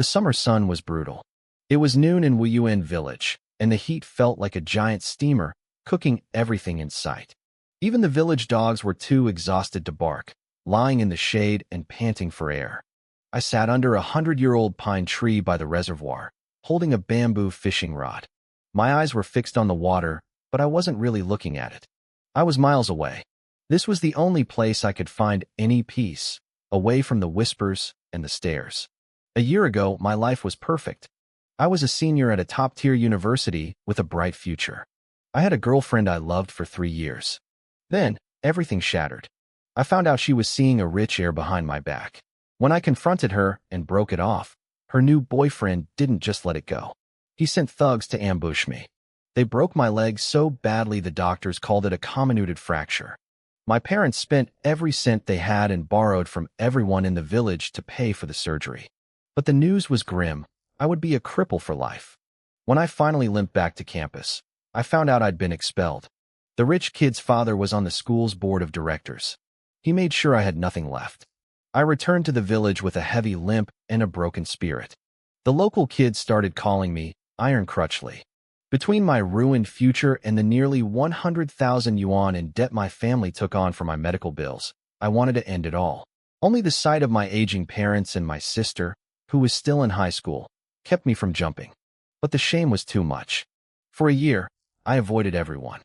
The summer sun was brutal. It was noon in Wuyuan village, and the heat felt like a giant steamer, cooking everything in sight. Even the village dogs were too exhausted to bark, lying in the shade and panting for air. I sat under a 100-year-old pine tree by the reservoir, holding a bamboo fishing rod. My eyes were fixed on the water, but I wasn't really looking at it. I was miles away. This was the only place I could find any peace, away from the whispers and the stares. A year ago, my life was perfect. I was a senior at a top-tier university with a bright future. I had a girlfriend I loved for 3 years. Then, everything shattered. I found out she was seeing a rich heir behind my back. When I confronted her and broke it off, her new boyfriend didn't just let it go. He sent thugs to ambush me. They broke my leg so badly the doctors called it a comminuted fracture. My parents spent every cent they had and borrowed from everyone in the village to pay for the surgery. But the news was grim. I would be a cripple for life. When I finally limped back to campus, I found out I'd been expelled. The rich kid's father was on the school's board of directors. He made sure I had nothing left. I returned to the village with a heavy limp and a broken spirit. The local kids started calling me Iron Crutchley. Between my ruined future and the nearly 100,000 yuan in debt my family took on for my medical bills, I wanted to end it all. Only the sight of my aging parents and my sister, who was still in high school, kept me from jumping. But the shame was too much. For a year, I avoided everyone.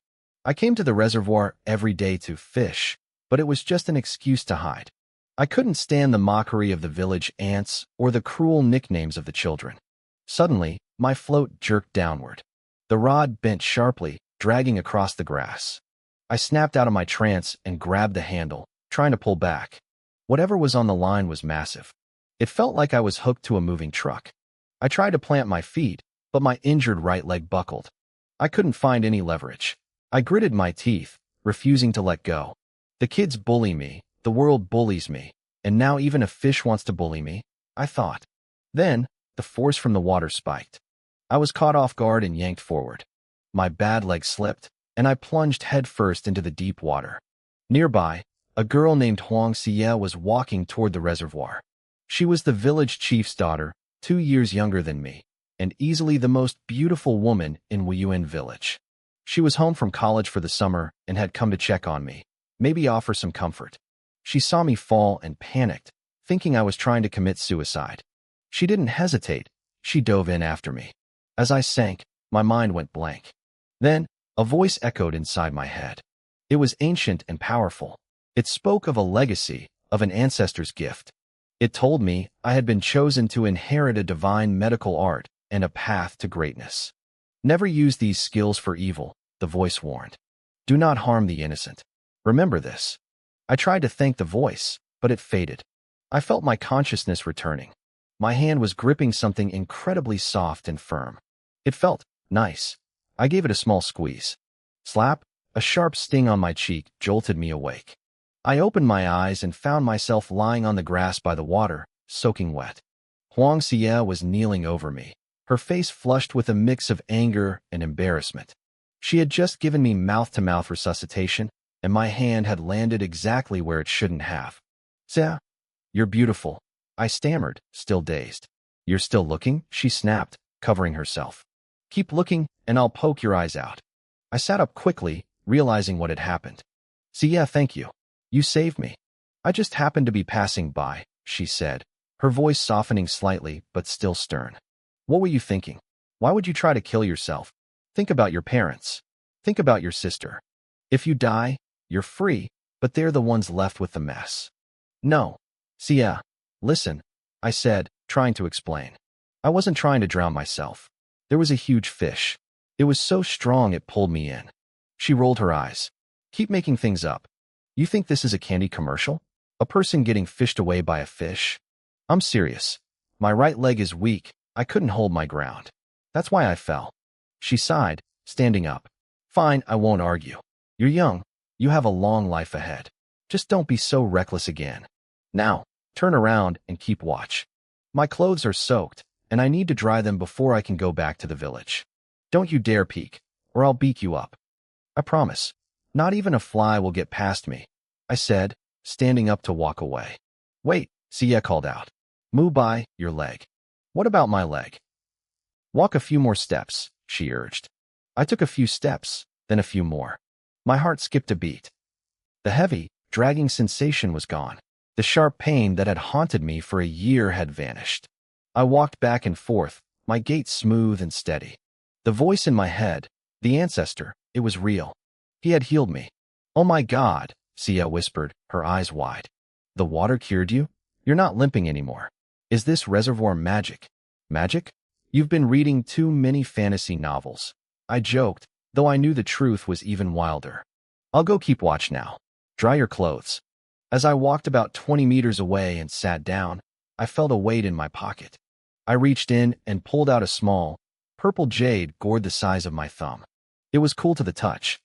I came to the reservoir every day to fish, but it was just an excuse to hide. I couldn't stand the mockery of the village ants or the cruel nicknames of the children. Suddenly, my float jerked downward. The rod bent sharply, dragging across the grass. I snapped out of my trance and grabbed the handle, trying to pull back. Whatever was on the line was massive. It felt like I was hooked to a moving truck. I tried to plant my feet, but my injured right leg buckled. I couldn't find any leverage. I gritted my teeth, refusing to let go. The kids bully me, the world bullies me, and now even a fish wants to bully me, I thought. Then, the force from the water spiked. I was caught off guard and yanked forward. My bad leg slipped, and I plunged headfirst into the deep water. Nearby, a girl named Huang Xie was walking toward the reservoir. She was the village chief's daughter, 2 years younger than me, and easily the most beautiful woman in Wuyuan village. She was home from college for the summer and had come to check on me, maybe offer some comfort. She saw me fall and panicked, thinking I was trying to commit suicide. She didn't hesitate. She dove in after me. As I sank, my mind went blank. Then, a voice echoed inside my head. It was ancient and powerful. It spoke of a legacy, of an ancestor's gift. It told me I had been chosen to inherit a divine medical art and a path to greatness. Never use these skills for evil, the voice warned. Do not harm the innocent. Remember this. I tried to thank the voice, but it faded. I felt my consciousness returning. My hand was gripping something incredibly soft and firm. It felt nice. I gave it a small squeeze. Slap, a sharp sting on my cheek jolted me awake. I opened my eyes and found myself lying on the grass by the water, soaking wet. Huang Xie was kneeling over me, her face flushed with a mix of anger and embarrassment. She had just given me mouth-to-mouth resuscitation, and my hand had landed exactly where it shouldn't have. "Xie, you're beautiful," I stammered, still dazed. "You're still looking?" she snapped, covering herself. "Keep looking, and I'll poke your eyes out." I sat up quickly, realizing what had happened. "Xie, thank you. You saved me." "I just happened to be passing by," she said, her voice softening slightly but still stern. "What were you thinking? Why would you try to kill yourself? Think about your parents. Think about your sister. If you die, you're free, but they're the ones left with the mess." "No. Xie, listen," I said, trying to explain. I wasn't trying to drown myself. There was a huge fish. It was so strong it pulled me in. She rolled her eyes. "Keep making things up. You think this is a candy commercial? A person getting fished away by a fish? I'm serious. My right leg is weak. I couldn't hold my ground. That's why I fell." She sighed, standing up. "Fine, I won't argue. You're young. You have a long life ahead. Just don't be so reckless again. Now, turn around and keep watch. My clothes are soaked, and I need to dry them before I can go back to the village. Don't you dare peek, or I'll beat you up. I promise. Not even a fly will get past me," I said, standing up to walk away. "Wait," Xie called out. "Move by, your leg." What about my leg? Walk a few more steps, she urged. I took a few steps, then a few more. My heart skipped a beat. The heavy, dragging sensation was gone. The sharp pain that had haunted me for a year had vanished. I walked back and forth, my gait smooth and steady. The voice in my head, the ancestor, it was real. He had healed me. Oh my God, Sia whispered, her eyes wide. The water cured you? You're not limping anymore. Is this reservoir magic? Magic? You've been reading too many fantasy novels. I joked, though I knew the truth was even wilder. I'll go keep watch now. Dry your clothes. As I walked about 20 meters away and sat down, I felt a weight in my pocket. I reached in and pulled out a small, purple jade gourd the size of my thumb. It was cool to the touch.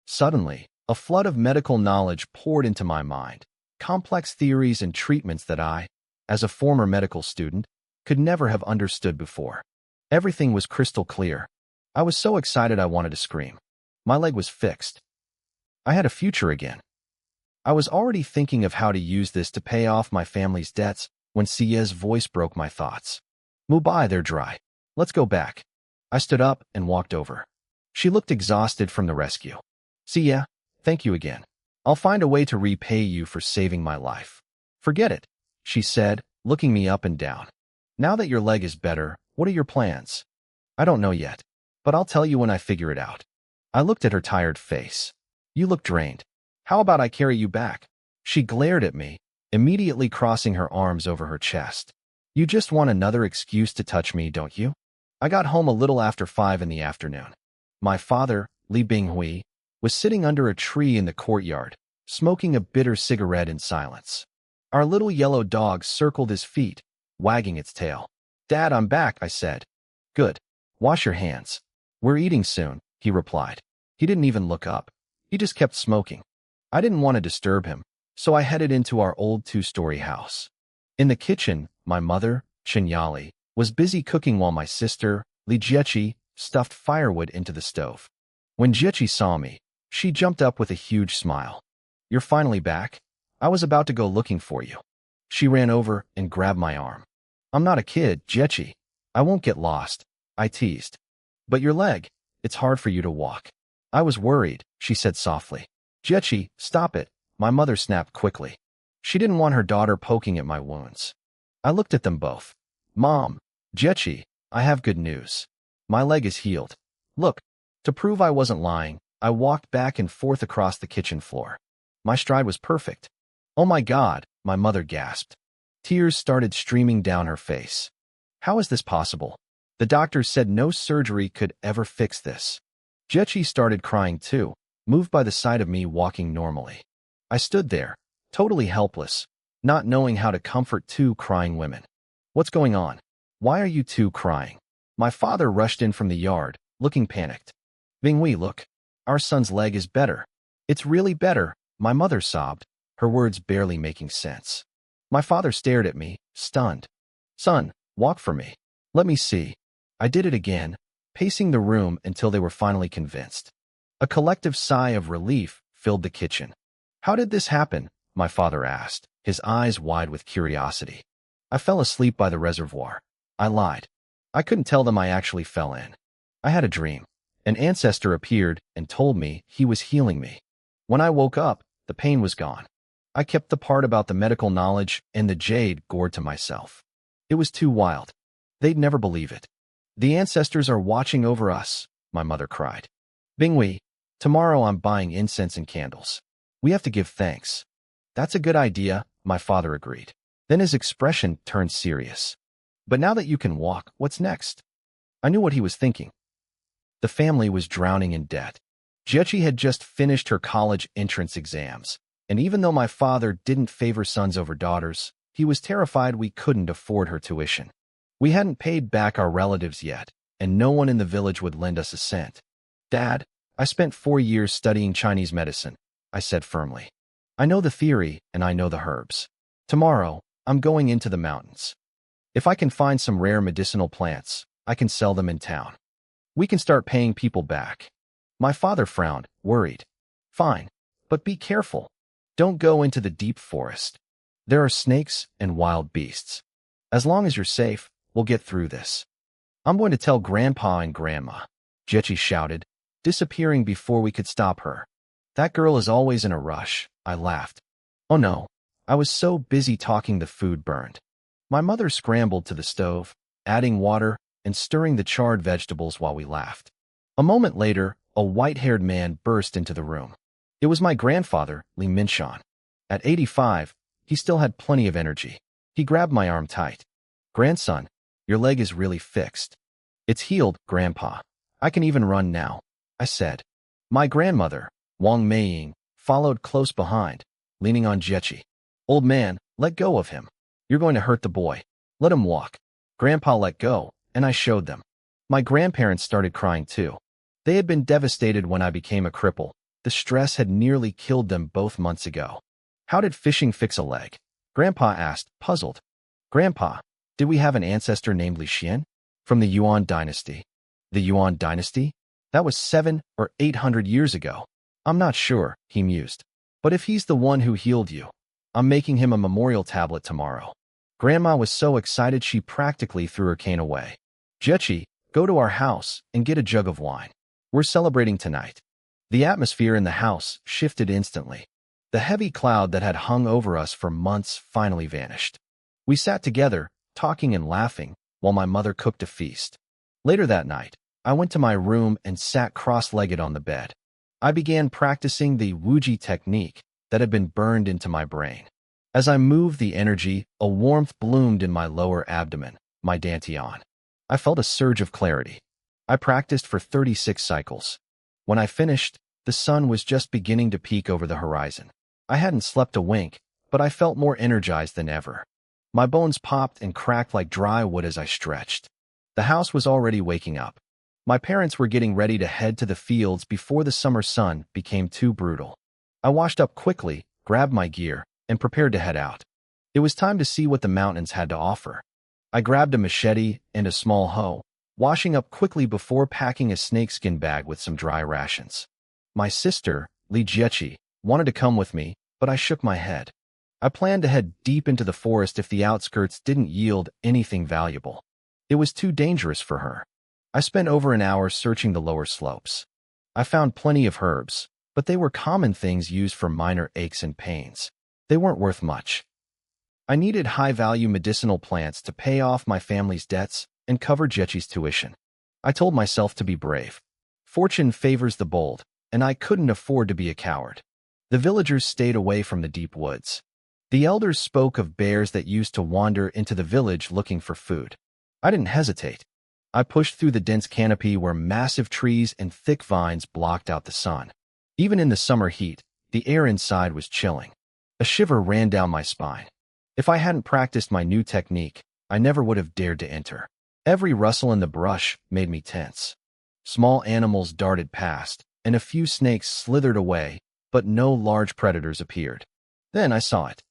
Suddenly, a flood of medical knowledge poured into my mind, complex theories and treatments that I, as a former medical student, could never have understood before. Everything was crystal clear. I was so excited I wanted to scream. My leg was fixed. I had a future again. I was already thinking of how to use this to pay off my family's debts when Sia's voice broke my thoughts. Move by, they're dry. Let's go back. I stood up and walked over. She looked exhausted from the rescue. Sia, thank you again. I'll find a way to repay you for saving my life. Forget it, she said, looking me up and down. Now that your leg is better, what are your plans? I don't know yet, but I'll tell you when I figure it out. I looked at her tired face. You look drained. How about I carry you back? She glared at me, immediately crossing her arms over her chest. You just want another excuse to touch me, don't you? I got home a little after 5 in the afternoon. My father, Li Binghui, was sitting under a tree in the courtyard, smoking a bitter cigarette in silence. Our little yellow dog circled his feet, wagging its tail. Dad, I'm back, I said. Good. Wash your hands. We're eating soon, he replied. He didn't even look up. He just kept smoking. I didn't want to disturb him, so I headed into our old 2-story house. In the kitchen, my mother, Chinyali, was busy cooking while my sister, Li Jiechi, stuffed firewood into the stove. When Jiechi saw me, she jumped up with a huge smile. You're finally back? I was about to go looking for you. She ran over and grabbed my arm. I'm not a kid, Jiechi. I won't get lost, I teased. But your leg, it's hard for you to walk. I was worried, she said softly. Jiechi, stop it, my mother snapped quickly. She didn't want her daughter poking at my wounds. I looked at them both. Mom, Jiechi, I have good news. My leg is healed. Look, to prove I wasn't lying, I walked back and forth across the kitchen floor. My stride was perfect. Oh my God, my mother gasped. Tears started streaming down her face. How is this possible? The doctors said no surgery could ever fix this. Jiechi started crying too, moved by the sight of me walking normally. I stood there, totally helpless, not knowing how to comfort 2 crying women. What's going on? Why are you 2 crying? My father rushed in from the yard, looking panicked. Binghui, look. Our son's leg is better. It's really better, my mother sobbed, her words barely making sense. My father stared at me, stunned. Son, walk for me. Let me see. I did it again, pacing the room until they were finally convinced. A collective sigh of relief filled the kitchen. How did this happen? My father asked, his eyes wide with curiosity. I fell asleep by the reservoir. I lied. I couldn't tell them I actually fell in. I had a dream. An ancestor appeared and told me he was healing me. When I woke up, the pain was gone. I kept the part about the medical knowledge and the jade gourd to myself. It was too wild. They'd never believe it. The ancestors are watching over us, my mother cried. Binghui, tomorrow I'm buying incense and candles. We have to give thanks. That's a good idea, my father agreed. Then his expression turned serious. But now that you can walk, what's next? I knew what he was thinking. The family was drowning in debt. Jiechi had just finished her college entrance exams, and even though my father didn't favor sons over daughters, he was terrified we couldn't afford her tuition. We hadn't paid back our relatives yet, and no one in the village would lend us a cent. Dad, I spent 4 years studying Chinese medicine, I said firmly. I know the theory, and I know the herbs. Tomorrow, I'm going into the mountains. If I can find some rare medicinal plants, I can sell them in town. We can start paying people back. My father frowned, worried. Fine, but be careful. Don't go into the deep forest. There are snakes and wild beasts. As long as you're safe, We'll get through this. I'm going to tell Grandpa and Grandma, Jechi shouted, disappearing before we could stop her. That girl is always in a rush, I laughed. Oh no, I was so busy talking the food burned. My mother scrambled to the stove, adding water and stirring the charred vegetables while we laughed. A moment later, a white-haired man burst into the room. It was my grandfather, Li Minshan. At 85, he still had plenty of energy. He grabbed my arm tight. Grandson, your leg is really fixed. It's healed, Grandpa. I can even run now, I said. My grandmother, Wang Meiying, followed close behind, leaning on Jechi. Old man, let go of him. You're going to hurt the boy. Let him walk. Grandpa let go, and I showed them. My grandparents started crying too. They had been devastated when I became a cripple. The stress had nearly killed them both months ago. How did fishing fix a leg? Grandpa asked, puzzled. Grandpa, did we have an ancestor named Li Xian? From the Yuan dynasty. The Yuan dynasty? That was 700 or 800 years ago. I'm not sure, he mused. But if he's the one who healed you, I'm making him a memorial tablet tomorrow. Grandma was so excited she practically threw her cane away. Jechi, go to our house and get a jug of wine. We're celebrating tonight. The atmosphere in the house shifted instantly. The heavy cloud that had hung over us for months finally vanished. We sat together, talking and laughing, while my mother cooked a feast. Later that night, I went to my room and sat cross-legged on the bed. I began practicing the Wuji technique that had been burned into my brain. As I moved the energy, a warmth bloomed in my lower abdomen, my dantian. I felt a surge of clarity. I practiced for 36 cycles. When I finished, the sun was just beginning to peek over the horizon. I hadn't slept a wink, but I felt more energized than ever. My bones popped and cracked like dry wood as I stretched. The house was already waking up. My parents were getting ready to head to the fields before the summer sun became too brutal. I washed up quickly, grabbed my gear, and prepared to head out. It was time to see what the mountains had to offer. I grabbed a machete and a small hoe, washing up quickly before packing a snakeskin bag with some dry rations. My sister, Li Jechi, wanted to come with me, but I shook my head. I planned to head deep into the forest if the outskirts didn't yield anything valuable. It was too dangerous for her. I spent over an hour searching the lower slopes. I found plenty of herbs, but they were common things used for minor aches and pains. They weren't worth much. I needed high-value medicinal plants to pay off my family's debts and cover Jechi's tuition. I told myself to be brave. Fortune favors the bold, and I couldn't afford to be a coward. The villagers stayed away from the deep woods. The elders spoke of bears that used to wander into the village looking for food. I didn't hesitate. I pushed through the dense canopy where massive trees and thick vines blocked out the sun. Even in the summer heat, the air inside was chilling. A shiver ran down my spine. If I hadn't practiced my new technique, I never would have dared to enter. Every rustle in the brush made me tense. Small animals darted past, and a few snakes slithered away, but no large predators appeared. Then I saw it.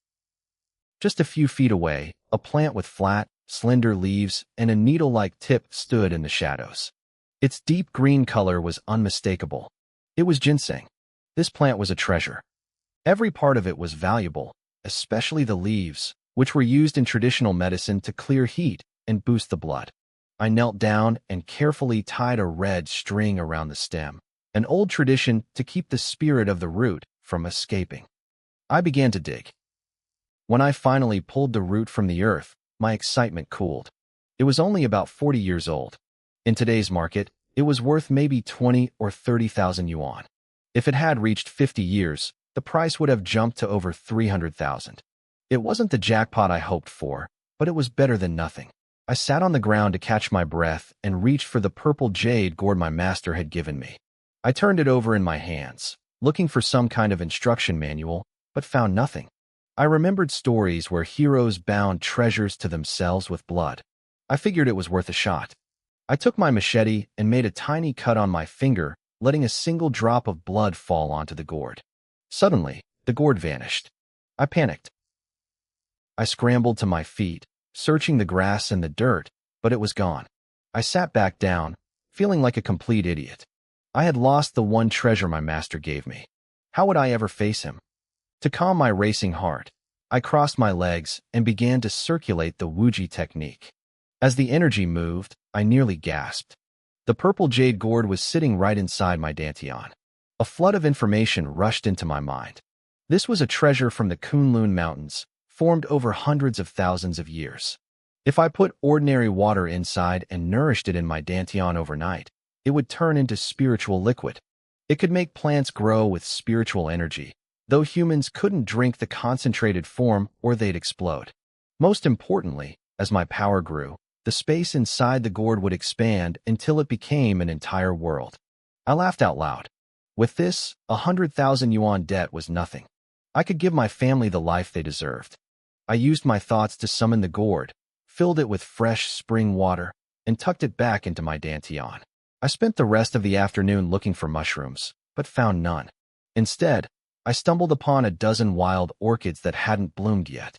Just a few feet away, a plant with flat, slender leaves and a needle-like tip stood in the shadows. Its deep green color was unmistakable. It was ginseng. This plant was a treasure. Every part of it was valuable, especially the leaves, which were used in traditional medicine to clear heat and boost the blood. I knelt down and carefully tied a red string around the stem, an old tradition to keep the spirit of the root from escaping. I began to dig. When I finally pulled the root from the earth, my excitement cooled. It was only about 40 years old. In today's market, it was worth maybe 20 or 30,000 yuan. If it had reached 50 years, the price would have jumped to over 300,000. It wasn't the jackpot I hoped for, but it was better than nothing. I sat on the ground to catch my breath and reached for the purple jade gourd my master had given me. I turned it over in my hands, looking for some kind of instruction manual, but found nothing. I remembered stories where heroes bound treasures to themselves with blood. I figured it was worth a shot. I took my machete and made a tiny cut on my finger, letting a single drop of blood fall onto the gourd. Suddenly, the gourd vanished. I panicked. I scrambled to my feet, searching the grass and the dirt, but it was gone. I sat back down, feeling like a complete idiot. I had lost the one treasure my master gave me. How would I ever face him? To calm my racing heart, I crossed my legs and began to circulate the Wuji technique. As the energy moved, I nearly gasped. The purple jade gourd was sitting right inside my dantian. A flood of information rushed into my mind. This was a treasure from the Kunlun Mountains, formed over hundreds of thousands of years. If I put ordinary water inside and nourished it in my dantian overnight, it would turn into spiritual liquid. It could make plants grow with spiritual energy, though humans couldn't drink the concentrated form or they'd explode. Most importantly, as my power grew, the space inside the gourd would expand until it became an entire world. I laughed out loud. With this, 100,000 yuan debt was nothing. I could give my family the life they deserved. I used my thoughts to summon the gourd, filled it with fresh spring water, and tucked it back into my dantian. I spent the rest of the afternoon looking for mushrooms, but found none. Instead, I stumbled upon a dozen wild orchids that hadn't bloomed yet.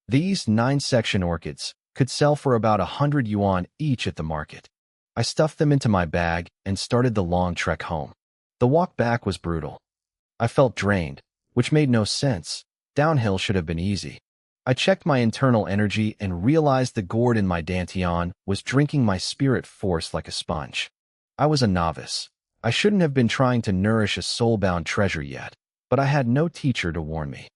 These 9-section orchids could sell for about 100 yuan each at the market. I stuffed them into my bag and started the long trek home. The walk back was brutal. I felt drained, which made no sense. Downhill should have been easy. I checked my internal energy and realized the gourd in my dantian was drinking my spirit force like a sponge. I was a novice. I shouldn't have been trying to nourish a soul-bound treasure yet, but I had no teacher to warn me.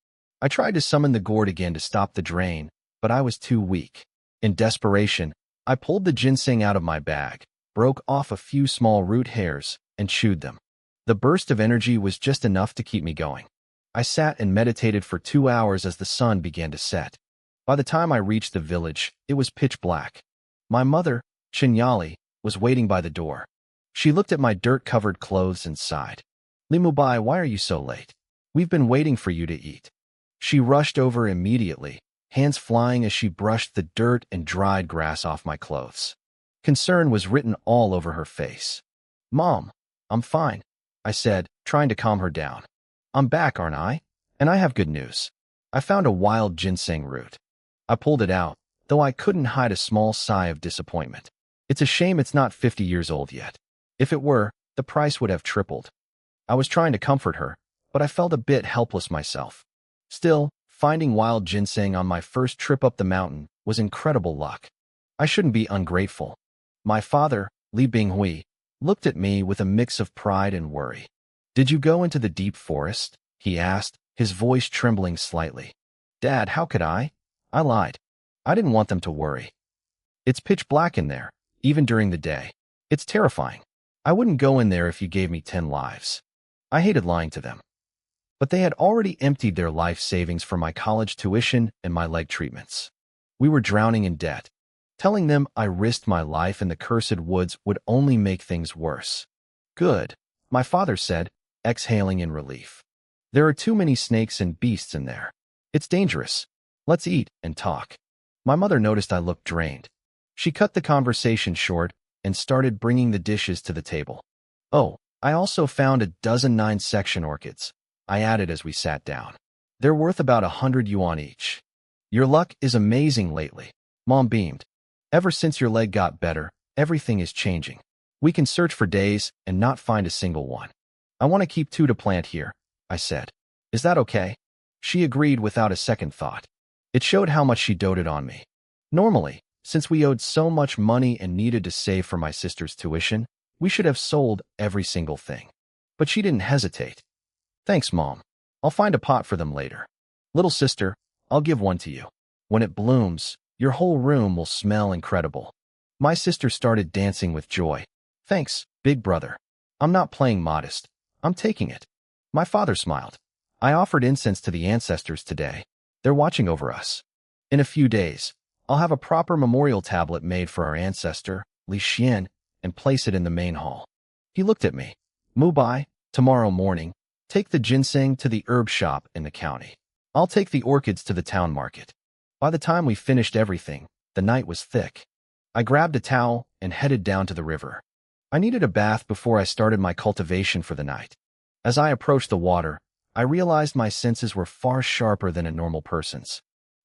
I tried to summon the gourd again to stop the drain, but I was too weak. In desperation, I pulled the ginseng out of my bag, broke off a few small root hairs, and chewed them. The burst of energy was just enough to keep me going. I sat and meditated for 2 hours as the sun began to set. By the time I reached the village, it was pitch black. My mother, Chinyali, was waiting by the door. She looked at my dirt-covered clothes and sighed. "Limubai, why are you so late? We've been waiting for you to eat." She rushed over immediately, hands flying as she brushed the dirt and dried grass off my clothes. Concern was written all over her face. "Mom, I'm fine," I said, trying to calm her down. "I'm back, aren't I? And I have good news. I found a wild ginseng root." I pulled it out, though I couldn't hide a small sigh of disappointment. It's a shame it's not 50 years old yet. If it were, the price would have tripled. I was trying to comfort her, but I felt a bit helpless myself. Still, finding wild ginseng on my first trip up the mountain was incredible luck. I shouldn't be ungrateful. My father, Li Binghui, looked at me with a mix of pride and worry. "Did you go into the deep forest?" he asked, his voice trembling slightly. "Dad, how could I?" I lied. I didn't want them to worry. "It's pitch black in there, even during the day. It's terrifying. I wouldn't go in there if you gave me 10 lives." I hated lying to them. But they had already emptied their life savings for my college tuition and my leg treatments. We were drowning in debt. Telling them I risked my life in the cursed woods would only make things worse. "Good," my father said, exhaling in relief. "There are too many snakes and beasts in there. It's dangerous. Let's eat and talk." My mother noticed I looked drained. She cut the conversation short and started bringing the dishes to the table. "Oh, I also found a dozen 9-section orchids," I added as we sat down. "They're worth about 100 yuan each." "Your luck is amazing lately," Mom beamed. "Ever since your leg got better, everything is changing. We can search for days and not find a single one." "I want to keep 2 to plant here," I said. "Is that okay?" She agreed without a second thought. It showed how much she doted on me. Normally, since we owed so much money and needed to save for my sister's tuition, we should have sold every single thing. But she didn't hesitate. "Thanks, Mom. I'll find a pot for them later. Little sister, I'll give one to you. When it blooms, your whole room will smell incredible." My sister started dancing with joy. "Thanks, big brother. I'm not playing modest. I'm taking it." My father smiled. "I offered incense to the ancestors today. They're watching over us. In a few days, I'll have a proper memorial tablet made for our ancestor, Li Xian, and place it in the main hall." He looked at me. "Mubai, tomorrow morning, take the ginseng to the herb shop in the county. I'll take the orchids to the town market." By the time we finished everything, the night was thick. I grabbed a towel and headed down to the river. I needed a bath before I started my cultivation for the night. As I approached the water, I realized my senses were far sharper than a normal person's.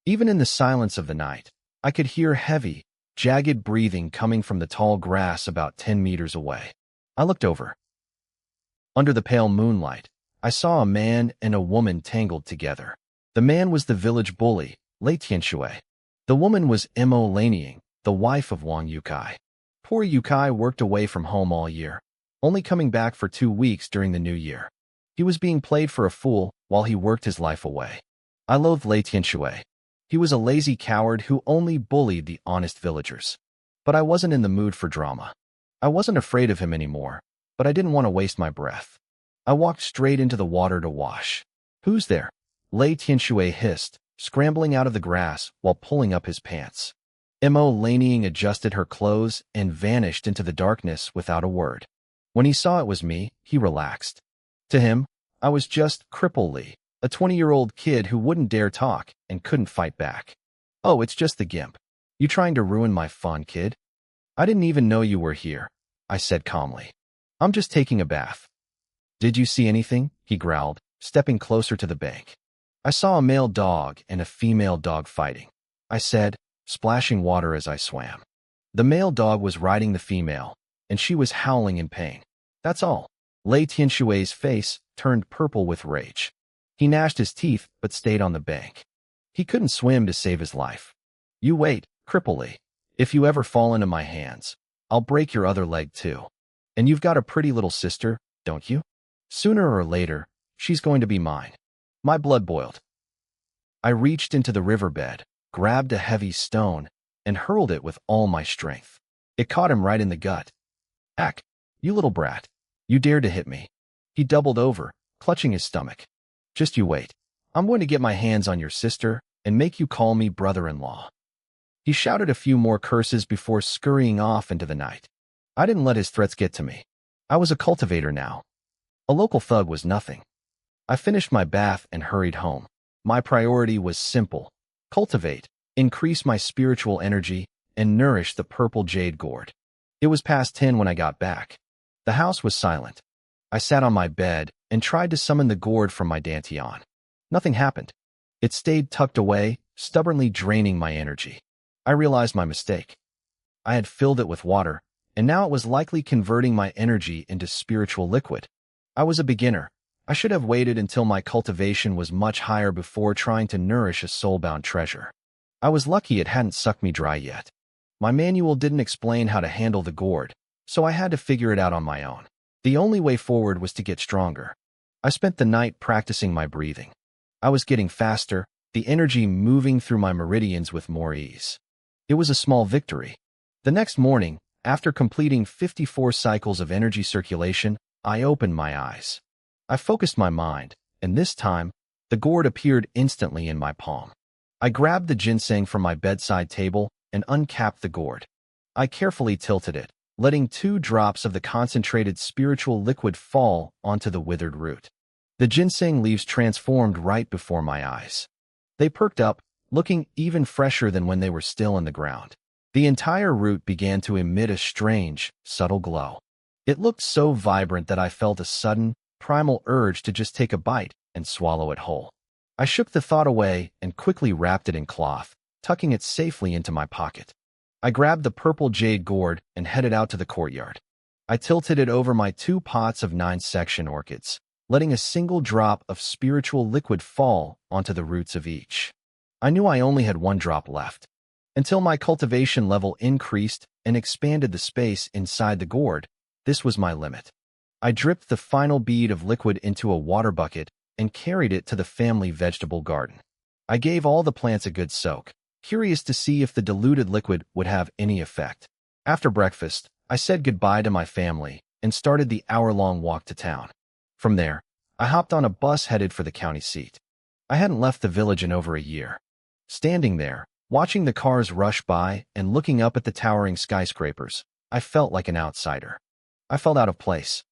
Even in the silence of the night, I could hear heavy, jagged breathing coming from the tall grass about 10 meters away. I looked over. Under the pale moonlight, I saw a man and a woman tangled together. The man was the village bully, Lei Tianshui. The woman was Mo Lanying, the wife of Wang Yukai. Poor Yukai worked away from home all year, only coming back for 2 weeks during the new year. He was being played for a fool while he worked his life away. I loathed Lei Tianshui. He was a lazy coward who only bullied the honest villagers. But I wasn't in the mood for drama. I wasn't afraid of him anymore, but I didn't want to waste my breath. I walked straight into the water to wash. "Who's there?" Lei Tianshui hissed, scrambling out of the grass while pulling up his pants. Mo Laneying adjusted her clothes and vanished into the darkness without a word. When he saw it was me, he relaxed. To him, I was just Crippled Lee, a 20-year-old kid who wouldn't dare talk and couldn't fight back. "Oh, it's just the gimp. You trying to ruin my fun, kid?" "I didn't even know you were here," I said calmly. "I'm just taking a bath." "Did you see anything?" he growled, stepping closer to the bank. "I saw a male dog and a female dog fighting," I said, splashing water as I swam. The male dog was riding the female, and she was howling in pain. That's all. Lei Tianshui's face turned purple with rage. He gnashed his teeth but stayed on the bank. He couldn't swim to save his life. "You wait, Crippled. If you ever fall into my hands, I'll break your other leg too. And you've got a pretty little sister, don't you? Sooner or later, she's going to be mine." My blood boiled. I reached into the riverbed, grabbed a heavy stone, and hurled it with all my strength. It caught him right in the gut. "Ack, you little brat. You dared to hit me." He doubled over, clutching his stomach. "Just you wait. I'm going to get my hands on your sister and make you call me brother-in-law." He shouted a few more curses before scurrying off into the night. I didn't let his threats get to me. I was a cultivator now. A local thug was nothing. I finished my bath and hurried home. My priority was simple: cultivate, increase my spiritual energy, and nourish the purple jade gourd. It was past 10 when I got back. The house was silent. I sat on my bed and tried to summon the gourd from my dantian. Nothing happened. It stayed tucked away, stubbornly draining my energy. I realized my mistake. I had filled it with water, and now it was likely converting my energy into spiritual liquid. I was a beginner. I should have waited until my cultivation was much higher before trying to nourish a soulbound treasure. I was lucky it hadn't sucked me dry yet. My manual didn't explain how to handle the gourd, so I had to figure it out on my own. The only way forward was to get stronger. I spent the night practicing my breathing. I was getting faster, the energy moving through my meridians with more ease. It was a small victory. The next morning, after completing 54 cycles of energy circulation, I opened my eyes. I focused my mind, and this time, the gourd appeared instantly in my palm. I grabbed the ginseng from my bedside table and uncapped the gourd. I carefully tilted it, letting 2 drops of the concentrated spiritual liquid fall onto the withered root. The ginseng leaves transformed right before my eyes. They perked up, looking even fresher than when they were still in the ground. The entire root began to emit a strange, subtle glow. It looked so vibrant that I felt a sudden, primal urge to just take a bite and swallow it whole. I shook the thought away and quickly wrapped it in cloth, tucking it safely into my pocket. I grabbed the purple jade gourd and headed out to the courtyard. I tilted it over my 2 pots of 9-section orchids, letting a single drop of spiritual liquid fall onto the roots of each. I knew I only had 1 drop left. Until my cultivation level increased and expanded the space inside the gourd, this was my limit. I dripped the final bead of liquid into a water bucket and carried it to the family vegetable garden. I gave all the plants a good soak, curious to see if the diluted liquid would have any effect. After breakfast, I said goodbye to my family and started the hour-long walk to town. From there, I hopped on a bus headed for the county seat. I hadn't left the village in over a year. Standing there, watching the cars rush by and looking up at the towering skyscrapers, I felt like an outsider. I felt out of place.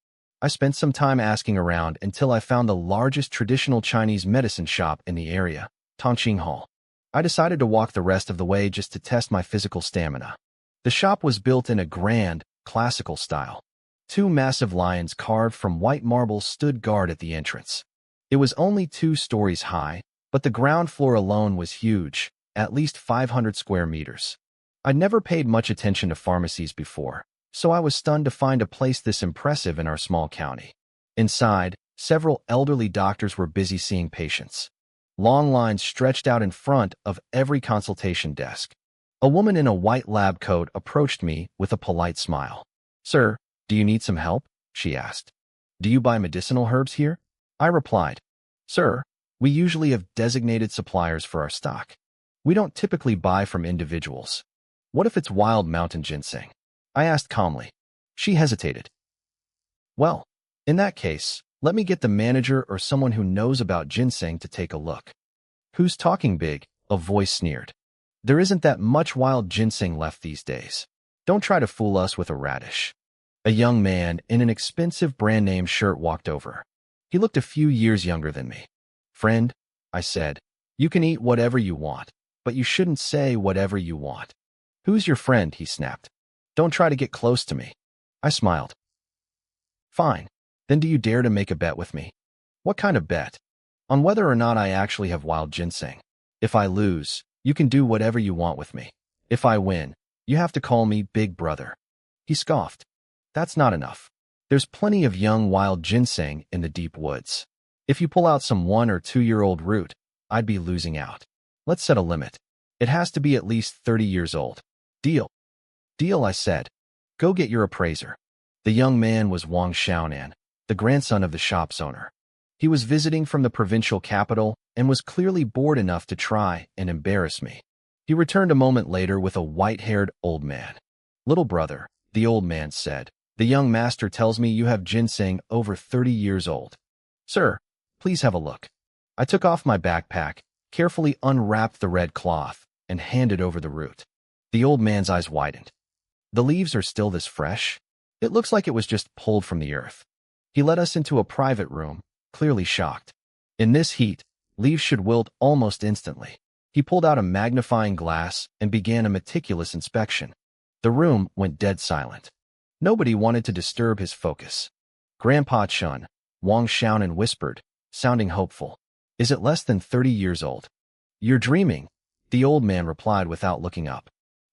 I spent some time asking around until I found the largest traditional Chinese medicine shop in the area, Tongqing Hall. I decided to walk the rest of the way just to test my physical stamina. The shop was built in a grand, classical style. 2 massive lions carved from white marble stood guard at the entrance. It was only 2 stories high, but the ground floor alone was huge, at least 500 square meters. I'd never paid much attention to pharmacies before, so I was stunned to find a place this impressive in our small county. Inside, several elderly doctors were busy seeing patients. Long lines stretched out in front of every consultation desk. A woman in a white lab coat approached me with a polite smile. "Sir, do you need some help?" she asked. "Do you buy medicinal herbs here?" I replied, "Sir, we usually have designated suppliers for our stock. We don't typically buy from individuals." "What if it's wild mountain ginseng?" I asked calmly. She hesitated. "Well, in that case, let me get the manager or someone who knows about ginseng to take a look." "Who's talking big?" a voice sneered. "There isn't that much wild ginseng left these days. Don't try to fool us with a radish." A young man in an expensive brand-name shirt walked over. He looked a few years younger than me. "Friend," I said, "you can eat whatever you want, but you shouldn't say whatever you want." "Who's your friend?" he snapped. "Don't try to get close to me." I smiled. "Fine. Then do you dare to make a bet with me?" "What kind of bet?" "On whether or not I actually have wild ginseng. If I lose, you can do whatever you want with me. If I win, you have to call me Big Brother." He scoffed. "That's not enough. There's plenty of young wild ginseng in the deep woods. If you pull out some 1 or 2-year-old root, I'd be losing out. Let's set a limit. It has to be at least 30 years old." "Deal." "Deal," I said. "Go get your appraiser." The young man was Wang Xiaonan, the grandson of the shop's owner. He was visiting from the provincial capital and was clearly bored enough to try and embarrass me. He returned a moment later with a white-haired old man. "Little brother," the old man said, "the young master tells me you have ginseng over 30 years old. Sir, please have a look." I took off my backpack, carefully unwrapped the red cloth, and handed over the root. The old man's eyes widened. "The leaves are still this fresh? It looks like it was just pulled from the earth." He led us into a private room, clearly shocked. "In this heat, leaves should wilt almost instantly." He pulled out a magnifying glass and began a meticulous inspection. The room went dead silent. Nobody wanted to disturb his focus. "Grandpa Chun," Wang Xiaonan whispered, sounding hopeful. "Is it less than 30 years old?" "You're dreaming," the old man replied without looking up.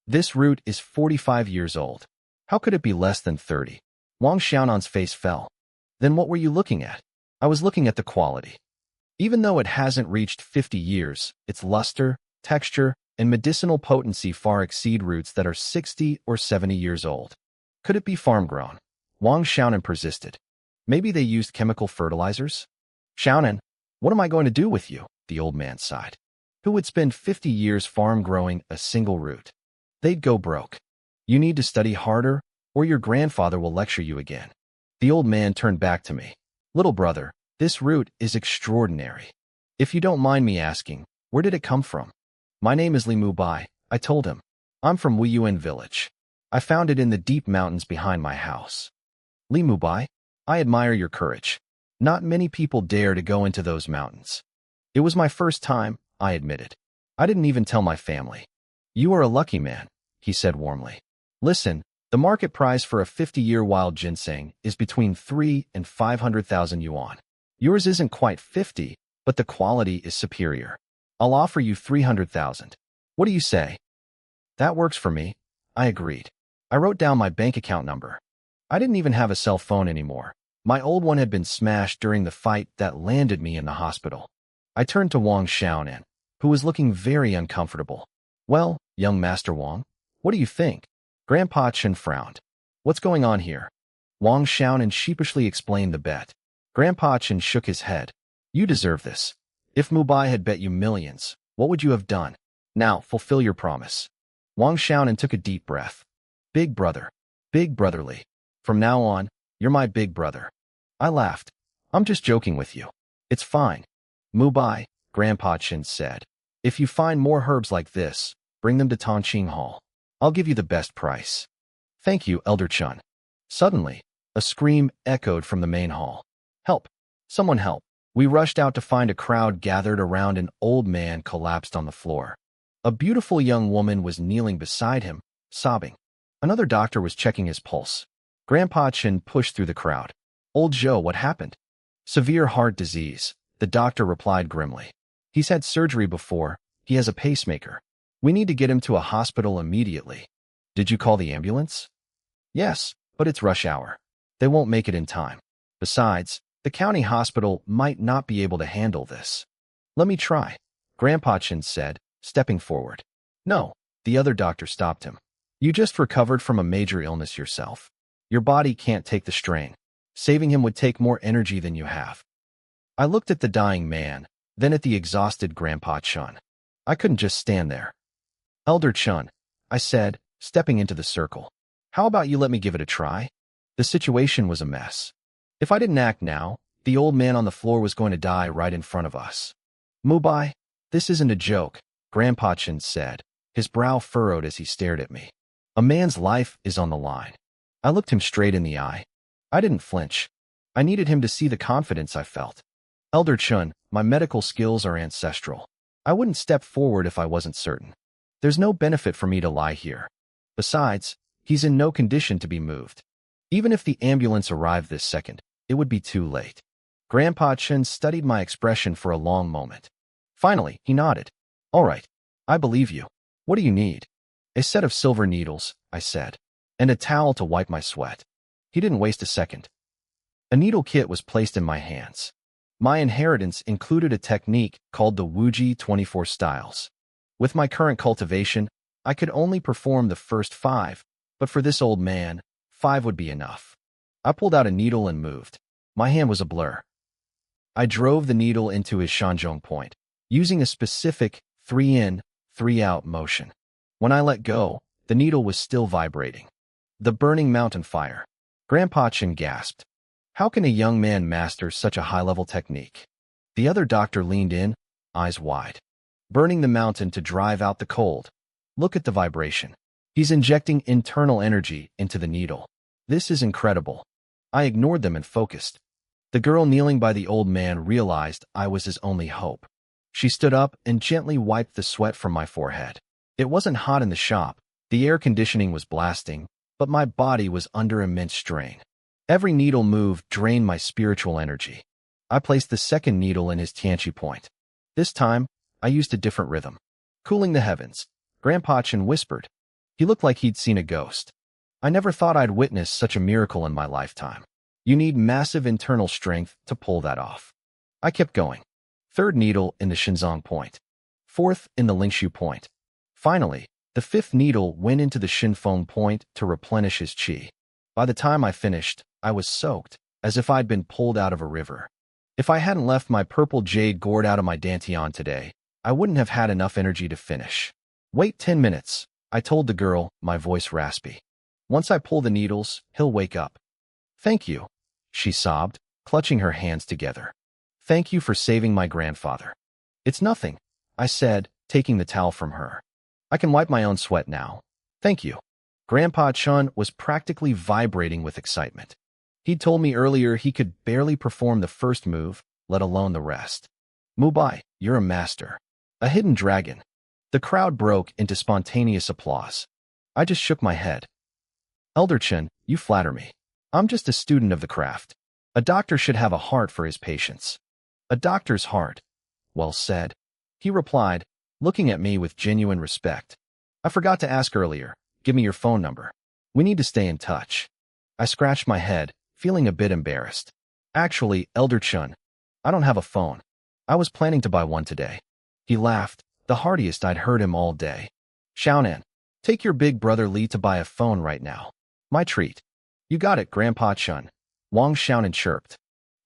"This root is 45 years old. How could it be less than 30? Wang Xiaonan's face fell. "Then what were you looking at?" "I was looking at the quality. Even though it hasn't reached 50 years, its luster, texture, and medicinal potency far exceed roots that are 60 or 70 years old. Could it be farm-grown?" Wang Xiaonan persisted. "Maybe they used chemical fertilizers?" "Xiaonan, what am I going to do with you?" the old man sighed. "Who would spend 50 years farm-growing a single root? They'd go broke. You need to study harder, or your grandfather will lecture you again." The old man turned back to me. "Little brother, this root is extraordinary. If you don't mind me asking, where did it come from?" "My name is Li Mubai," I told him. "I'm from Wuyuan village. I found it in the deep mountains behind my house." "Li Mubai, I admire your courage. Not many people dare to go into those mountains." "It was my first time," I admitted. "I didn't even tell my family." "You are a lucky man," he said warmly. "Listen, the market price for a 50-year wild ginseng is between 3 and 500,000 yuan. Yours isn't quite 50, but the quality is superior. I'll offer you 300,000. What do you say?" "That works for me," I agreed. I wrote down my bank account number. I didn't even have a cell phone anymore. My old one had been smashed during the fight that landed me in the hospital. I turned to Wang Xiaonan, who was looking very uncomfortable. "Well, young Master Wang, what do you think?" Grandpa Chen frowned. "What's going on here?" Wang Xiaonan sheepishly explained the bet. Grandpa Chen shook his head. "You deserve this. If Mubai had bet you millions, what would you have done? Now, fulfill your promise." Wang Xiaonan took a deep breath. "Big brother. Big brotherly. From now on, you're my big brother." I laughed. "I'm just joking with you. It's fine." "Mubai," Grandpa Chen said, "if you find more herbs like this, bring them to Tongqing Hall. I'll give you the best price." "Thank you, Elder Chun." Suddenly, a scream echoed from the main hall. "Help! Someone help!" We rushed out to find a crowd gathered around an old man collapsed on the floor. A beautiful young woman was kneeling beside him, sobbing. Another doctor was checking his pulse. Grandpa Chen pushed through the crowd. "Old Joe, what happened?" "Severe heart disease," the doctor replied grimly. "He's had surgery before. He has a pacemaker. We need to get him to a hospital immediately." "Did you call the ambulance?" "Yes, but it's rush hour. They won't make it in time. Besides, the county hospital might not be able to handle this." "Let me try," Grandpa Chen said, stepping forward. "No," The other doctor stopped him. You just recovered from a major illness yourself. Your body can't take the strain. Saving him would take more energy than you have. I looked at the dying man, then at the exhausted Grandpa Chun. I couldn't just stand there. Elder Chun, I said, stepping into the circle. How about you let me give it a try? The situation was a mess. If I didn't act now, the old man on the floor was going to die right in front of us. Mubai, this isn't a joke, Grandpa Chun said, his brow furrowed as he stared at me. A man's life is on the line. I looked him straight in the eye. I didn't flinch. I needed him to see the confidence I felt. Elder Chun, my medical skills are ancestral. I wouldn't step forward if I wasn't certain. There's no benefit for me to lie here. Besides, he's in no condition to be moved. Even if the ambulance arrived this second, it would be too late. Grandpa Chun studied my expression for a long moment. Finally, he nodded. All right, I believe you. What do you need? A set of silver needles, I said, and a towel to wipe my sweat. He didn't waste a second. A needle kit was placed in my hands. My inheritance included a technique called the Wuji 24 styles. With my current cultivation, I could only perform the first 5, but for this old man, 5 would be enough. I pulled out a needle and moved. My hand was a blur. I drove the needle into his shanzhong point, using a specific 3-in, 3-out motion. When I let go, the needle was still vibrating. The burning mountain fire. Grandpa Chun gasped. How can a young man master such a high-level technique? The other doctor leaned in, eyes wide. Burning the mountain to drive out the cold. Look at the vibration. He's injecting internal energy into the needle. This is incredible. I ignored them and focused. The girl kneeling by the old man realized I was his only hope. She stood up and gently wiped the sweat from my forehead. It wasn't hot in the shop. The air conditioning was blasting, but my body was under immense strain. Every needle move drained my spiritual energy. I placed the second needle in his Tianqi point. This time, I used a different rhythm. Cooling the heavens, Grandpa Chun whispered. He looked like he'd seen a ghost. I never thought I'd witness such a miracle in my lifetime. You need massive internal strength to pull that off. I kept going. Third needle in the Shinzong point. Fourth in the Lingshu point. Finally, the 5th needle went into the Shinfeng point to replenish his qi. By the time I finished, I was soaked, as if I'd been pulled out of a river. If I hadn't left my purple jade gourd out of my dantian today, I wouldn't have had enough energy to finish. Wait 10 minutes, I told the girl, my voice raspy. Once I pull the needles, he'll wake up. Thank you, she sobbed, clutching her hands together. Thank you for saving my grandfather. It's nothing, I said, taking the towel from her. I can wipe my own sweat now. Thank you. Grandpa Chun was practically vibrating with excitement. He'd told me earlier he could barely perform the first move, let alone the rest. Mubai, you're a master. A hidden dragon. The crowd broke into spontaneous applause. I just shook my head. Elder Chun, you flatter me. I'm just a student of the craft. A doctor should have a heart for his patients. A doctor's heart. Well said. He replied, looking at me with genuine respect. I forgot to ask earlier. Give me your phone number. We need to stay in touch. I scratched my head, feeling a bit embarrassed. Actually, Elder Chun, I don't have a phone. I was planning to buy one today. He laughed, the heartiest I'd heard him all day. Xiaonan, take your big brother Li to buy a phone right now. My treat. You got it, Grandpa Chun. Wang Xiaonan chirped.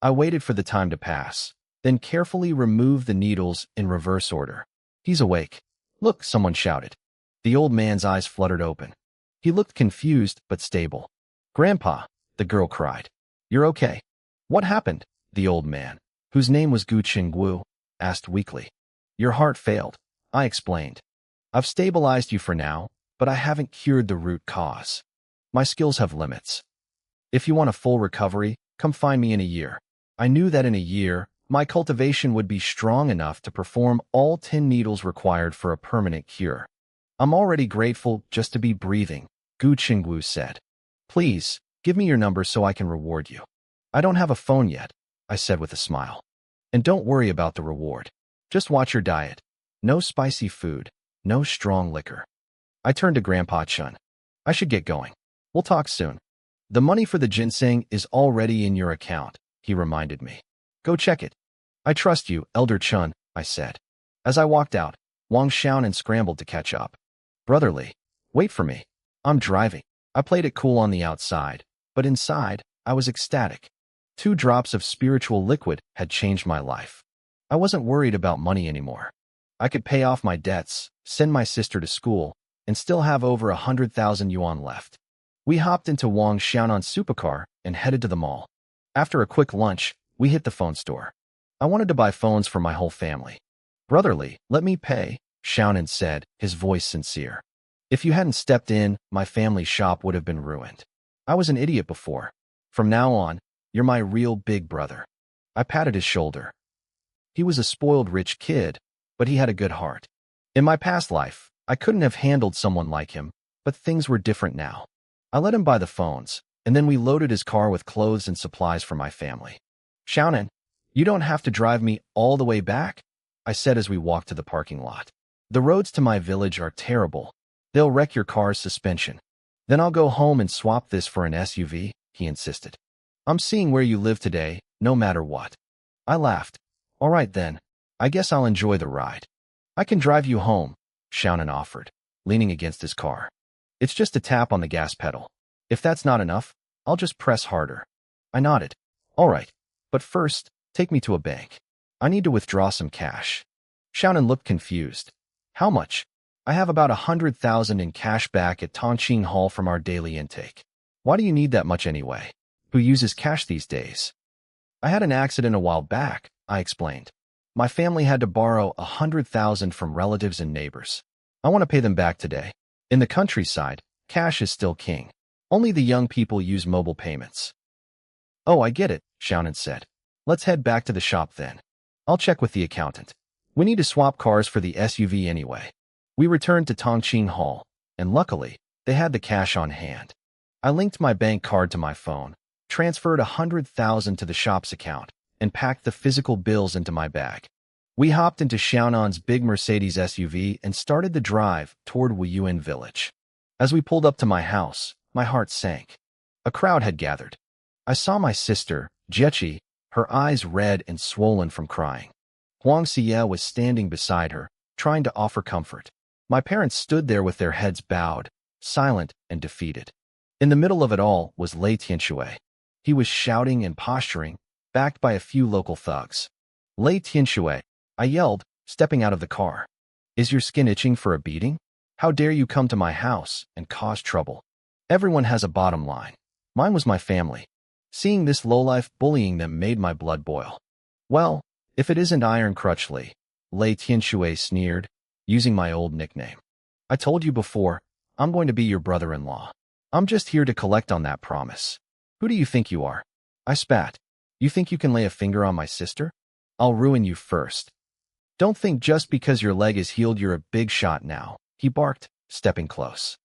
I waited for the time to pass, then carefully removed the needles in reverse order. He's awake. Look, someone shouted. The old man's eyes fluttered open. He looked confused but stable. Grandpa, the girl cried. You're okay. What happened? The old man, whose name was Gu Qingwu, asked weakly. Your heart failed, I explained. I've stabilized you for now, but I haven't cured the root cause. My skills have limits. If you want a full recovery, come find me in a year. I knew that in a year, my cultivation would be strong enough to perform all 10 needles required for a permanent cure. I'm already grateful just to be breathing, Gu Qingwu said. Please, give me your number so I can reward you. I don't have a phone yet, I said with a smile. And don't worry about the reward. Just watch your diet. No spicy food, no strong liquor. I turned to Grandpa Chun. I should get going. We'll talk soon. The money for the ginseng is already in your account, he reminded me. Go check it. I trust you, Elder Chun, I said. As I walked out, Wang Xiaonan scrambled to catch up. Brotherly, wait for me. I'm driving. I played it cool on the outside, but inside, I was ecstatic. 2 drops of spiritual liquid had changed my life. I wasn't worried about money anymore. I could pay off my debts, send my sister to school, and still have over 100,000 yuan left. We hopped into Wang Xiaonan's supercar and headed to the mall. After a quick lunch, we hit the phone store. I wanted to buy phones for my whole family. Brotherly, let me pay, Xiaonan said, his voice sincere. If you hadn't stepped in, my family shop would have been ruined. I was an idiot before. From now on, you're my real big brother. I patted his shoulder. He was a spoiled rich kid, but he had a good heart. In my past life, I couldn't have handled someone like him, but things were different now. I let him buy the phones, and then we loaded his car with clothes and supplies for my family. Xiaonan, you don't have to drive me all the way back, I said as we walked to the parking lot. The roads to my village are terrible. They'll wreck your car's suspension. Then I'll go home and swap this for an SUV, he insisted. I'm seeing where you live today, no matter what. I laughed. All right then, I guess I'll enjoy the ride. I can drive you home, Xiaonan offered, leaning against his car. It's just a tap on the gas pedal. If that's not enough, I'll just press harder. I nodded. All right, but first, take me to a bank. I need to withdraw some cash. Xiaonan looked confused. How much? I have about 100,000 in cash back at Tongqing Hall from our daily intake. Why do you need that much anyway? Who uses cash these days? I had an accident a while back, I explained. My family had to borrow 100,000 from relatives and neighbors. I want to pay them back today. In the countryside, cash is still king. Only the young people use mobile payments. Oh, I get it, Xiaonan said. Let's head back to the shop then. I'll check with the accountant. We need to swap cars for the SUV anyway. We returned to Tongqing Hall, and luckily, they had the cash on hand. I linked my bank card to my phone, transferred 100,000 to the shop's account, and packed the physical bills into my bag. We hopped into Xiaonan's big Mercedes SUV and started the drive toward Wuyuan village. As we pulled up to my house, my heart sank. A crowd had gathered. I saw my sister, Jiechi, her eyes red and swollen from crying. Huang Xie was standing beside her, trying to offer comfort. My parents stood there with their heads bowed, silent and defeated. In the middle of it all was Lei Tianxue. He was shouting and posturing, backed by a few local thugs. Lei Tianxue, I yelled, stepping out of the car. Is your skin itching for a beating? How dare you come to my house and cause trouble? Everyone has a bottom line. Mine was my family. Seeing this lowlife bullying them made my blood boil. Well, if it isn't Iron Crutch Lei Tianxue sneered, using my old nickname. I told you before, I'm going to be your brother-in-law. I'm just here to collect on that promise. Who do you think you are? I spat. You think you can lay a finger on my sister? I'll ruin you first. Don't think just because your leg is healed you're a big shot now, he barked, stepping close.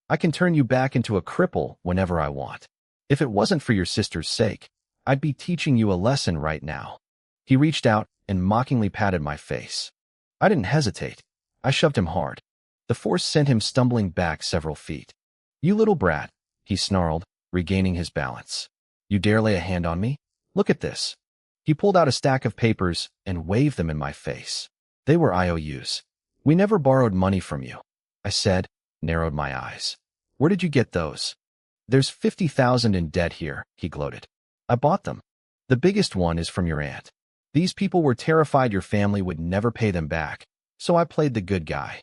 I can turn you back into a cripple whenever I want. If it wasn't for your sister's sake, I'd be teaching you a lesson right now. He reached out and mockingly patted my face. I didn't hesitate. I shoved him hard. The force sent him stumbling back several feet. You little brat, he snarled, regaining his balance. You dare lay a hand on me? Look at this. He pulled out a stack of papers and waved them in my face. They were IOUs. We never borrowed money from you, I said, narrowed my eyes. Where did you get those? There's 50,000 in debt here, he gloated. I bought them. The biggest one is from your aunt. These people were terrified your family would never pay them back, so I played the good guy.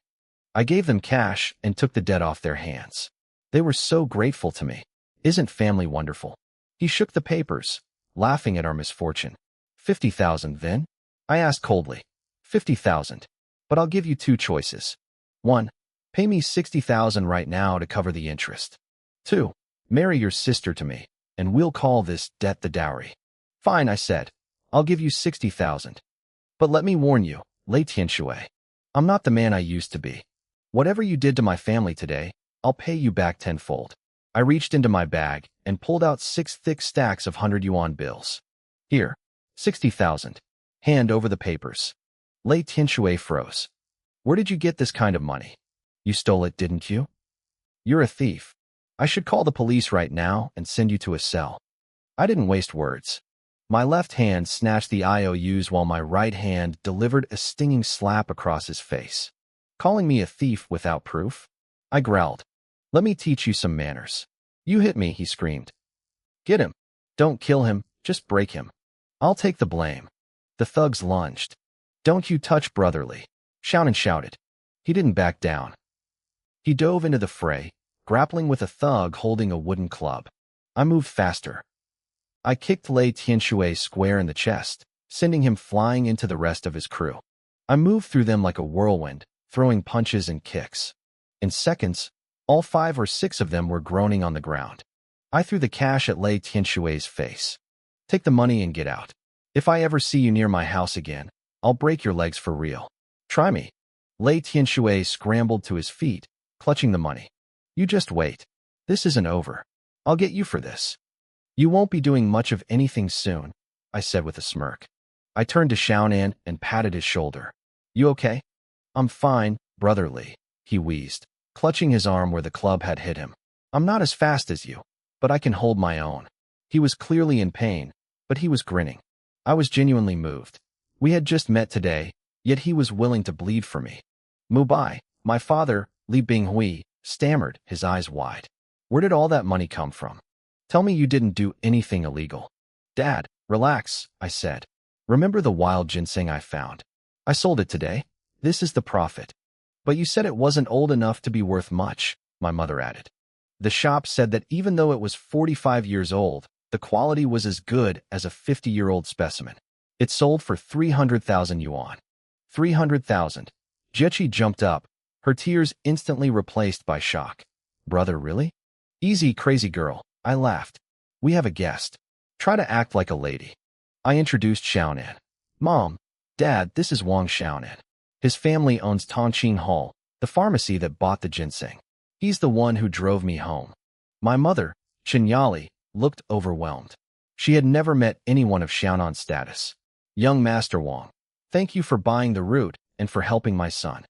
I gave them cash and took the debt off their hands. They were so grateful to me. Isn't family wonderful? He shook the papers, laughing at our misfortune. 50,000 then? I asked coldly. 50,000. But I'll give you 2 choices. 1. Pay me 60,000 right now to cover the interest. 2. Marry your sister to me, and we'll call this debt the dowry. Fine, I said. I'll give you 60,000. But let me warn you, Lei Tianxue. I'm not the man I used to be. Whatever you did to my family today, I'll pay you back tenfold. I reached into my bag and pulled out 6 thick stacks of 100 yuan bills. Here, 60,000. Hand over the papers. Lei Tianxue froze. Where did you get this kind of money? You stole it, didn't you? You're a thief. I should call the police right now and send you to a cell. I didn't waste words. My left hand snatched the IOUs while my right hand delivered a stinging slap across his face. Calling me a thief without proof? I growled. Let me teach you some manners. You hit me, he screamed. Get him. Don't kill him, just break him. I'll take the blame. The thugs lunged. Don't you touch brotherly. Xiaonan shouted. He didn't back down. He dove into the fray, grappling with a thug holding a wooden club. I moved faster. I kicked Lei Tianxue square in the chest, sending him flying into the rest of his crew. I moved through them like a whirlwind, throwing punches and kicks. In seconds, all 5 or 6 of them were groaning on the ground. I threw the cash at Lei Tianxue's face. Take the money and get out. If I ever see you near my house again, I'll break your legs for real. Try me. Lei Tianxue scrambled to his feet, clutching the money. You just wait. This isn't over. I'll get you for this. You won't be doing much of anything soon, I said with a smirk. I turned to Xiaonan and patted his shoulder. You okay? I'm fine, brotherly, he wheezed, clutching his arm where the club had hit him. I'm not as fast as you, but I can hold my own. He was clearly in pain, but he was grinning. I was genuinely moved. We had just met today, yet he was willing to bleed for me. Mubai, my father, Li Binghui, stammered, his eyes wide. Where did all that money come from? Tell me you didn't do anything illegal. Dad, relax, I said. Remember the wild ginseng I found? I sold it today. This is the profit. But you said it wasn't old enough to be worth much, my mother added. The shop said that even though it was 45 years old, the quality was as good as a 50-year-old specimen. It sold for 300,000 yuan. 300,000. Jiechi jumped up, her tears instantly replaced by shock. Brother, really? Easy, crazy girl, I laughed. We have a guest. Try to act like a lady. I introduced Xiaonan. Mom, Dad, this is Wang Xiaonan. His family owns Tongqing Hall, the pharmacy that bought the ginseng. He's the one who drove me home. My mother, Qinyali, looked overwhelmed. She had never met anyone of Xiaonan's status. Young Master Wang, thank you for buying the root and for helping my son.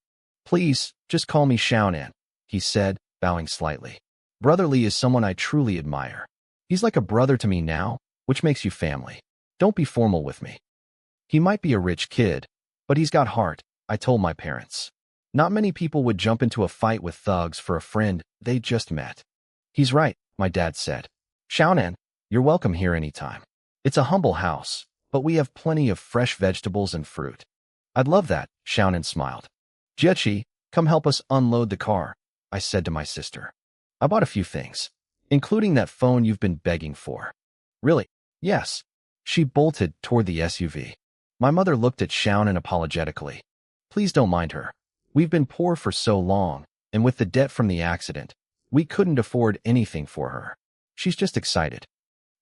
Please, just call me Xiaonan, he said, bowing slightly. Brotherly is someone I truly admire. He's like a brother to me now, which makes you family. Don't be formal with me. He might be a rich kid, but he's got heart, I told my parents. Not many people would jump into a fight with thugs for a friend they just met. He's right, my dad said. Xiaonan, you're welcome here anytime. It's a humble house, but we have plenty of fresh vegetables and fruit. I'd love that, Xiaonan smiled. Jiechi, come help us unload the car, I said to my sister. I bought a few things, including that phone you've been begging for. Really? Yes. She bolted toward the SUV. My mother looked at Xiaonan apologetically. Please don't mind her. We've been poor for so long, and with the debt from the accident, we couldn't afford anything for her. She's just excited.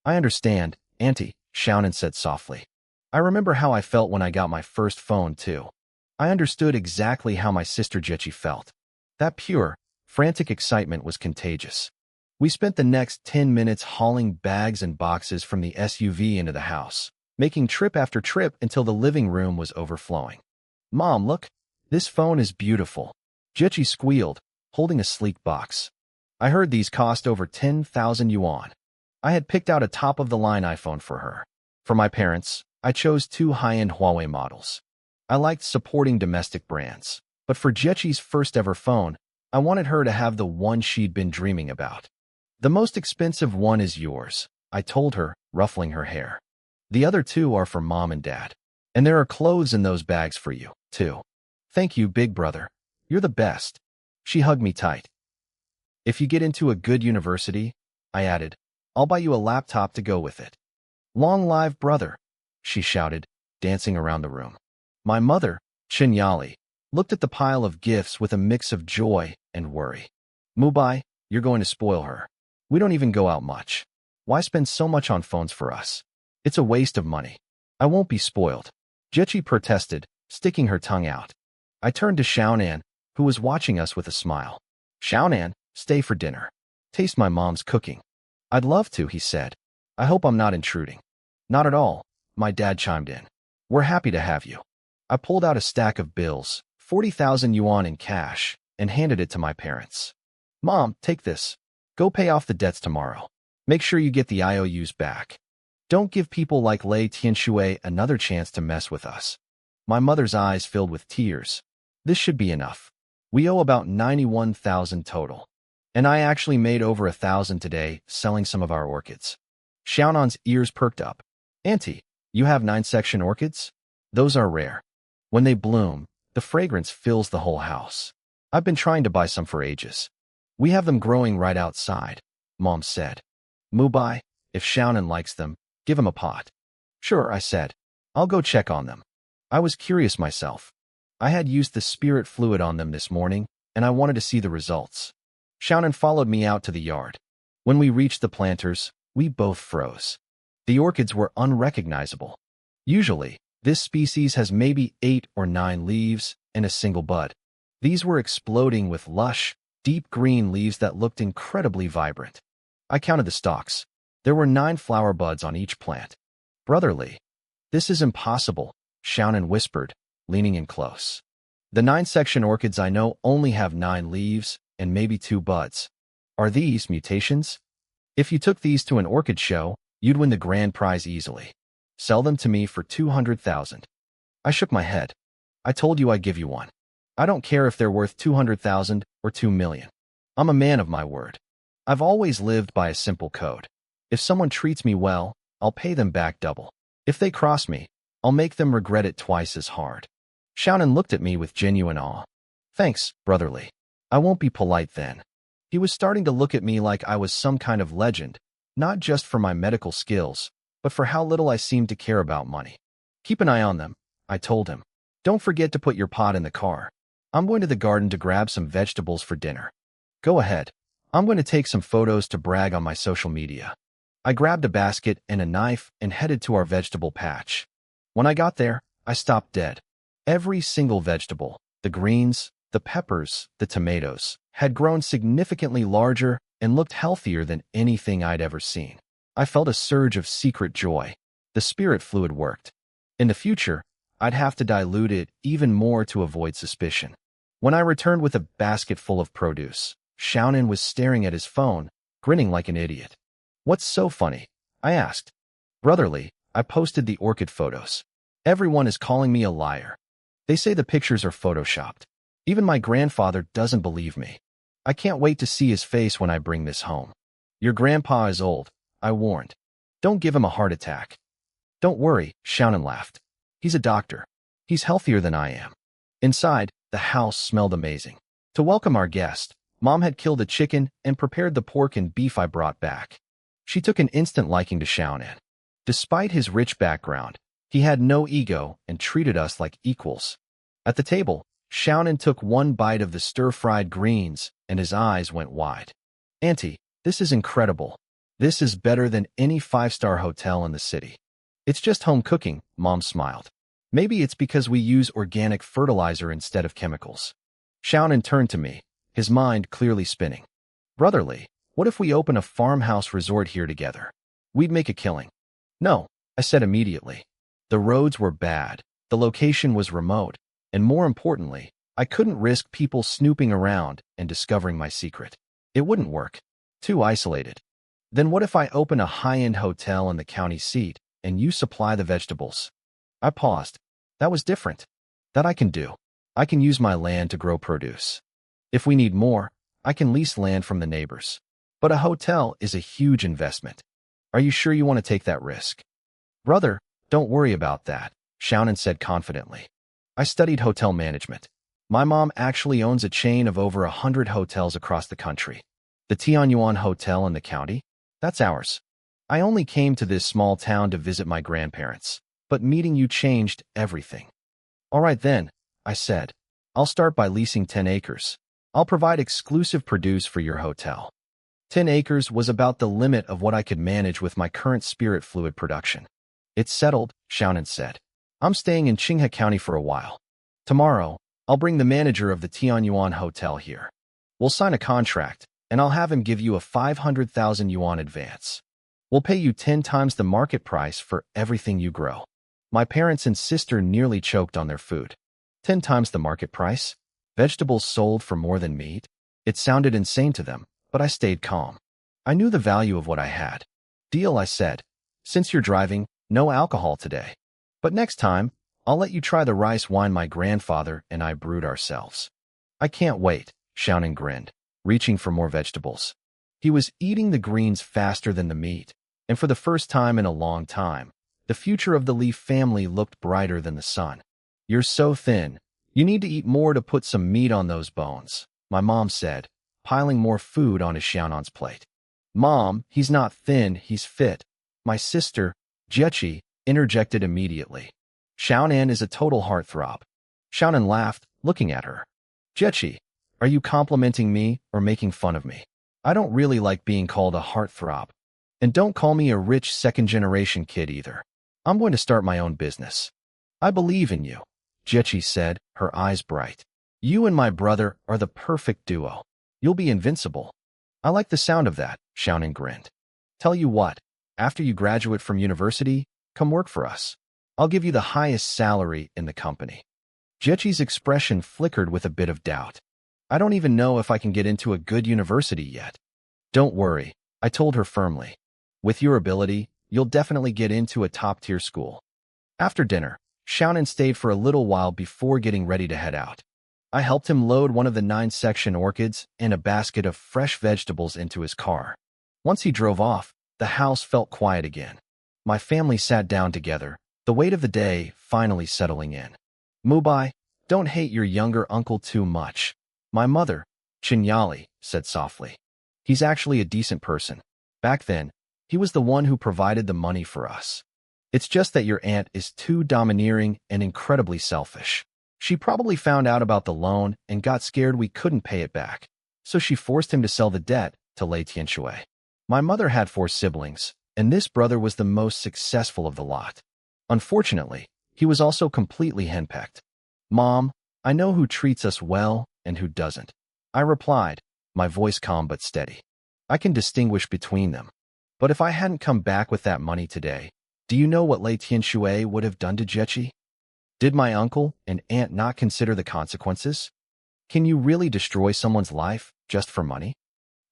I understand, Auntie, Xiaonan said softly. I remember how I felt when I got my first phone, too. I understood exactly how my sister Jiechi felt. That pure, frantic excitement was contagious. We spent the next 10 minutes hauling bags and boxes from the SUV into the house, making trip after trip until the living room was overflowing. Mom, look, this phone is beautiful. Jiechi squealed, holding a sleek box. I heard these cost over 10,000 yuan. I had picked out a top-of-the-line iPhone for her. For my parents, I chose 2 high-end Huawei models. I liked supporting domestic brands, but for Jiechi's first-ever phone, I wanted her to have the one she'd been dreaming about. The most expensive one is yours, I told her, ruffling her hair. The other 2 are for Mom and Dad. And there are clothes in those bags for you, too. Thank you, big brother. You're the best. She hugged me tight. If you get into a good university, I added, I'll buy you a laptop to go with it. Long live brother, she shouted, dancing around the room. My mother, Qinyali, looked at the pile of gifts with a mix of joy and worry. Mubai, you're going to spoil her. We don't even go out much. Why spend so much on phones for us? It's a waste of money. I won't be spoiled. Jiechi protested, sticking her tongue out. I turned to Xiaonan, who was watching us with a smile. Xiaonan, stay for dinner. Taste my mom's cooking. I'd love to, he said. I hope I'm not intruding. Not at all, my dad chimed in. We're happy to have you. I pulled out a stack of bills, 40,000 yuan in cash, and handed it to my parents. Mom, take this. Go pay off the debts tomorrow. Make sure you get the IOUs back. Don't give people like Lei Tianxue another chance to mess with us. My mother's eyes filled with tears. This should be enough. We owe about 91,000 total. And I actually made over 1,000 today selling some of our orchids. Xiaonan's ears perked up. Auntie, you have 9-section orchids? Those are rare. When they bloom, the fragrance fills the whole house. I've been trying to buy some for ages. We have them growing right outside, Mom said. Mubai, if Xiaonan likes them, give him a pot. Sure, I said. I'll go check on them. I was curious myself. I had used the spirit fluid on them this morning, and I wanted to see the results. Xiaonan followed me out to the yard. When we reached the planters, we both froze. The orchids were unrecognizable. Usually, this species has maybe 8 or 9 leaves and a single bud. These were exploding with lush, deep green leaves that looked incredibly vibrant. I counted the stalks. There were 9 flower buds on each plant. Brotherly. This is impossible, Xiaonan whispered, leaning in close. The 9-section orchids I know only have 9 leaves and maybe 2 buds. Are these mutations? If you took these to an orchid show, you'd win the grand prize easily. Sell them to me for 200,000. I shook my head. I told you I'd give you one. I don't care if they're worth 200,000 or 2 million. I'm a man of my word. I've always lived by a simple code. If someone treats me well, I'll pay them back double. If they cross me, I'll make them regret it twice as hard. Xiaonan looked at me with genuine awe. Thanks, brotherly. I won't be polite then. He was starting to look at me like I was some kind of legend, not just for my medical skills, but for how little I seemed to care about money. Keep an eye on them, I told him. Don't forget to put your pot in the car. I'm going to the garden to grab some vegetables for dinner. Go ahead. I'm going to take some photos to brag on my social media. I grabbed a basket and a knife and headed to our vegetable patch. When I got there, I stopped dead. Every single vegetable, the greens, the peppers, the tomatoes, had grown significantly larger and looked healthier than anything I'd ever seen. I felt a surge of secret joy. The spirit fluid worked. In the future, I'd have to dilute it even more to avoid suspicion. When I returned with a basket full of produce, Xiaonan was staring at his phone, grinning like an idiot. What's so funny? I asked. Brotherly, I posted the orchid photos. Everyone is calling me a liar. They say the pictures are photoshopped. Even my grandfather doesn't believe me. I can't wait to see his face when I bring this home. Your grandpa is old, I warned. Don't give him a heart attack. Don't worry, Xiaonan laughed. He's a doctor. He's healthier than I am. Inside, the house smelled amazing. To welcome our guest, Mom had killed a chicken and prepared the pork and beef I brought back. She took an instant liking to Xiaonan. Despite his rich background, he had no ego and treated us like equals. At the table, Xiaonan took one bite of the stir-fried greens and his eyes went wide. Auntie, this is incredible. This is better than any 5-star hotel in the city. It's just home cooking, Mom smiled. Maybe it's because we use organic fertilizer instead of chemicals. Xiaonan turned to me, his mind clearly spinning. Brotherly, what if we open a farmhouse resort here together? We'd make a killing. No, I said immediately. The roads were bad, the location was remote, and more importantly, I couldn't risk people snooping around and discovering my secret. It wouldn't work. Too isolated. Then what if I open a high-end hotel in the county seat and you supply the vegetables? I paused. That was different. That I can do. I can use my land to grow produce. If we need more, I can lease land from the neighbors. But a hotel is a huge investment. Are you sure you want to take that risk? Brother, don't worry about that, Xiaonan said confidently. I studied hotel management. My mom actually owns a chain of over 100 hotels across the country. The Tianyuan Hotel in the county? That's ours. I only came to this small town to visit my grandparents, but meeting you changed everything. All right then, I said. I'll start by leasing 10 acres. I'll provide exclusive produce for your hotel. 10 acres was about the limit of what I could manage with my current spirit fluid production. It's settled, Xiaonan said. I'm staying in Qinghe County for a while. Tomorrow, I'll bring the manager of the Tianyuan Hotel here. We'll sign a contract, and I'll have him give you a 500,000 yuan advance. We'll pay you 10 times the market price for everything you grow. My parents and sister nearly choked on their food. 10 times the market price? Vegetables sold for more than meat? It sounded insane to them, but I stayed calm. I knew the value of what I had. Deal, I said. Since you're driving, no alcohol today. But next time, I'll let you try the rice wine my grandfather and I brewed ourselves. I can't wait, Xiaonan grinned, reaching for more vegetables. He was eating the greens faster than the meat, and for the first time in a long time, the future of the Leaf family looked brighter than the sun. You're so thin. You need to eat more to put some meat on those bones, my mom said, piling more food onto Xiaonan's plate. Mom, he's not thin, he's fit. My sister, Jechi, interjected immediately. Xiaonan is a total heartthrob. Xiaonan laughed, looking at her. Jechi, are you complimenting me or making fun of me? I don't really like being called a heartthrob. And don't call me a rich second-generation kid either. I'm going to start my own business. I believe in you, Jechi said, her eyes bright. You and my brother are the perfect duo. You'll be invincible. I like the sound of that, Xiaonan grinned. Tell you what, after you graduate from university, come work for us. I'll give you the highest salary in the company. Jechi's expression flickered with a bit of doubt. I don't even know if I can get into a good university yet. Don't worry, I told her firmly. With your ability, you'll definitely get into a top-tier school. After dinner, Xiaonan stayed for a little while before getting ready to head out. I helped him load one of the 9-section orchids and a basket of fresh vegetables into his car. Once he drove off, the house felt quiet again. My family sat down together, the weight of the day finally settling in. Mubai, don't hate your younger uncle too much. My mother, Chinyali, said softly. He's actually a decent person. Back then, he was the one who provided the money for us. It's just that your aunt is too domineering and incredibly selfish. She probably found out about the loan and got scared we couldn't pay it back, so she forced him to sell the debt to Lei Tianshui. My mother had 4 siblings, and this brother was the most successful of the lot. Unfortunately, he was also completely henpecked. Mom, I know who treats us well and who doesn't. I replied, my voice calm but steady. I can distinguish between them. But if I hadn't come back with that money today, do you know what Lei Tianshui would have done to Jechi? Did my uncle and aunt not consider the consequences? Can you really destroy someone's life just for money?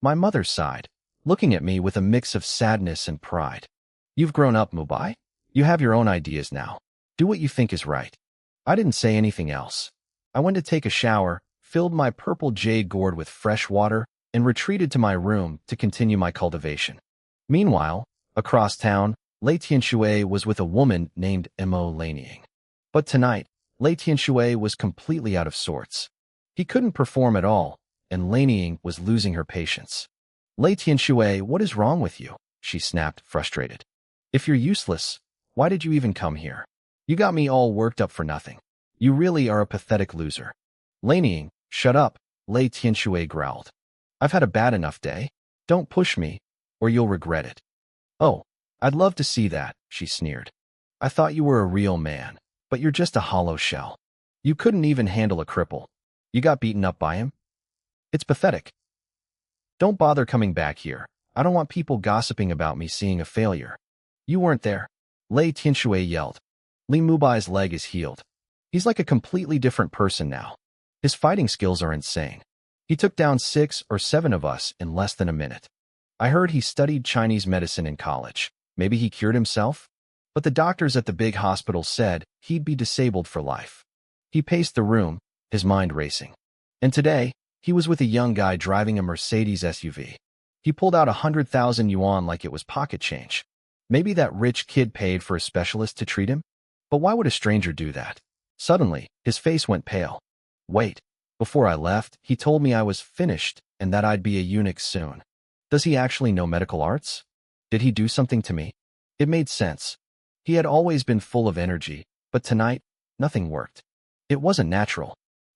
My mother sighed, looking at me with a mix of sadness and pride. You've grown up, Mubai. You have your own ideas now. Do what you think is right. I didn't say anything else. I went to take a shower, filled my purple jade gourd with fresh water, and retreated to my room to continue my cultivation. Meanwhile, across town, Lei Tianshui was with a woman named Mo Lanying. But tonight, Lei Tianshui was completely out of sorts. He couldn't perform at all, and Lanying was losing her patience. Lei Tianshui, what is wrong with you? She snapped, frustrated. If you're useless, why did you even come here? You got me all worked up for nothing. You really are a pathetic loser. Lanying, shut up, Lei Tianshui growled. I've had a bad enough day. Don't push me, or you'll regret it. Oh, I'd love to see that, she sneered. I thought you were a real man, but you're just a hollow shell. You couldn't even handle a cripple. You got beaten up by him? It's pathetic. Don't bother coming back here. I don't want people gossiping about me seeing a failure. You weren't there. Lei Tianshui yelled. Li Mubai's leg is healed. He's like a completely different person now. His fighting skills are insane. He took down 6 or 7 of us in less than a minute. I heard he studied Chinese medicine in college. Maybe he cured himself? But the doctors at the big hospital said he'd be disabled for life. He paced the room, his mind racing. And today, he was with a young guy driving a Mercedes SUV. He pulled out 100,000 yuan like it was pocket change. Maybe that rich kid paid for a specialist to treat him? But why would a stranger do that? Suddenly, his face went pale. Wait, before I left, he told me I was finished and that I'd be a eunuch soon. Does he actually know medical arts? Did he do something to me? It made sense. He had always been full of energy, but tonight, nothing worked. It wasn't natural.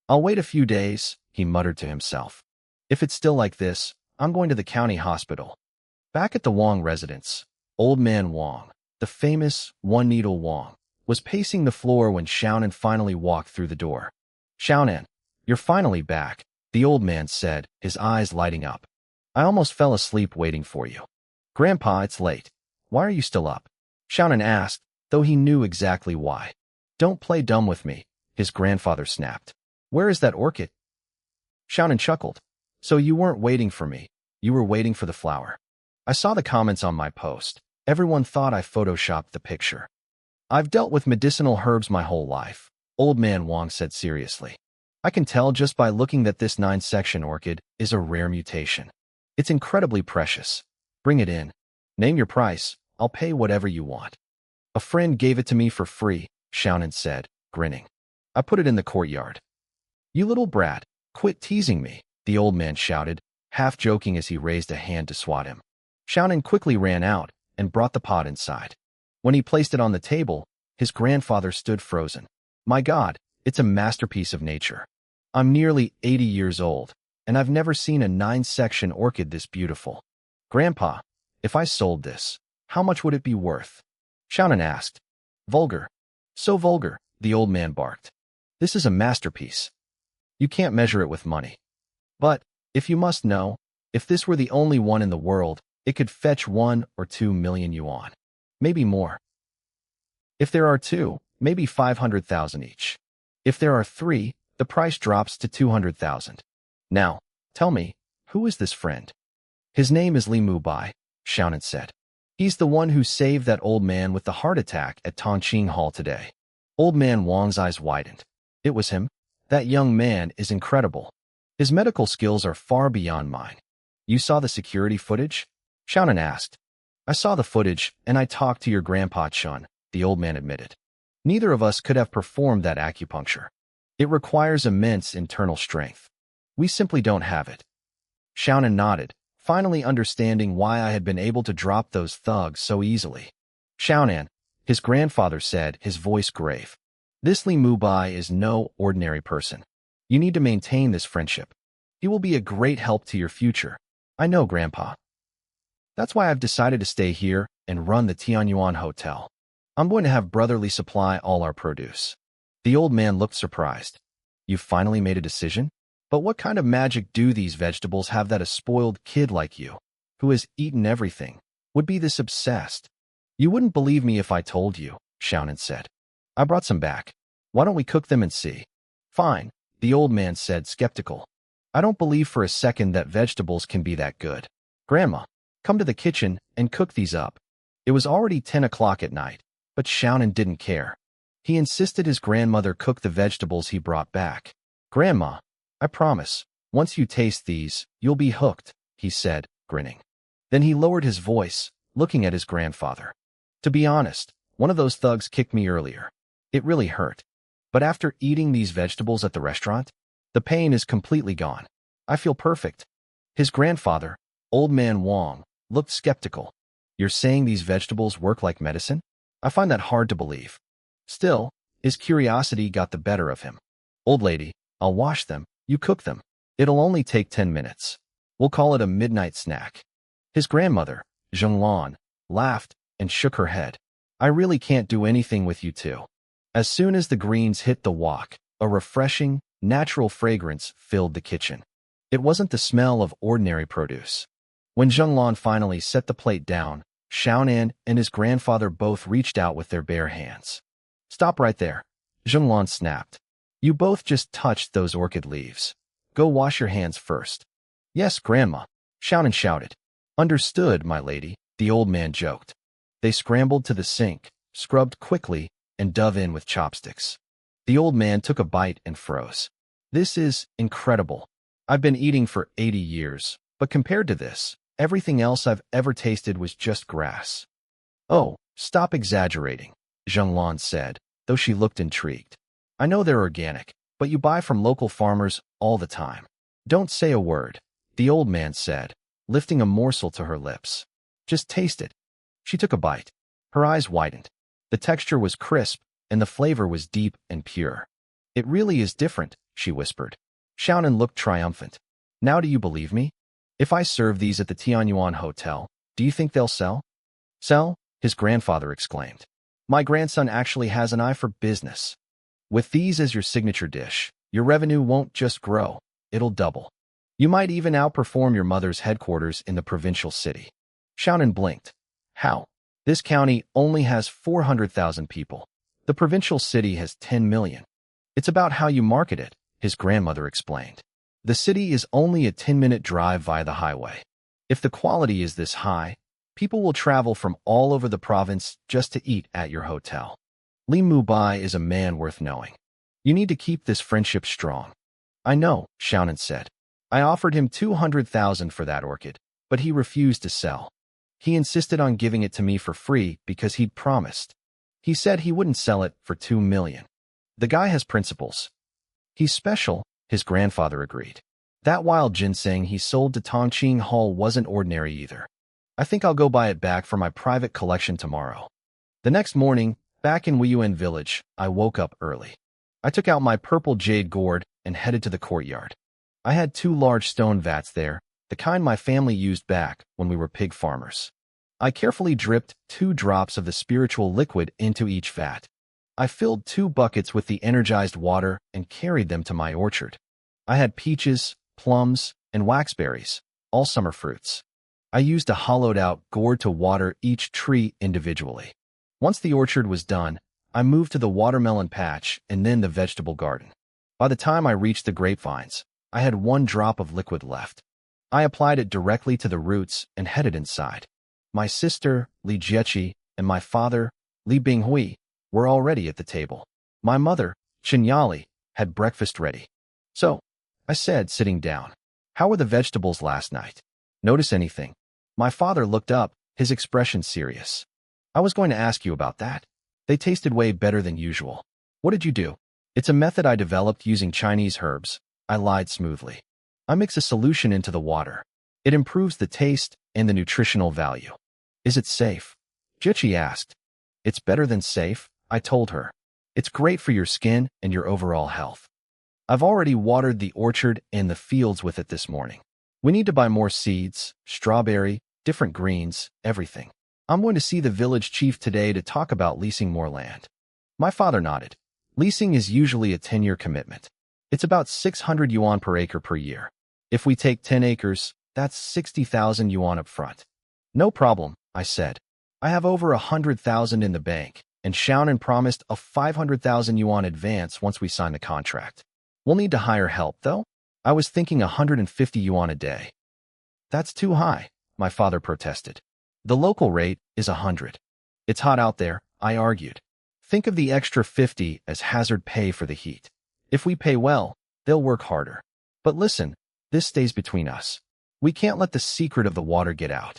I'll wait a few days, he muttered to himself. If it's still like this, I'm going to the county hospital. Back at the Wang residence, Old Man Wang, the famous One-Needle Wang, was pacing the floor when Xiaonan finally walked through the door. Xiaonan, you're finally back, the old man said, his eyes lighting up. I almost fell asleep waiting for you. Grandpa, it's late. Why are you still up? Xiaonan asked, though he knew exactly why. Don't play dumb with me, his grandfather snapped. Where is that orchid? Xiaonan chuckled. So you weren't waiting for me. You were waiting for the flower. I saw the comments on my post. Everyone thought I photoshopped the picture. I've dealt with medicinal herbs my whole life, Old Man Wang said seriously. I can tell just by looking that this 9-section orchid is a rare mutation. It's incredibly precious. Bring it in. Name your price. I'll pay whatever you want. A friend gave it to me for free, Xiaonan said, grinning. I put it in the courtyard. You little brat, quit teasing me, the old man shouted, half joking as he raised a hand to swat him. Xiaonan quickly ran out and brought the pot inside. When he placed it on the table, his grandfather stood frozen. My God, it's a masterpiece of nature. I'm nearly 80 years old, and I've never seen a 9-section orchid this beautiful. Grandpa, if I sold this, how much would it be worth? Xiaonan asked. Vulgar. So vulgar, the old man barked. This is a masterpiece. You can't measure it with money. But, if you must know, if this were the only one in the world, it could fetch 1 or 2 million yuan. Maybe more. If there are 2, maybe 500,000 each. If there are 3, the price drops to 200,000. Now, tell me, who is this friend? His name is Li Mubai, Xiaonan said. He's the one who saved that old man with the heart attack at Tongqing Hall today. Old man Wang's eyes widened. It was him? That young man is incredible. His medical skills are far beyond mine. You saw the security footage? Xiaonan asked. I saw the footage, and I talked to your grandpa Chun, the old man admitted. Neither of us could have performed that acupuncture. It requires immense internal strength. We simply don't have it. Xiaonan nodded, finally understanding why I had been able to drop those thugs so easily. Xiaonan, his grandfather said, his voice grave. This Li Mubai is no ordinary person. You need to maintain this friendship. He will be a great help to your future. I know, Grandpa. That's why I've decided to stay here and run the Tianyuan Hotel. I'm going to have brotherly supply all our produce. The old man looked surprised. You've finally made a decision? But what kind of magic do these vegetables have that a spoiled kid like you, who has eaten everything, would be this obsessed? You wouldn't believe me if I told you, Xiaonan said. I brought some back. Why don't we cook them and see? Fine, the old man said, skeptical. I don't believe for a second that vegetables can be that good. Grandma, come to the kitchen and cook these up. It was already 10 o'clock at night, but Xiaonan didn't care. He insisted his grandmother cook the vegetables he brought back. Grandma, I promise, once you taste these, you'll be hooked, he said, grinning. Then he lowered his voice, looking at his grandfather. To be honest, one of those thugs kicked me earlier. It really hurt. But after eating these vegetables at the restaurant, the pain is completely gone. I feel perfect. His grandfather, old man Wang, looked skeptical. You're saying these vegetables work like medicine? I find that hard to believe. Still, his curiosity got the better of him. Old lady, I'll wash them, you cook them. It'll only take 10 minutes. We'll call it a midnight snack. His grandmother, Zhenglan, laughed and shook her head. I really can't do anything with you two. As soon as the greens hit the wok, a refreshing, natural fragrance filled the kitchen. It wasn't the smell of ordinary produce. When Zhenglan finally set the plate down, Xiaonan and his grandfather both reached out with their bare hands. Stop right there, Zhenglan snapped. You both just touched those orchid leaves. Go wash your hands first. Yes, Grandma, Xiaonan shouted. Understood, my lady, the old man joked. They scrambled to the sink, scrubbed quickly, and dove in with chopsticks. The old man took a bite and froze. This is incredible. I've been eating for 80 years, but compared to this, everything else I've ever tasted was just grass. Oh, stop exaggerating, Zhenglan said, though she looked intrigued. I know they're organic, but you buy from local farmers all the time. Don't say a word, the old man said, lifting a morsel to her lips. Just taste it. She took a bite. Her eyes widened. The texture was crisp, and the flavor was deep and pure. It really is different, she whispered. Xiaonan looked triumphant. Now do you believe me? If I serve these at the Tianyuan Hotel, do you think they'll sell? Sell? His grandfather exclaimed. My grandson actually has an eye for business. With these as your signature dish, your revenue won't just grow, it'll double. You might even outperform your mother's headquarters in the provincial city. Xiaonan blinked. How? This county only has 400,000 people. The provincial city has 10 million. It's about how you market it, his grandmother explained. The city is only a 10-minute drive via the highway. If the quality is this high, people will travel from all over the province just to eat at your hotel. Li Mubai is a man worth knowing. You need to keep this friendship strong. I know, Xiaonan said. I offered him 200,000 for that orchid, but he refused to sell. He insisted on giving it to me for free because he'd promised. He said he wouldn't sell it for 2 million. The guy has principles. He's special, his grandfather agreed. That wild ginseng he sold to Tongqing Hall wasn't ordinary either. I think I'll go buy it back for my private collection tomorrow. The next morning, back in Wuyuan village, I woke up early. I took out my purple jade gourd and headed to the courtyard. I had 2 large stone vats there, the kind my family used back when we were pig farmers. I carefully dripped 2 drops of the spiritual liquid into each vat. I filled 2 buckets with the energized water and carried them to my orchard. I had peaches, plums, and waxberries, all summer fruits. I used a hollowed-out gourd to water each tree individually. Once the orchard was done, I moved to the watermelon patch and then the vegetable garden. By the time I reached the grapevines, I had 1 drop of liquid left. I applied it directly to the roots and headed inside. My sister, Li Jieqi, and my father, Li Binghui, were already at the table. My mother, Qinyali, had breakfast ready. So, I said, sitting down, how were the vegetables last night? Notice anything? My father looked up, his expression serious. I was going to ask you about that. They tasted way better than usual. What did you do? It's a method I developed using Chinese herbs. I lied smoothly. I mix a solution into the water. It improves the taste and the nutritional value. Is it safe? Jieqi asked. It's better than safe, I told her. It's great for your skin and your overall health. I've already watered the orchard and the fields with it this morning. We need to buy more seeds, strawberry, different greens, everything. I'm going to see the village chief today to talk about leasing more land. My father nodded. Leasing is usually a 10-year commitment. It's about 600 yuan per acre per year. If we take 10 acres, that's 60,000 yuan up front. No problem, I said. I have over 100,000 in the bank, and Xiaonan promised a 500,000 yuan advance once we sign the contract. We'll need to hire help, though. I was thinking 150 yuan a day. That's too high, my father protested. The local rate is 100. It's hot out there, I argued. Think of the extra 50 as hazard pay for the heat. If we pay well, they'll work harder. But listen, this stays between us. We can't let the secret of the water get out.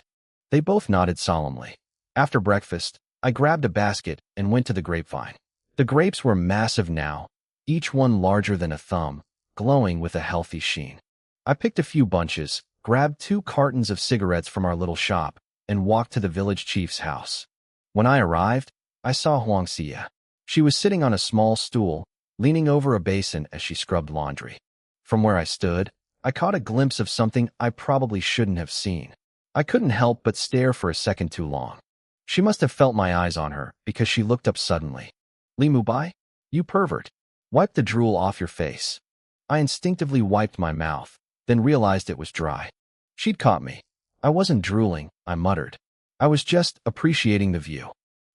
They both nodded solemnly. After breakfast, I grabbed a basket and went to the grapevine. The grapes were massive now, each one larger than a thumb, glowing with a healthy sheen. I picked a few bunches, grabbed 2 cartons of cigarettes from our little shop, and walked to the village chief's house. When I arrived, I saw Huangxia. She was sitting on a small stool, leaning over a basin as she scrubbed laundry. From where I stood, I caught a glimpse of something I probably shouldn't have seen. I couldn't help but stare for a second too long. She must have felt my eyes on her because she looked up suddenly. Li Mubai? You pervert. Wipe the drool off your face. I instinctively wiped my mouth, then realized it was dry. She'd caught me. I wasn't drooling, I muttered. I was just appreciating the view.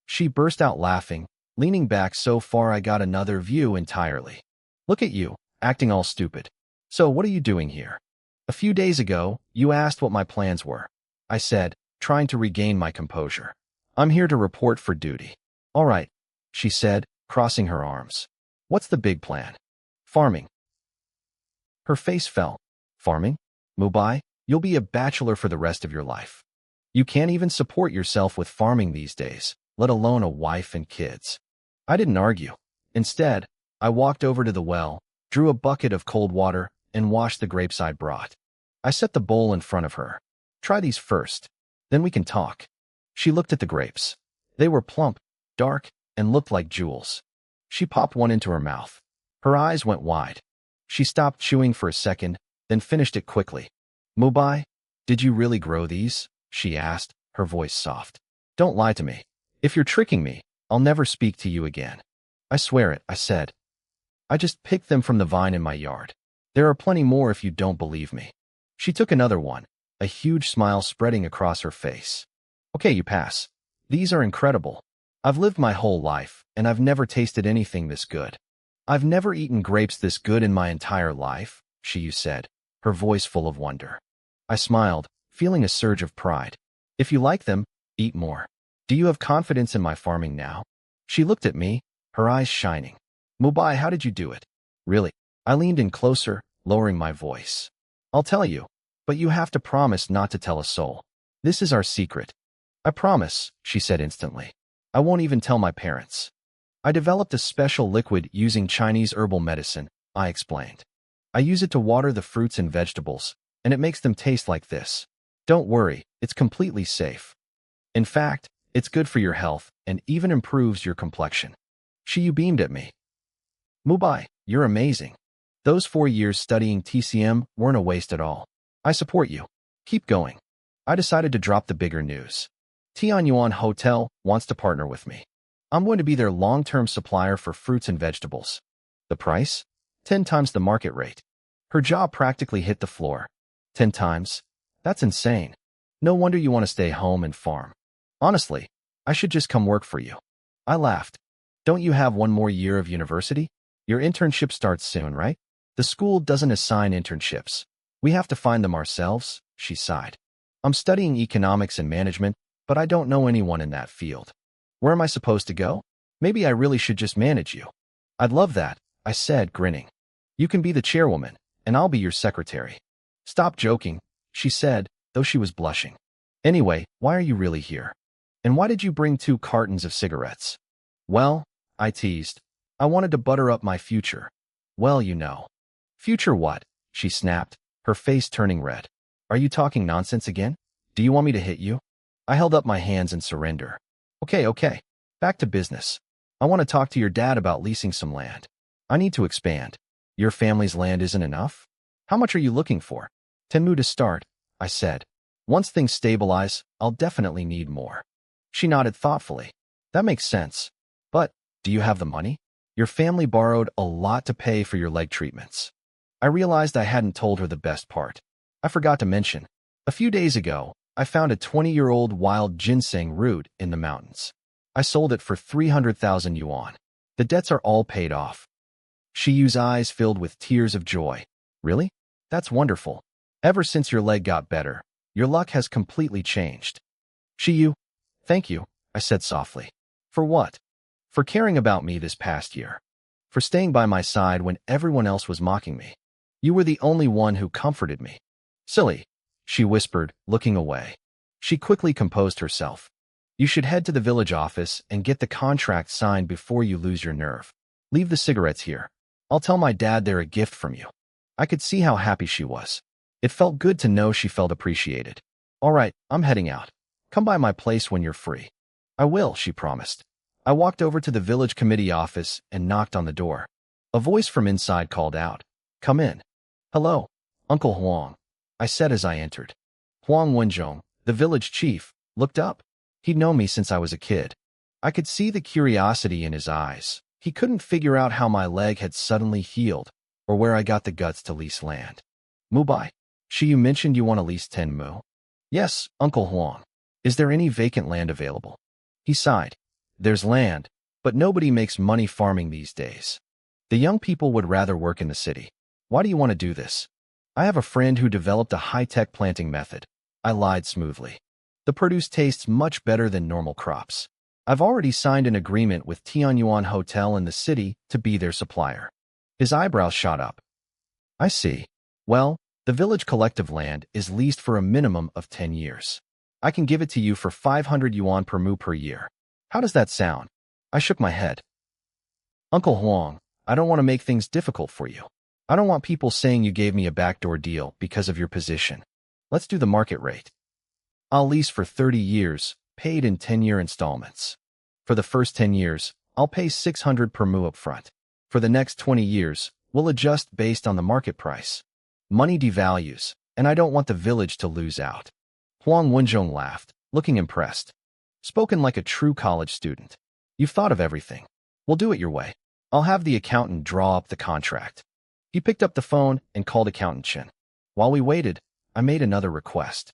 She burst out laughing, leaning back so far I got another view entirely. Look at you, acting all stupid. So what are you doing here? A few days ago, you asked what my plans were. I said, trying to regain my composure. I'm here to report for duty. All right, she said, crossing her arms. What's the big plan? Farming. Her face fell. Farming? Mubai, you'll be a bachelor for the rest of your life. You can't even support yourself with farming these days, let alone a wife and kids. I didn't argue. Instead, I walked over to the well, drew a bucket of cold water, and washed the grapes I'd brought. I set the bowl in front of her. Try these first, then we can talk. She looked at the grapes. They were plump, dark, and looked like jewels. She popped one into her mouth. Her eyes went wide. She stopped chewing for a second, then finished it quickly. Mubai, did you really grow these? She asked, her voice soft. Don't lie to me. If you're tricking me, I'll never speak to you again. I swear it, I said. I just picked them from the vine in my yard. There are plenty more if you don't believe me. She took another one, a huge smile spreading across her face. Okay, you pass. These are incredible. I've lived my whole life, and I've never tasted anything this good. I've never eaten grapes this good in my entire life, she said, her voice full of wonder. I smiled, feeling a surge of pride. If you like them, eat more. Do you have confidence in my farming now? She looked at me, her eyes shining. Mubai, how did you do it? Really? I leaned in closer, lowering my voice. I'll tell you, but you have to promise not to tell a soul. This is our secret. I promise, she said instantly. I won't even tell my parents. I developed a special liquid using Chinese herbal medicine, I explained. I use it to water the fruits and vegetables, and it makes them taste like this. Don't worry, it's completely safe. In fact, it's good for your health and even improves your complexion. Shiyu beamed at me. Mubai, you're amazing. Those 4 years studying TCM weren't a waste at all. I support you. Keep going. I decided to drop the bigger news. Tianyuan Hotel wants to partner with me. I'm going to be their long-term supplier for fruits and vegetables. The price? 10 times the market rate. Her jaw practically hit the floor. 10 times? That's insane. No wonder you want to stay home and farm. Honestly, I should just come work for you. I laughed. Don't you have 1 more year of university? Your internship starts soon, right? The school doesn't assign internships. We have to find them ourselves, she sighed. I'm studying economics and management, but I don't know anyone in that field. Where am I supposed to go? Maybe I really should just manage you. I'd love that, I said, grinning. You can be the chairwoman, and I'll be your secretary. Stop joking, she said, though she was blushing. Anyway, why are you really here? And why did you bring 2 cartons of cigarettes? Well, I teased. I wanted to butter up my future. Well, you know. Future what? She snapped, her face turning red. Are you talking nonsense again? Do you want me to hit you? I held up my hands in surrender. Okay. Back to business. I want to talk to your dad about leasing some land. I need to expand. Your family's land isn't enough? How much are you looking for? 10 mu to start, I said. Once things stabilize, I'll definitely need more. She nodded thoughtfully. That makes sense. But, do you have the money? Your family borrowed a lot to pay for your leg treatments. I realized I hadn't told her the best part. I forgot to mention. A few days ago, I found a 20-year-old wild ginseng root in the mountains. I sold it for 300,000 yuan. The debts are all paid off. Shiyu's eyes filled with tears of joy. Really? That's wonderful. Ever since your leg got better, your luck has completely changed. Shiyu, thank you, I said softly. For what? For caring about me this past year. For staying by my side when everyone else was mocking me. You were the only one who comforted me. Silly, she whispered, looking away. She quickly composed herself. You should head to the village office and get the contract signed before you lose your nerve. Leave the cigarettes here. I'll tell my dad they're a gift from you. I could see how happy she was. It felt good to know she felt appreciated. All right, I'm heading out. Come by my place when you're free. I will, she promised. I walked over to the village committee office and knocked on the door. A voice from inside called out. Come in. Hello, Uncle Huang, I said as I entered. Huang Wenzhong, the village chief, looked up. He'd known me since I was a kid. I could see the curiosity in his eyes. He couldn't figure out how my leg had suddenly healed, or where I got the guts to lease land. Mubai, you mentioned you want to lease 10 mu. Yes, Uncle Huang. Is there any vacant land available? He sighed. There's land, but nobody makes money farming these days. The young people would rather work in the city. Why do you want to do this? I have a friend who developed a high-tech planting method. I lied smoothly. The produce tastes much better than normal crops. I've already signed an agreement with Tianyuan Hotel in the city to be their supplier. His eyebrows shot up. I see. Well, the village collective land is leased for a minimum of 10 years. I can give it to you for 500 yuan per mu per year. How does that sound? I shook my head. Uncle Huang, I don't want to make things difficult for you. I don't want people saying you gave me a backdoor deal because of your position. Let's do the market rate. I'll lease for 30 years, paid in 10-year installments. For the first 10 years, I'll pay 600 per mu up front. For the next 20 years, we'll adjust based on the market price. Money devalues, and I don't want the village to lose out. Huang Wenzhong laughed, looking impressed. Spoken like a true college student. You've thought of everything. We'll do it your way. I'll have the accountant draw up the contract. He picked up the phone and called Accountant Chen. While we waited, I made another request.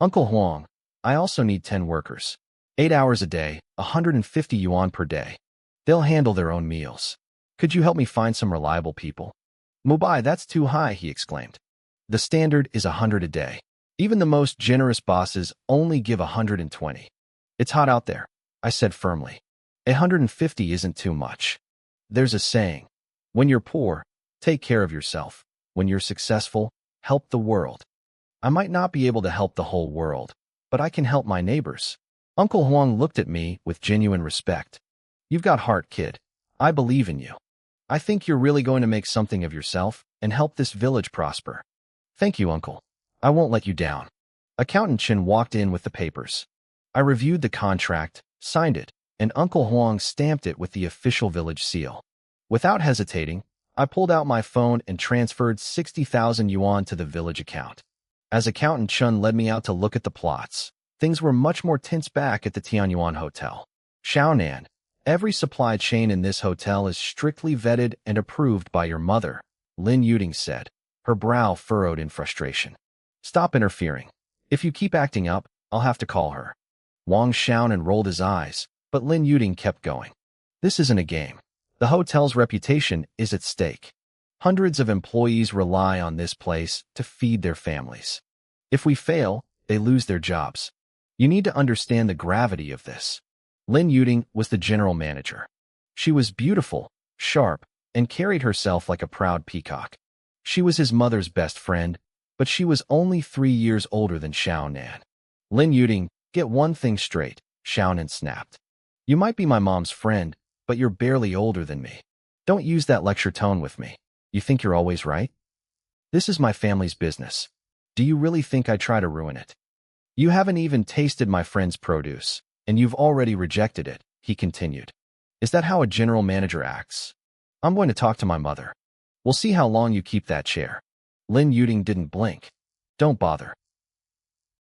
Uncle Huang, I also need 10 workers. 8 hours a day, 150 yuan per day. They'll handle their own meals. Could you help me find some reliable people? Mubai, that's too high, he exclaimed. The standard is 100 a day. Even the most generous bosses only give 120. It's hot out there, I said firmly. 150 isn't too much. There's a saying. When you're poor, take care of yourself. When you're successful, help the world. I might not be able to help the whole world, but I can help my neighbors. Uncle Huang looked at me with genuine respect. You've got heart, kid. I believe in you. I think you're really going to make something of yourself and help this village prosper. Thank you, Uncle. I won't let you down. Accountant Chen walked in with the papers. I reviewed the contract, signed it, and Uncle Huang stamped it with the official village seal. Without hesitating, I pulled out my phone and transferred 60,000 yuan to the village account. As Accountant Chen led me out to look at the plots, things were much more tense back at the Tianyuan Hotel. Xiaonan, every supply chain in this hotel is strictly vetted and approved by your mother, Lin Yuding said, her brow furrowed in frustration. Stop interfering. If you keep acting up, I'll have to call her. Wang Xiaonan rolled his eyes, but Lin Yuding kept going. This isn't a game. The hotel's reputation is at stake. Hundreds of employees rely on this place to feed their families. If we fail, they lose their jobs. You need to understand the gravity of this. Lin Yuding was the general manager. She was beautiful, sharp, and carried herself like a proud peacock. She was his mother's best friend, but she was only 3 years older than Xiaonan. Lin Yuding, get one thing straight, Xiaonan snapped. You might be my mom's friend, but you're barely older than me. Don't use that lecture tone with me. You think you're always right? This is my family's business. Do you really think I try to ruin it? You haven't even tasted my friend's produce, and you've already rejected it, he continued. Is that how a general manager acts? I'm going to talk to my mother. We'll see how long you keep that chair. Lin Yuding didn't blink. Don't bother.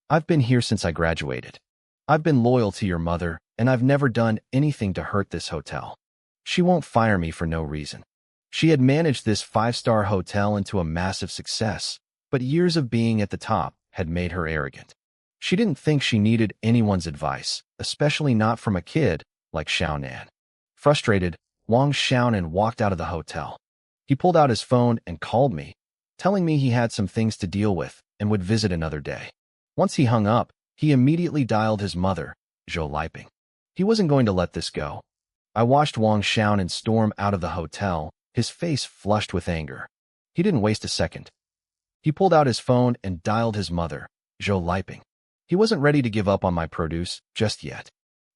I've been here since I graduated. I've been loyal to your mother, and I've never done anything to hurt this hotel. She won't fire me for no reason. She had managed this 5-star hotel into a massive success, but years of being at the top had made her arrogant. She didn't think she needed anyone's advice, especially not from a kid like Xiaonan. Frustrated, Wang Xiaonan walked out of the hotel. He pulled out his phone and called me, telling me he had some things to deal with and would visit another day. Once he hung up, he immediately dialed his mother, Zhou Liping. He wasn't going to let this go. I watched Wang Xiaonan storm out of the hotel, his face flushed with anger. He didn't waste a second. He pulled out his phone and dialed his mother, Zhou Liping. He wasn't ready to give up on my produce just yet.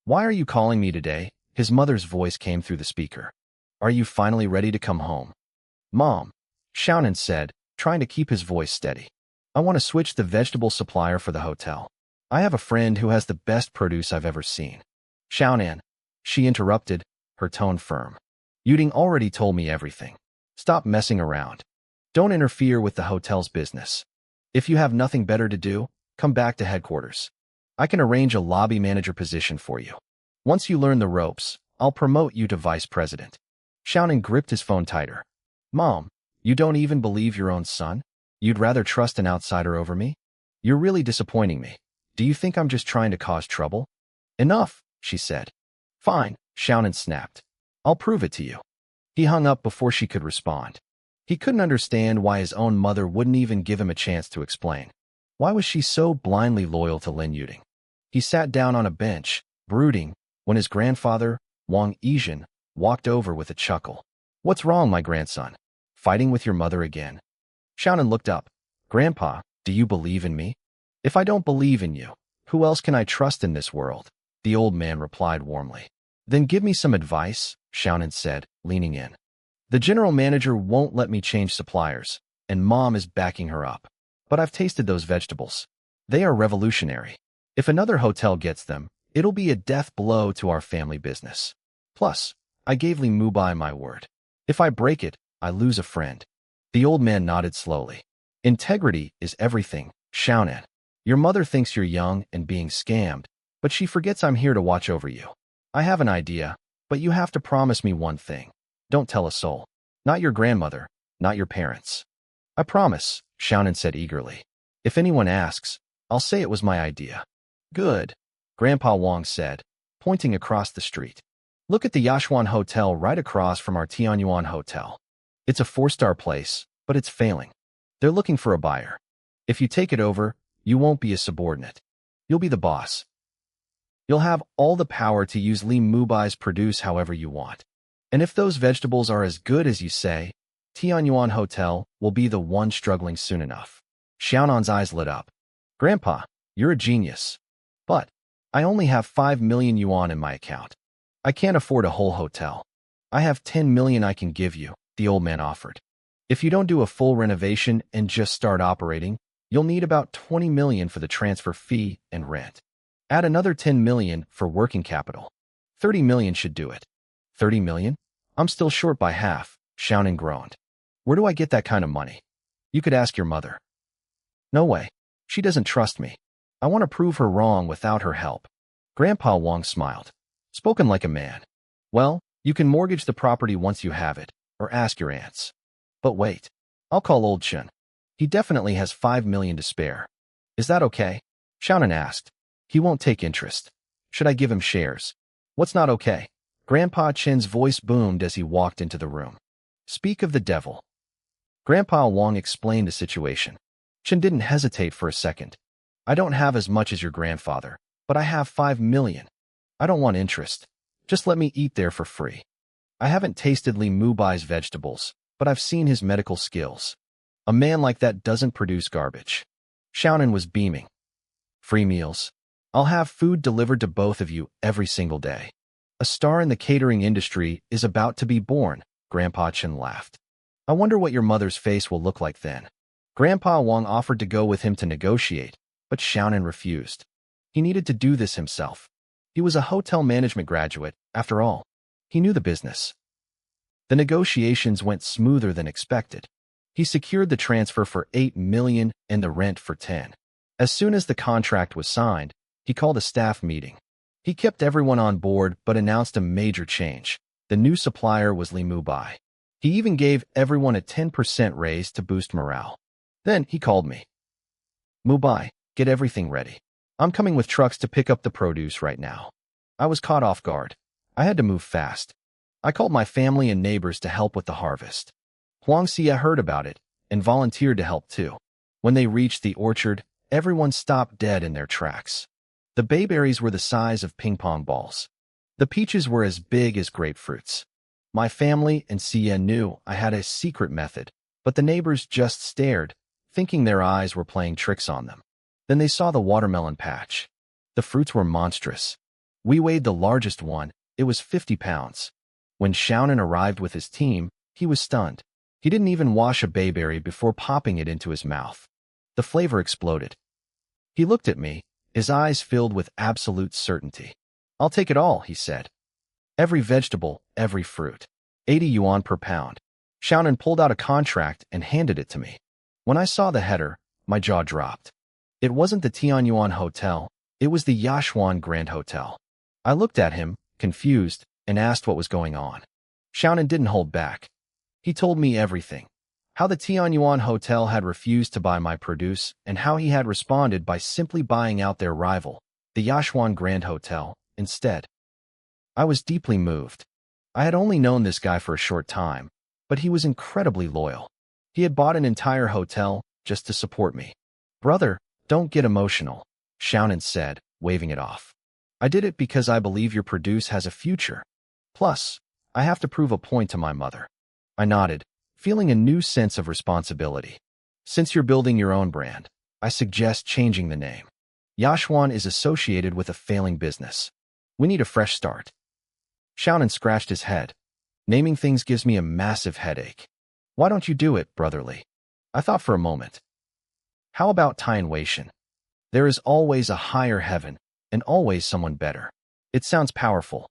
Why are you calling me today? His mother's voice came through the speaker. Are you finally ready to come home? Mom, Xiaonan said, trying to keep his voice steady. I want to switch the vegetable supplier for the hotel. I have a friend who has the best produce I've ever seen. Xiaonan, she interrupted, her tone firm. Yuding already told me everything. Stop messing around. Don't interfere with the hotel's business. If you have nothing better to do, come back to headquarters. I can arrange a lobby manager position for you. Once you learn the ropes, I'll promote you to vice president. Xiaonan gripped his phone tighter. Mom, you don't even believe your own son? You'd rather trust an outsider over me? You're really disappointing me. Do you think I'm just trying to cause trouble? Enough, she said. Fine, Xiaonan snapped. I'll prove it to you. He hung up before she could respond. He couldn't understand why his own mother wouldn't even give him a chance to explain. Why was she so blindly loyal to Lin Yuding? He sat down on a bench, brooding, when his grandfather, Wang Yizhen, walked over with a chuckle. What's wrong, my grandson? Fighting with your mother again? Xiaonan looked up. Grandpa, do you believe in me? If I don't believe in you, who else can I trust in this world? The old man replied warmly. Then give me some advice, Xiaonan said, leaning in. The general manager won't let me change suppliers, and Mom is backing her up. But I've tasted those vegetables. They are revolutionary. If another hotel gets them, it'll be a death blow to our family business. Plus, I gave Li Mubai my word. If I break it, I lose a friend. The old man nodded slowly. Integrity is everything, Xiaonan. Your mother thinks you're young and being scammed, but she forgets I'm here to watch over you. I have an idea, but you have to promise me one thing. Don't tell a soul. Not your grandmother, not your parents. I promise, Xiaonan said eagerly. If anyone asks, I'll say it was my idea. Good, Grandpa Wang said, pointing across the street. Look at the Yashuan Hotel right across from our Tianyuan Hotel. It's a 4-star place, but it's failing. They're looking for a buyer. If you take it over, you won't be a subordinate. You'll be the boss. You'll have all the power to use Li Mubai's produce however you want. And if those vegetables are as good as you say, Tianyuan Hotel will be the one struggling soon enough. Xiaonan's eyes lit up. Grandpa, you're a genius. But I only have 5 million yuan in my account. I can't afford a whole hotel. I have 10 million I can give you, the old man offered. If you don't do a full renovation and just start operating, you'll need about 20 million for the transfer fee and rent. Add another 10 million for working capital. 30 million should do it. 30 million? I'm still short by half, Xiaonan groaned. Where do I get that kind of money? You could ask your mother. No way. She doesn't trust me. I want to prove her wrong without her help. Grandpa Wang smiled. Spoken like a man. Well, you can mortgage the property once you have it, or ask your aunts. But wait. I'll call old Chen. He definitely has 5 million to spare. Is that okay? Xiaonan asked. He won't take interest. Should I give him shares? What's not okay? Grandpa Chen's voice boomed as he walked into the room. Speak of the devil. Grandpa Wang explained the situation. Chen didn't hesitate for a second. I don't have as much as your grandfather, but I have 5 million. I don't want interest. Just let me eat there for free. I haven't tasted Li Mubai's vegetables, but I've seen his medical skills. A man like that doesn't produce garbage. Xiaonan was beaming. Free meals. I'll have food delivered to both of you every single day. A star in the catering industry is about to be born, Grandpa Chen laughed. I wonder what your mother's face will look like then. Grandpa Wang offered to go with him to negotiate, but Xiaonan refused. He needed to do this himself. He was a hotel management graduate, after all. He knew the business. The negotiations went smoother than expected. He secured the transfer for 8 million and the rent for 10. As soon as the contract was signed, he called a staff meeting. He kept everyone on board but announced a major change. The new supplier was Li Mubai. He even gave everyone a 10% raise to boost morale. Then he called me. Mubai, get everything ready. I'm coming with trucks to pick up the produce right now. I was caught off guard. I had to move fast. I called my family and neighbors to help with the harvest. Huang Xia heard about it and volunteered to help too. When they reached the orchard, everyone stopped dead in their tracks. The bayberries were the size of ping-pong balls. The peaches were as big as grapefruits. My family and Xia knew I had a secret method, but the neighbors just stared, thinking their eyes were playing tricks on them. Then they saw the watermelon patch. The fruits were monstrous. We weighed the largest one. It was 50 pounds. When Xiaonan arrived with his team, he was stunned. He didn't even wash a bayberry before popping it into his mouth. The flavor exploded. He looked at me, his eyes filled with absolute certainty. I'll take it all, he said. Every vegetable, every fruit. 80 yuan per pound. Xiaonan pulled out a contract and handed it to me. When I saw the header, my jaw dropped. It wasn't the Tianyuan Hotel, it was the Yashuan Grand Hotel. I looked at him, confused, and asked what was going on. Xiaonan didn't hold back. He told me everything. How the Tianyuan Hotel had refused to buy my produce, and how he had responded by simply buying out their rival, the Yashuan Grand Hotel, instead. I was deeply moved. I had only known this guy for a short time, but he was incredibly loyal. He had bought an entire hotel just to support me. Brother, don't get emotional, Xiaonan said, waving it off. I did it because I believe your produce has a future. Plus, I have to prove a point to my mother. I nodded, feeling a new sense of responsibility. Since you're building your own brand, I suggest changing the name. Yashuan is associated with a failing business. We need a fresh start. Xiaonan scratched his head. Naming things gives me a massive headache. Why don't you do it, brotherly? I thought for a moment. How about Tianweishan? There is always a higher heaven, and always someone better. It sounds powerful.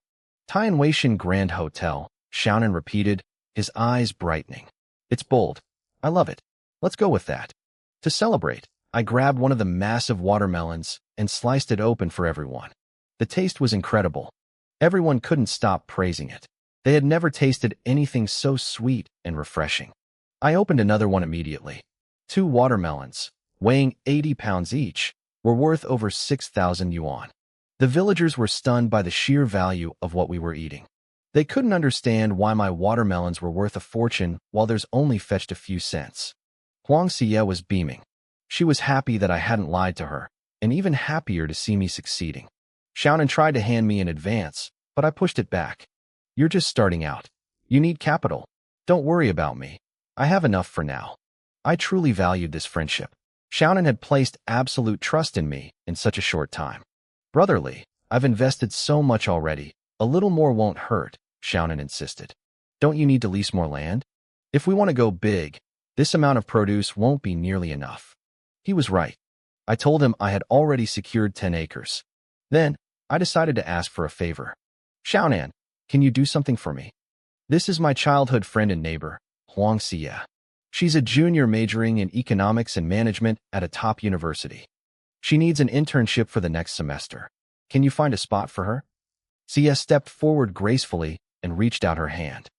Tianweishan Grand Hotel, Xiaonan repeated, his eyes brightening. It's bold. I love it. Let's go with that. To celebrate, I grabbed one of the massive watermelons and sliced it open for everyone. The taste was incredible. Everyone couldn't stop praising it. They had never tasted anything so sweet and refreshing. I opened another one immediately. 2 watermelons, weighing 80 pounds each, were worth over 6,000 yuan. The villagers were stunned by the sheer value of what we were eating. They couldn't understand why my watermelons were worth a fortune while theirs only fetched a few cents. Huang Xia was beaming. She was happy that I hadn't lied to her, and even happier to see me succeeding. Xiaonan tried to hand me an advance, but I pushed it back. You're just starting out. You need capital. Don't worry about me. I have enough for now. I truly valued this friendship. Xiaonan had placed absolute trust in me in such a short time. Brotherly, I've invested so much already. A little more won't hurt, Xiaonan insisted. Don't you need to lease more land? If we want to go big, this amount of produce won't be nearly enough. He was right. I told him I had already secured 10 acres. Then, I decided to ask for a favor. Xiaonan, can you do something for me? This is my childhood friend and neighbor, Huang Xia. She's a junior majoring in economics and management at a top university. She needs an internship for the next semester. Can you find a spot for her? Xia stepped forward gracefully and reached out her hand.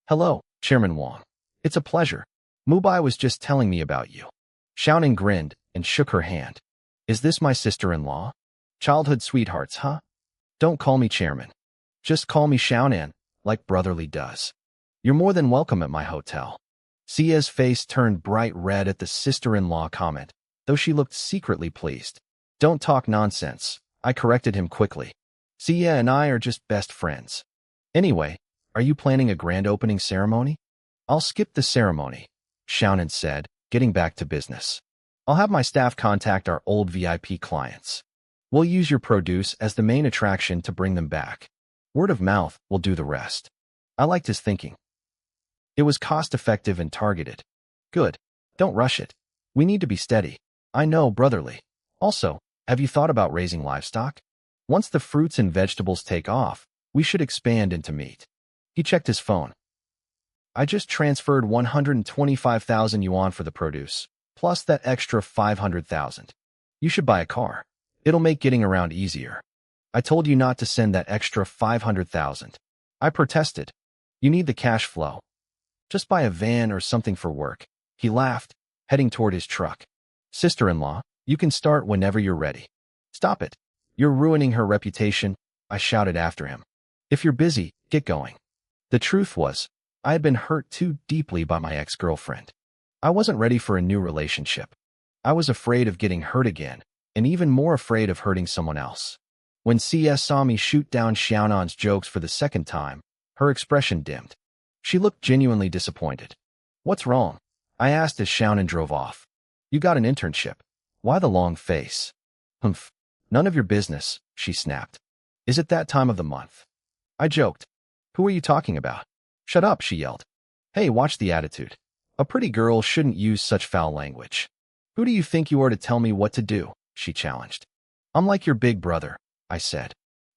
Hello, Chairman Wang. It's a pleasure. Mubai was just telling me about you. Xiaonan grinned and shook her hand. Is this my sister-in-law? Childhood sweethearts, huh? Don't call me Chairman. Just call me Xiaonan, like brotherly does. You're more than welcome at my hotel. Xia's face turned bright red at the sister-in-law comment, though she looked secretly pleased. Don't talk nonsense, I corrected him quickly. Xia and I are just best friends. Anyway, are you planning a grand opening ceremony? I'll skip the ceremony, Xiaonan said, getting back to business. I'll have my staff contact our old VIP clients. We'll use your produce as the main attraction to bring them back. Word of mouth will do the rest. I liked his thinking. It was cost-effective and targeted. Good. Don't rush it. We need to be steady. I know, brotherly. Also, have you thought about raising livestock? Once the fruits and vegetables take off, we should expand into meat. He checked his phone. I just transferred 125,000 yuan for the produce, plus that extra 500,000. You should buy a car. It'll make getting around easier. I told you not to send that extra 500,000. I protested. You need the cash flow. Just buy a van or something for work. He laughed, heading toward his truck. Sister-in-law, you can start whenever you're ready. Stop it. You're ruining her reputation, I shouted after him. If you're busy, get going. The truth was, I had been hurt too deeply by my ex-girlfriend. I wasn't ready for a new relationship. I was afraid of getting hurt again, and even more afraid of hurting someone else. When CS saw me shoot down Xiaonan's jokes for the second time, her expression dimmed. She looked genuinely disappointed. What's wrong? I asked as Xiaonan drove off. You got an internship. Why the long face? Humph. None of your business, she snapped. Is it that time of the month? I joked. Who are you talking about? Shut up, she yelled. Hey, watch the attitude. A pretty girl shouldn't use such foul language. Who do you think you are to tell me what to do? She challenged. I'm like your big brother, I said.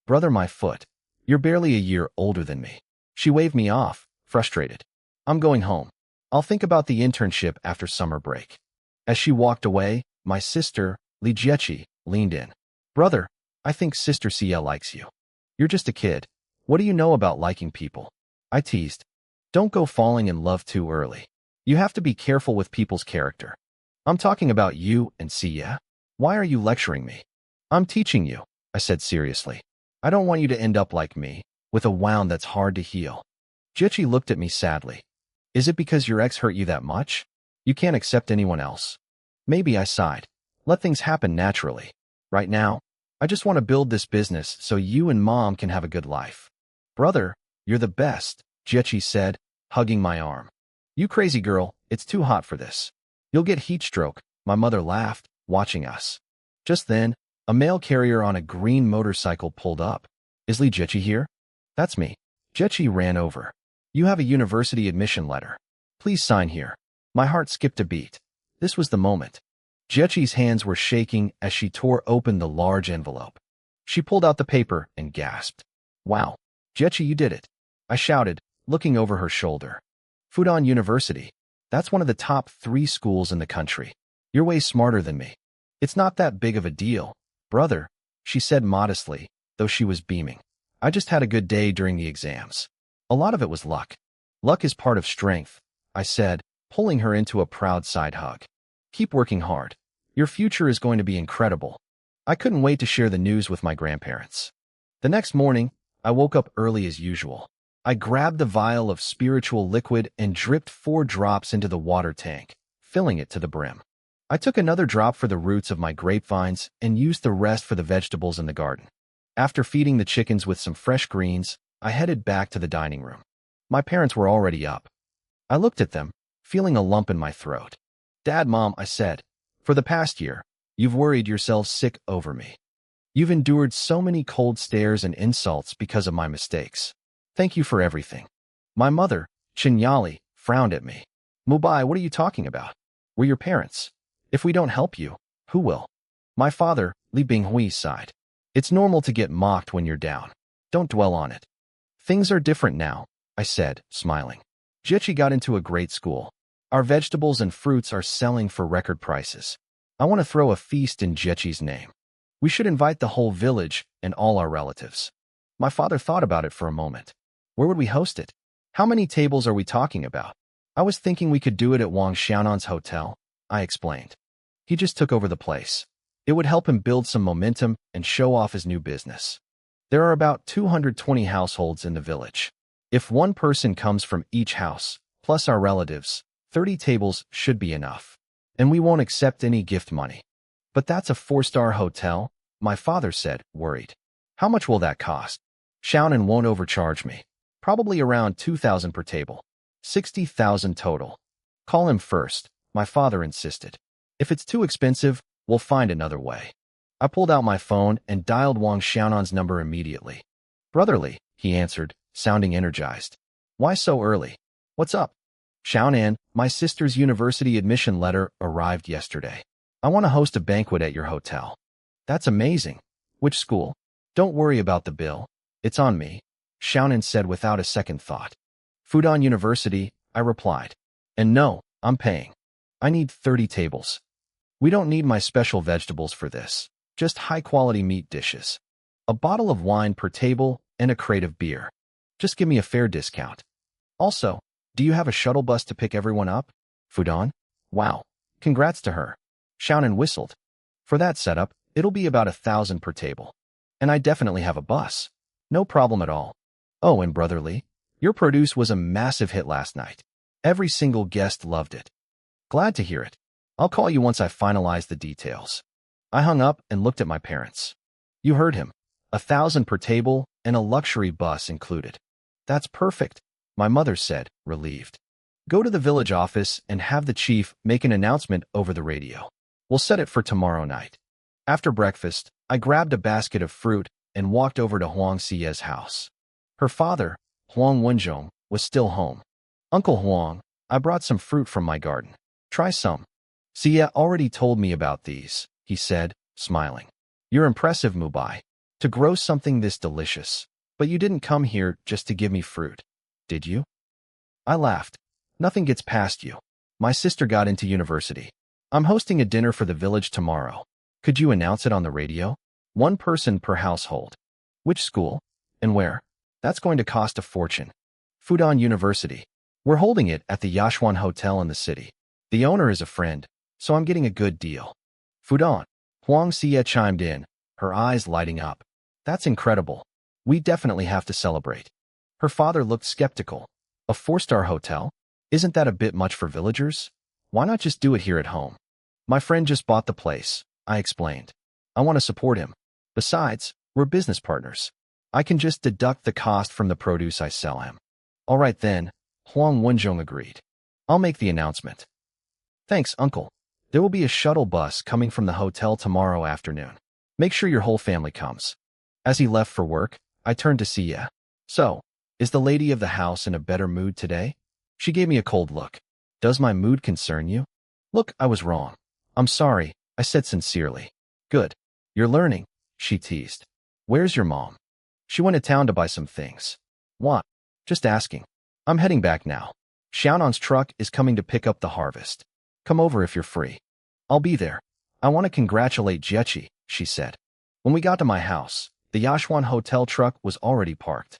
Brother my foot. You're barely a year older than me. She waved me off, frustrated. I'm going home. I'll think about the internship after summer break. As she walked away, my sister, Li Jiechi, leaned in. Brother, I think Sister Xia likes you. You're just a kid. What do you know about liking people? I teased. Don't go falling in love too early. You have to be careful with people's character. I'm talking about you and Xia. Why are you lecturing me? I'm teaching you, I said seriously. I don't want you to end up like me, with a wound that's hard to heal. Jiechi looked at me sadly. Is it because your ex hurt you that much? You can't accept anyone else. Maybe, I sighed. Let things happen naturally. Right now, I just want to build this business so you and Mom can have a good life. Brother, you're the best, Jiechi said, hugging my arm. You crazy girl, it's too hot for this. You'll get heat stroke, my mother laughed, watching us. Just then, a mail carrier on a green motorcycle pulled up. Is Li Jiechi here? That's me. Jiechi ran over. You have a university admission letter. Please sign here. My heart skipped a beat. This was the moment. Jiechi's hands were shaking as she tore open the large envelope. She pulled out the paper and gasped. Wow. Jiechi, you did it. I shouted, looking over her shoulder. Fudan University. That's one of the top 3 schools in the country. You're way smarter than me. It's not that big of a deal, brother, she said modestly, though she was beaming. I just had a good day during the exams. A lot of it was luck. Luck is part of strength, I said, pulling her into a proud side hug. Keep working hard. Your future is going to be incredible. I couldn't wait to share the news with my grandparents. The next morning, I woke up early as usual. I grabbed the vial of spiritual liquid and dripped 4 drops into the water tank, filling it to the brim. I took another drop for the roots of my grapevines and used the rest for the vegetables in the garden. After feeding the chickens with some fresh greens, I headed back to the dining room. My parents were already up. I looked at them, feeling a lump in my throat. Dad, Mom, I said, for the past year, you've worried yourselves sick over me. You've endured so many cold stares and insults because of my mistakes. Thank you for everything. My mother, Chinyali, frowned at me. Mubai, what are you talking about? We're your parents. If we don't help you, who will? My father, Li Binghui, sighed. It's normal to get mocked when you're down. Don't dwell on it. Things are different now, I said, smiling. Jechi got into a great school. Our vegetables and fruits are selling for record prices. I want to throw a feast in Jechi's name. We should invite the whole village and all our relatives. My father thought about it for a moment. Where would we host it? How many tables are we talking about? I was thinking we could do it at Wang Xiaonan's hotel, I explained. He just took over the place. It would help him build some momentum and show off his new business. There are about 220 households in the village. If one person comes from each house, plus our relatives, 30 tables should be enough. And we won't accept any gift money. But that's a 4-star hotel, my father said, worried. How much will that cost? Xiaonan won't overcharge me. Probably around 2,000 per table. 60,000 total. Call him first, my father insisted. If it's too expensive, we'll find another way. I pulled out my phone and dialed Wang Xiaonan's number immediately. Brotherly, he answered, sounding energized. Why so early? What's up? Xiaonan, my sister's university admission letter arrived yesterday. I want to host a banquet at your hotel. That's amazing. Which school? Don't worry about the bill. It's on me, Xiaonan said without a second thought. Fudan University, I replied. And no, I'm paying. I need 30 tables. We don't need my special vegetables for this. Just high-quality meat dishes. A bottle of wine per table and a crate of beer. Just give me a fair discount. Also, do you have a shuttle bus to pick everyone up? Fudan? Wow. Congrats to her. Xiaonan whistled. For that setup, it'll be about 1,000 per table. And I definitely have a bus. No problem at all. Oh, and brotherly, your produce was a massive hit last night. Every single guest loved it. Glad to hear it. I'll call you once I finalize the details. I hung up and looked at my parents. You heard him. 1,000 per table and a luxury bus included. That's perfect, my mother said, relieved. Go to the village office and have the chief make an announcement over the radio. We'll set it for tomorrow night. After breakfast, I grabbed a basket of fruit and walked over to Huang Xie's house. Her father, Huang Wenzhong, was still home. Uncle Huang, I brought some fruit from my garden. Try some. Xie already told me about these, he said, smiling. You're impressive, Mubai, to grow something this delicious. But you didn't come here just to give me fruit, did you? I laughed. Nothing gets past you. My sister got into university. I'm hosting a dinner for the village tomorrow. Could you announce it on the radio? 1 person per household. Which school? And where? That's going to cost a fortune. Fudan University. We're holding it at the Yashuan Hotel in the city. The owner is a friend, so I'm getting a good deal. Fudan. Huang Xie chimed in, her eyes lighting up. That's incredible. We definitely have to celebrate. Her father looked skeptical. A 4-star hotel? Isn't that a bit much for villagers? Why not just do it here at home? My friend just bought the place, I explained. I want to support him. Besides, we're business partners. I can just deduct the cost from the produce I sell him. All right then, Huang Wenzhong agreed. I'll make the announcement. Thanks, uncle. There will be a shuttle bus coming from the hotel tomorrow afternoon. Make sure your whole family comes. As he left for work, I turned to Xie. So, is the lady of the house in a better mood today? She gave me a cold look. Does my mood concern you? Look, I was wrong. I'm sorry, I said sincerely. Good. You're learning, she teased. Where's your mom? She went to town to buy some things. What? Just asking. I'm heading back now. Xiaonan's truck is coming to pick up the harvest. Come over if you're free. I'll be there. I want to congratulate Jechi, she said. When we got to my house, the Yashuan hotel truck was already parked.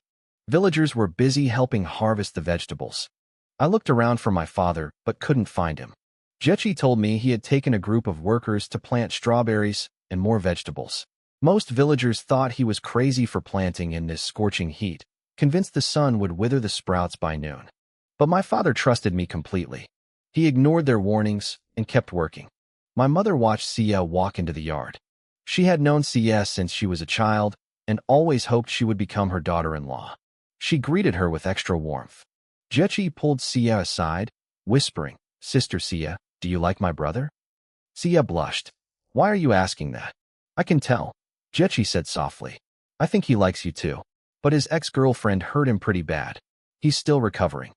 Villagers were busy helping harvest the vegetables. I looked around for my father, but couldn't find him. Jechi told me he had taken a group of workers to plant strawberries and more vegetables. Most villagers thought he was crazy for planting in this scorching heat, convinced the sun would wither the sprouts by noon. But my father trusted me completely. He ignored their warnings and kept working. My mother watched Xie walk into the yard. She had known Xie since she was a child and always hoped she would become her daughter-in-law. She greeted her with extra warmth. Jechi pulled Xie aside whispering, "Sister Sia, do you like my brother?" Sia blushed. "Why are you asking that?" "I can tell," Jechi said softly. "I think he likes you too. But his ex-girlfriend hurt him pretty bad. He's still recovering."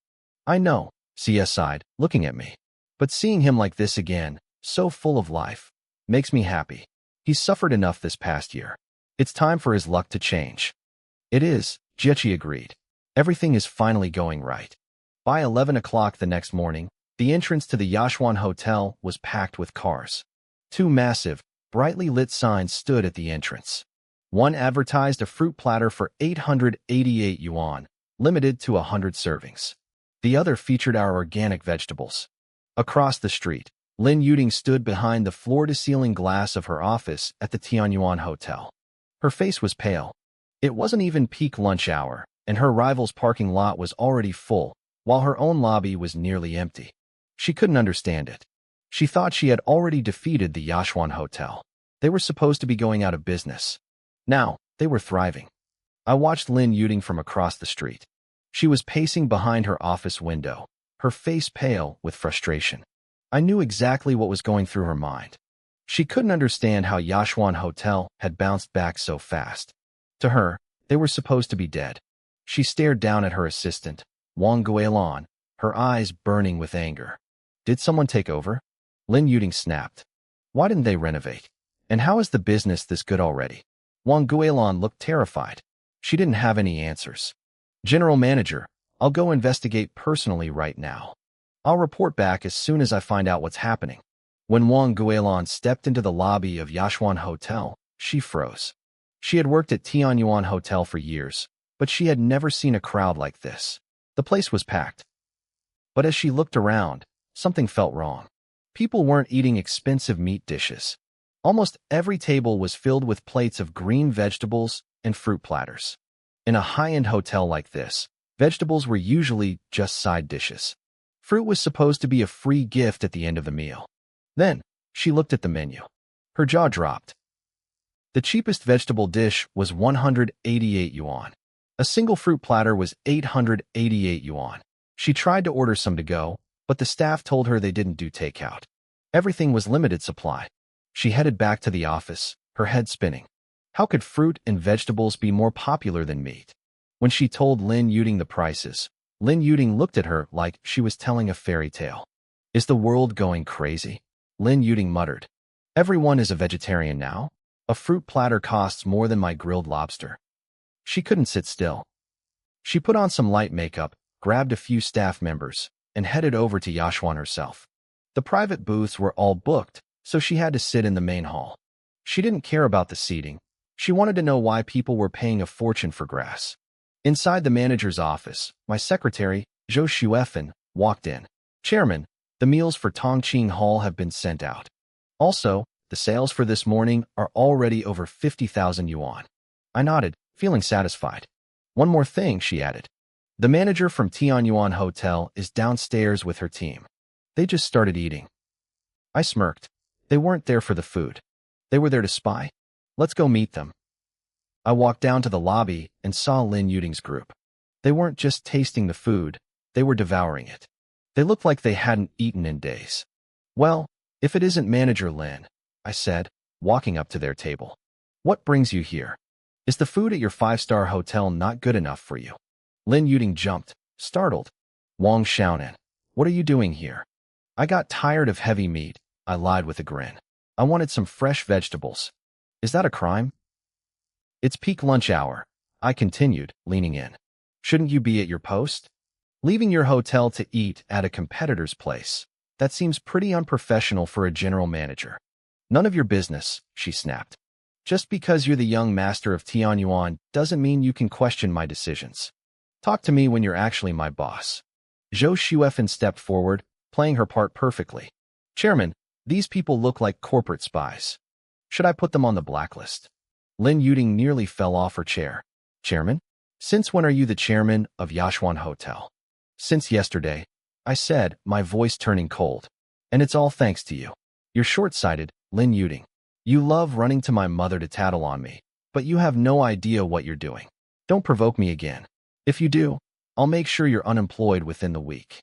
"I know," Sia sighed, looking at me. "But seeing him like this again, so full of life, makes me happy. He's suffered enough this past year. It's time for his luck to change." "It is," Jechi agreed. "Everything is finally going right." By 11 o'clock the next morning, the entrance to the Yashwan Hotel was packed with cars. Two massive, brightly lit signs stood at the entrance. One advertised a fruit platter for 888 yuan, limited to 100 servings. The other featured our organic vegetables. Across the street, Lin Yuding stood behind the floor-to-ceiling glass of her office at the Tianyuan Hotel. Her face was pale. It wasn't even peak lunch hour, and her rival's parking lot was already full, while her own lobby was nearly empty. She couldn't understand it. She thought she had already defeated the Yashwan Hotel. They were supposed to be going out of business. Now, they were thriving. I watched Lin Yuding from across the street. She was pacing behind her office window, her face pale with frustration. I knew exactly what was going through her mind. She couldn't understand how Yashwan Hotel had bounced back so fast. To her, they were supposed to be dead. She stared down at her assistant, Wang Guilin, her eyes burning with anger. Did someone take over? Lin Yuding snapped. Why didn't they renovate? And how is the business this good already? Wang Guilin looked terrified. She didn't have any answers. General Manager, I'll go investigate personally right now. I'll report back as soon as I find out what's happening. When Wang Guilin stepped into the lobby of Yashwan Hotel, she froze. She had worked at Tianyuan Hotel for years, but she had never seen a crowd like this. The place was packed. But as she looked around, something felt wrong. People weren't eating expensive meat dishes. Almost every table was filled with plates of green vegetables and fruit platters. In a high-end hotel like this, vegetables were usually just side dishes. Fruit was supposed to be a free gift at the end of the meal. Then, she looked at the menu. Her jaw dropped. The cheapest vegetable dish was 188 yuan. A single fruit platter was 888 yuan. She tried to order some to go, but the staff told her they didn't do takeout. Everything was limited supply. She headed back to the office, her head spinning. How could fruit and vegetables be more popular than meat? When she told Lin Yuding the prices, Lin Yuding looked at her like she was telling a fairy tale. Is the world going crazy? Lin Yuding muttered. Everyone is a vegetarian now? A fruit platter costs more than my grilled lobster. She couldn't sit still. She put on some light makeup, grabbed a few staff members, and headed over to Yashwan herself. The private booths were all booked, so she had to sit in the main hall. She didn't care about the seating. She wanted to know why people were paying a fortune for grass. Inside the manager's office, my secretary, Zhou Shuefen, walked in. Chairman, the meals for Tongqing Hall have been sent out. Also, the sales for this morning are already over 50,000 yuan. I nodded, feeling satisfied. One more thing, she added. The manager from Tianyuan Hotel is downstairs with her team. They just started eating. I smirked. They weren't there for the food. They were there to spy. Let's go meet them. I walked down to the lobby and saw Lin Yuding's group. They weren't just tasting the food, they were devouring it. They looked like they hadn't eaten in days. Well, if it isn't Manager Lin, I said, walking up to their table. What brings you here? Is the food at your 5-star hotel not good enough for you? Lin Yuding jumped, startled. Wang Xiaonan, what are you doing here? I got tired of heavy meat, I lied with a grin. I wanted some fresh vegetables. Is that a crime? It's peak lunch hour, I continued, leaning in. Shouldn't you be at your post? Leaving your hotel to eat at a competitor's place. That seems pretty unprofessional for a general manager. None of your business, she snapped. Just because you're the young master of Tianyuan doesn't mean you can question my decisions. Talk to me when you're actually my boss. Zhou Shuefen stepped forward, playing her part perfectly. Chairman, these people look like corporate spies. Should I put them on the blacklist? Lin Yuding nearly fell off her chair. Chairman? Since when are you the chairman of Yashwan Hotel? Since yesterday, I said, my voice turning cold. And it's all thanks to you. You're short-sighted, Lin Yuding. You love running to my mother to tattle on me, but you have no idea what you're doing. Don't provoke me again. If you do, I'll make sure you're unemployed within the week.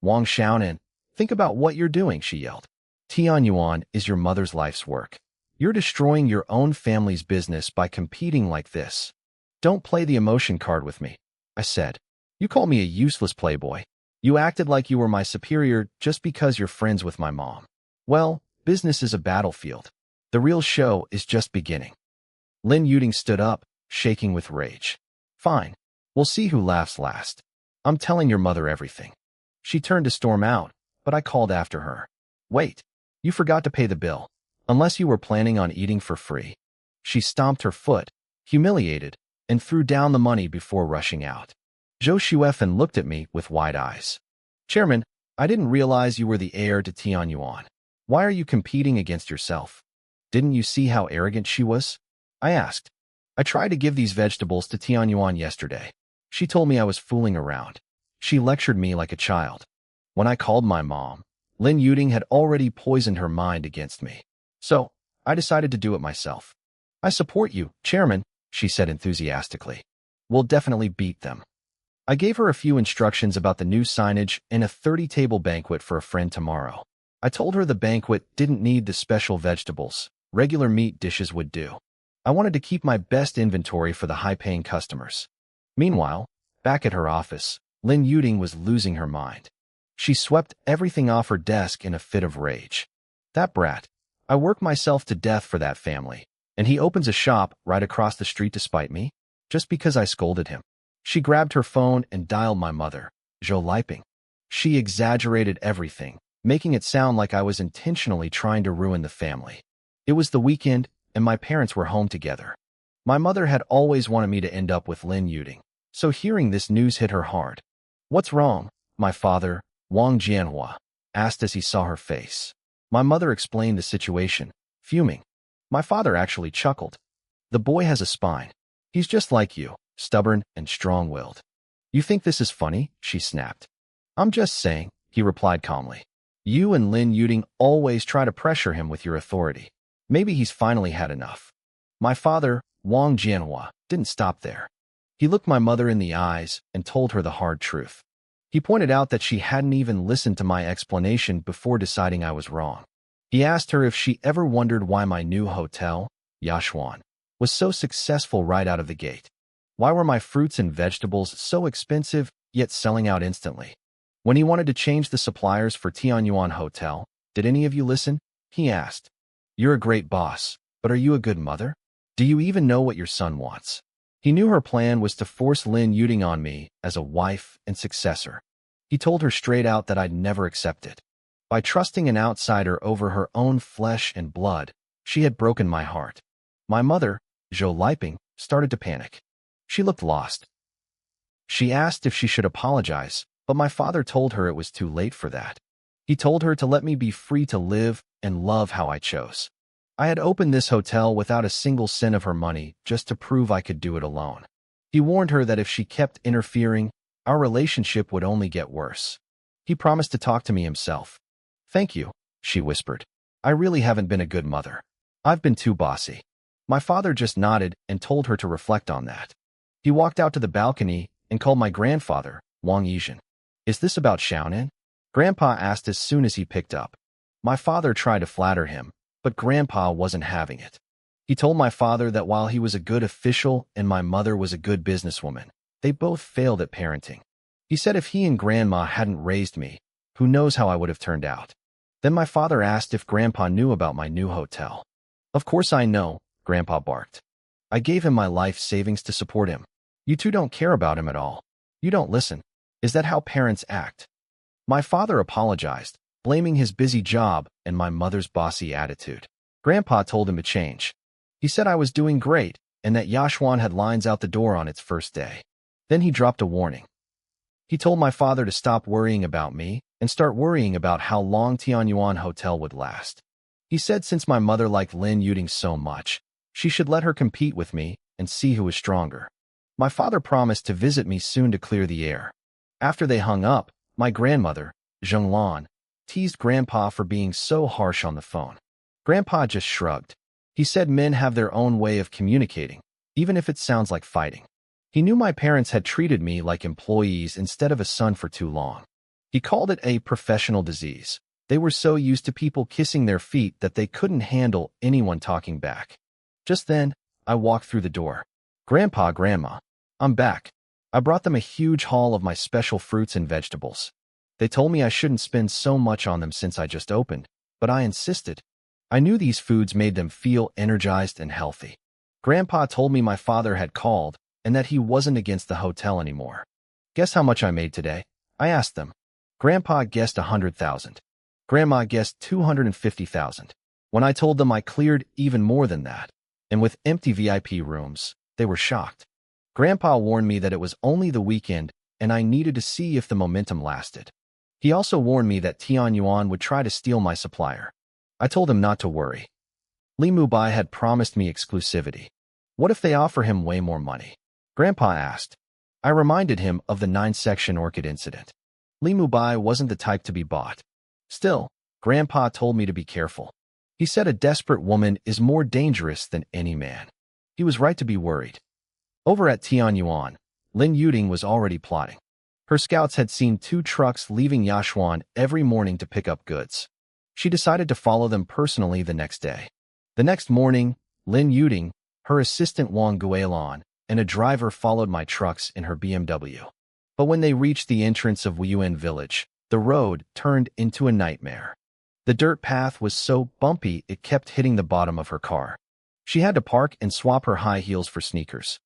Wang Xiaonan, think about what you're doing, she yelled. Tianyuan is your mother's life's work. You're destroying your own family's business by competing like this. Don't play the emotion card with me, I said. You call me a useless playboy. You acted like you were my superior just because you're friends with my mom. Well, business is a battlefield. The real show is just beginning. Lin Yuding stood up, shaking with rage. Fine. We'll see who laughs last. I'm telling your mother everything. She turned to storm out, but I called after her. Wait. You forgot to pay the bill. Unless you were planning on eating for free. She stomped her foot, humiliated, and threw down the money before rushing out. Zhou Xuefan looked at me with wide eyes. Chairman, I didn't realize you were the heir to Tianyuan. Why are you competing against yourself? Didn't you see how arrogant she was? I asked. I tried to give these vegetables to Tianyuan yesterday. She told me I was fooling around. She lectured me like a child. When I called my mom, Lin Yuding had already poisoned her mind against me. So, I decided to do it myself. I support you, Chairman, she said enthusiastically. We'll definitely beat them. I gave her a few instructions about the new signage and a 30-table banquet for a friend tomorrow. I told her the banquet didn't need the special vegetables. Regular meat dishes would do. I wanted to keep my best inventory for the high-paying customers. Meanwhile, back at her office, Lin Yuding was losing her mind. She swept everything off her desk in a fit of rage. That brat. I work myself to death for that family, and he opens a shop right across the street to spite me, just because I scolded him. She grabbed her phone and dialed my mother, Zhou Liping. She exaggerated everything, making it sound like I was intentionally trying to ruin the family. It was the weekend, and my parents were home together. My mother had always wanted me to end up with Lin Yuding, so hearing this news hit her hard. What's wrong? My father, Wang Jianhua, asked as he saw her face. My mother explained the situation, fuming. My father actually chuckled. The boy has a spine. He's just like you, stubborn and strong-willed. You think this is funny? She snapped. I'm just saying, he replied calmly. You and Lin Yuding always try to pressure him with your authority. Maybe he's finally had enough. My father, Wang Jianhua, didn't stop there. He looked my mother in the eyes and told her the hard truth. He pointed out that she hadn't even listened to my explanation before deciding I was wrong. He asked her if she ever wondered why my new hotel, Yashuan, was so successful right out of the gate. Why were my fruits and vegetables so expensive, yet selling out instantly? When he wanted to change the suppliers for Tianyuan Hotel, did any of you listen? He asked. You're a great boss, but are you a good mother? Do you even know what your son wants? He knew her plan was to force Lin Yuding on me as a wife and successor. He told her straight out that I'd never accept it. By trusting an outsider over her own flesh and blood, she had broken my heart. My mother, Zhou Liping, started to panic. She looked lost. She asked if she should apologize, but my father told her it was too late for that. He told her to let me be free to live and love how I chose. I had opened this hotel without a single cent of her money just to prove I could do it alone. He warned her that if she kept interfering, our relationship would only get worse. He promised to talk to me himself. Thank you, she whispered. I really haven't been a good mother. I've been too bossy. My father just nodded and told her to reflect on that. He walked out to the balcony and called my grandfather, Wang Yizhen. Is this about Xiaonan? Grandpa asked as soon as he picked up. My father tried to flatter him, but Grandpa wasn't having it. He told my father that while he was a good official and my mother was a good businesswoman, they both failed at parenting. He said if he and Grandma hadn't raised me, who knows how I would have turned out. Then my father asked if Grandpa knew about my new hotel. Of course I know, Grandpa barked. I gave him my life savings to support him. You two don't care about him at all. You don't listen. Is that how parents act? My father apologized, blaming his busy job and my mother's bossy attitude. Grandpa told him to change. He said I was doing great and that Yashuan had lines out the door on its first day. Then he dropped a warning. He told my father to stop worrying about me and start worrying about how long Tianyuan Hotel would last. He said since my mother liked Lin Yuding so much, she should let her compete with me and see who was stronger. My father promised to visit me soon to clear the air. After they hung up, my grandmother, Zhenglan, teased Grandpa for being so harsh on the phone. Grandpa just shrugged. He said men have their own way of communicating, even if it sounds like fighting. He knew my parents had treated me like employees instead of a son for too long. He called it a professional disease. They were so used to people kissing their feet that they couldn't handle anyone talking back. Just then, I walked through the door. Grandpa, Grandma, I'm back. I brought them a huge haul of my special fruits and vegetables. They told me I shouldn't spend so much on them since I just opened, but I insisted. I knew these foods made them feel energized and healthy. Grandpa told me my father had called and that he wasn't against the hotel anymore. Guess how much I made today? I asked them. Grandpa guessed 100,000. Grandma guessed 250,000. When I told them I cleared even more than that, and with empty VIP rooms, they were shocked. Grandpa warned me that it was only the weekend and I needed to see if the momentum lasted. He also warned me that Tianyuan would try to steal my supplier. I told him not to worry. Li Mubai had promised me exclusivity. What if they offer him way more money? Grandpa asked. I reminded him of the 9-section orchid incident. Li Mubai wasn't the type to be bought. Still, Grandpa told me to be careful. He said a desperate woman is more dangerous than any man. He was right to be worried. Over at Tianyuan, Lin Yuding was already plotting. Her scouts had seen 2 trucks leaving Yashuan every morning to pick up goods. She decided to follow them personally the next day. The next morning, Lin Yuding, her assistant Wang Guilin, and a driver followed my trucks in her BMW. But when they reached the entrance of Wuyuan village, the road turned into a nightmare. The dirt path was so bumpy it kept hitting the bottom of her car. She had to park and swap her high heels for sneakers.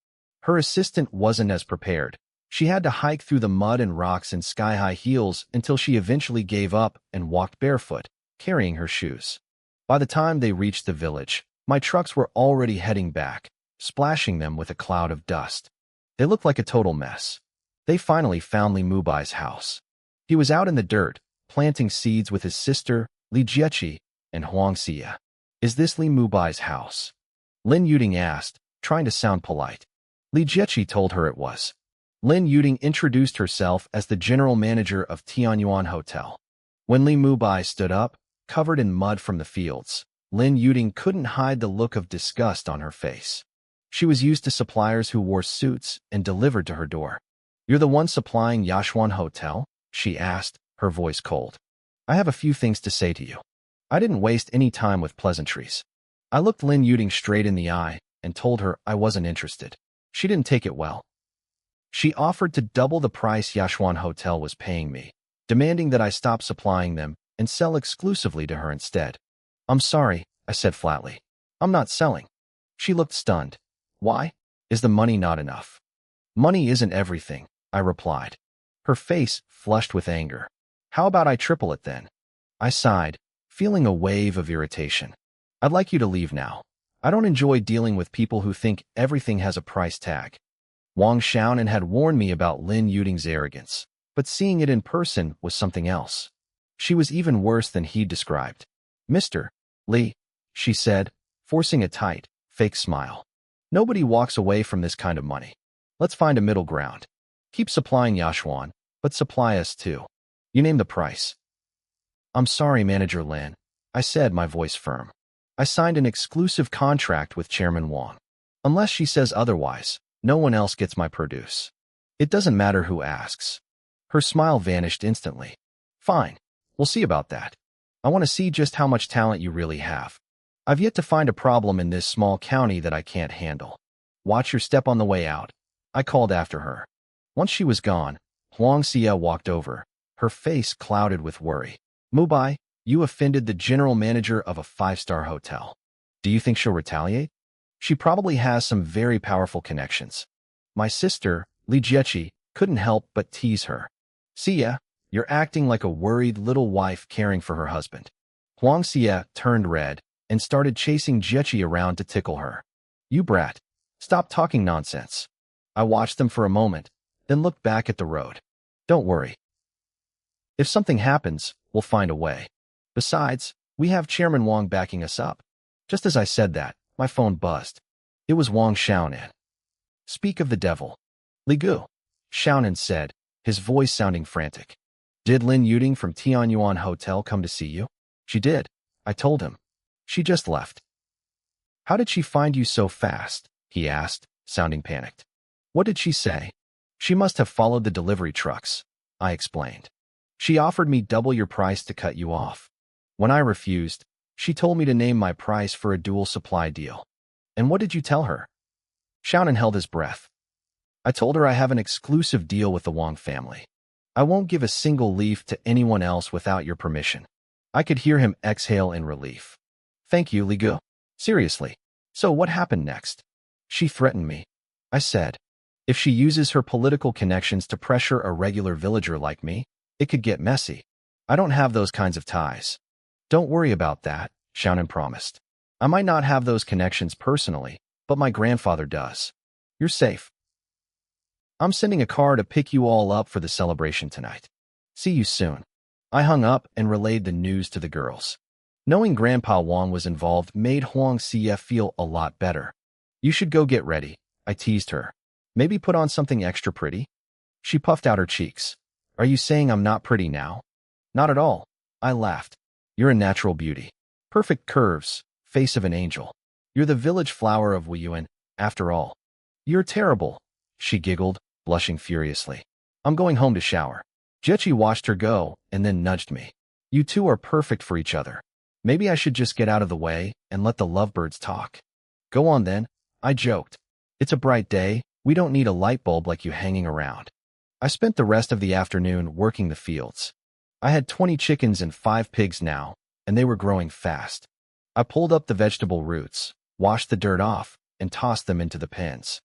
Her assistant wasn't as prepared. She had to hike through the mud and rocks in sky-high heels until she eventually gave up and walked barefoot, carrying her shoes. By the time they reached the village, my trucks were already heading back, splashing them with a cloud of dust. They looked like a total mess. They finally found Li Mubai's house. He was out in the dirt, planting seeds with his sister, Li Jiechi, and Huang Xia. Is this Li Mubai's house? Lin Yuding asked, trying to sound polite. Li Jiechi told her it was. Lin Yuding introduced herself as the general manager of Tianyuan Hotel. When Li Mubai stood up, covered in mud from the fields, Lin Yuding couldn't hide the look of disgust on her face. She was used to suppliers who wore suits and delivered to her door. You're the one supplying Yashuan Hotel? She asked, her voice cold. I have a few things to say to you. I didn't waste any time with pleasantries. I looked Lin Yuding straight in the eye and told her I wasn't interested. She didn't take it well. She offered to double the price Yashuan Hotel was paying me, demanding that I stop supplying them and sell exclusively to her instead. I'm sorry, I said flatly. I'm not selling. She looked stunned. Why? Is the money not enough? Money isn't everything, I replied. Her face flushed with anger. How about I triple it then? I sighed, feeling a wave of irritation. I'd like you to leave now. I don't enjoy dealing with people who think everything has a price tag. Wang Xiaonan had warned me about Lin Yuding's arrogance, but seeing it in person was something else. She was even worse than he'd described. Mr. Li, she said, forcing a tight, fake smile. Nobody walks away from this kind of money. Let's find a middle ground. Keep supplying Yashuan, but supply us too. You name the price. I'm sorry, Manager Lin, I said, my voice firm. I signed an exclusive contract with Chairman Wang. Unless she says otherwise, no one else gets my produce. It doesn't matter who asks. Her smile vanished instantly. Fine, we'll see about that. I want to see just how much talent you really have. I've yet to find a problem in this small county that I can't handle. Watch your step on the way out, I called after her. Once she was gone, Huang Xia walked over, her face clouded with worry. Mubai, you offended the general manager of a 5-star hotel. Do you think she'll retaliate? She probably has some very powerful connections. My sister, Li Jiechi, couldn't help but tease her. Xia, you're acting like a worried little wife caring for her husband. Huang Xia turned red and started chasing Jiechi around to tickle her. You brat, stop talking nonsense. I watched them for a moment, then looked back at the road. Don't worry. If something happens, we'll find a way. Besides, we have Chairman Wang backing us up. Just as I said that, my phone buzzed. It was Wang Xiaonan. Speak of the devil. Li Gu, Xiaonan said, his voice sounding frantic. Did Lin Yuding from Tianyuan Hotel come to see you? She did, I told him. She just left. How did she find you so fast? He asked, sounding panicked. What did she say? She must have followed the delivery trucks, I explained. She offered me double your price to cut you off. When I refused, she told me to name my price for a dual supply deal. And what did you tell her? Xiaonan held his breath. I told her I have an exclusive deal with the Wang family. I won't give a single leaf to anyone else without your permission. I could hear him exhale in relief. Thank you, Li Gu. Seriously. So what happened next? She threatened me. I said, if she uses her political connections to pressure a regular villager like me, it could get messy. I don't have those kinds of ties. Don't worry about that, Xiaonan promised. I might not have those connections personally, but my grandfather does. You're safe. I'm sending a car to pick you all up for the celebration tonight. See you soon. I hung up and relayed the news to the girls. Knowing Grandpa Wang was involved made Huang Xie feel a lot better. You should go get ready, I teased her. Maybe put on something extra pretty? She puffed out her cheeks. Are you saying I'm not pretty now? Not at all. I laughed. You're a natural beauty. Perfect curves, face of an angel. You're the village flower of Wuyuan, after all. You're terrible, she giggled, blushing furiously. I'm going home to shower. Jechi watched her go and then nudged me. You two are perfect for each other. Maybe I should just get out of the way and let the lovebirds talk. Go on then, I joked. It's a bright day, we don't need a light bulb like you hanging around. I spent the rest of the afternoon working the fields. I had 20 chickens and 5 pigs now, and they were growing fast. I pulled up the vegetable roots, washed the dirt off, and tossed them into the pens.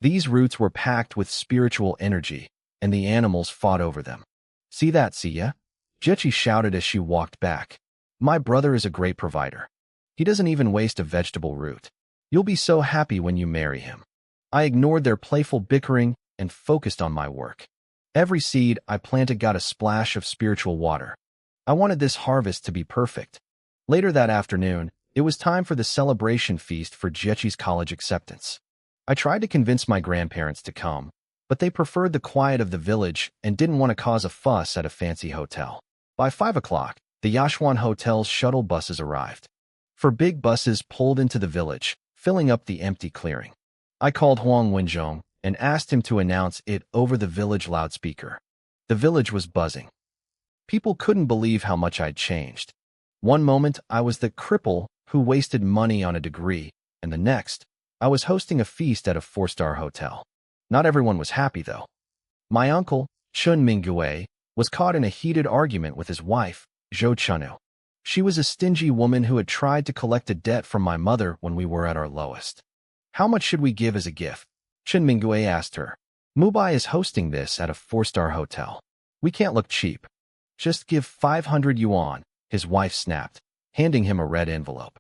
These roots were packed with spiritual energy, and the animals fought over them. See that, Sia? Jechi shouted as she walked back. My brother is a great provider. He doesn't even waste a vegetable root. You'll be so happy when you marry him. I ignored their playful bickering and focused on my work. Every seed I planted got a splash of spiritual water. I wanted this harvest to be perfect. Later that afternoon, it was time for the celebration feast for Jechi's college acceptance. I tried to convince my grandparents to come, but they preferred the quiet of the village and didn't want to cause a fuss at a fancy hotel. By 5 o'clock, the Yashuan Hotel's shuttle buses arrived. 4 big buses pulled into the village, filling up the empty clearing. I called Huang Wenzhong and asked him to announce it over the village loudspeaker. The village was buzzing. People couldn't believe how much I'd changed. One moment, I was the cripple who wasted money on a degree, and the next, I was hosting a feast at a 4-star hotel. Not everyone was happy, though. My uncle, Chun Mingue, was caught in a heated argument with his wife, Zhou Chunu. She was a stingy woman who had tried to collect a debt from my mother when we were at our lowest. How much should we give as a gift? Chun Mingue asked her. Mubai is hosting this at a 4-star hotel. We can't look cheap. Just give 500 yuan, his wife snapped, handing him a red envelope.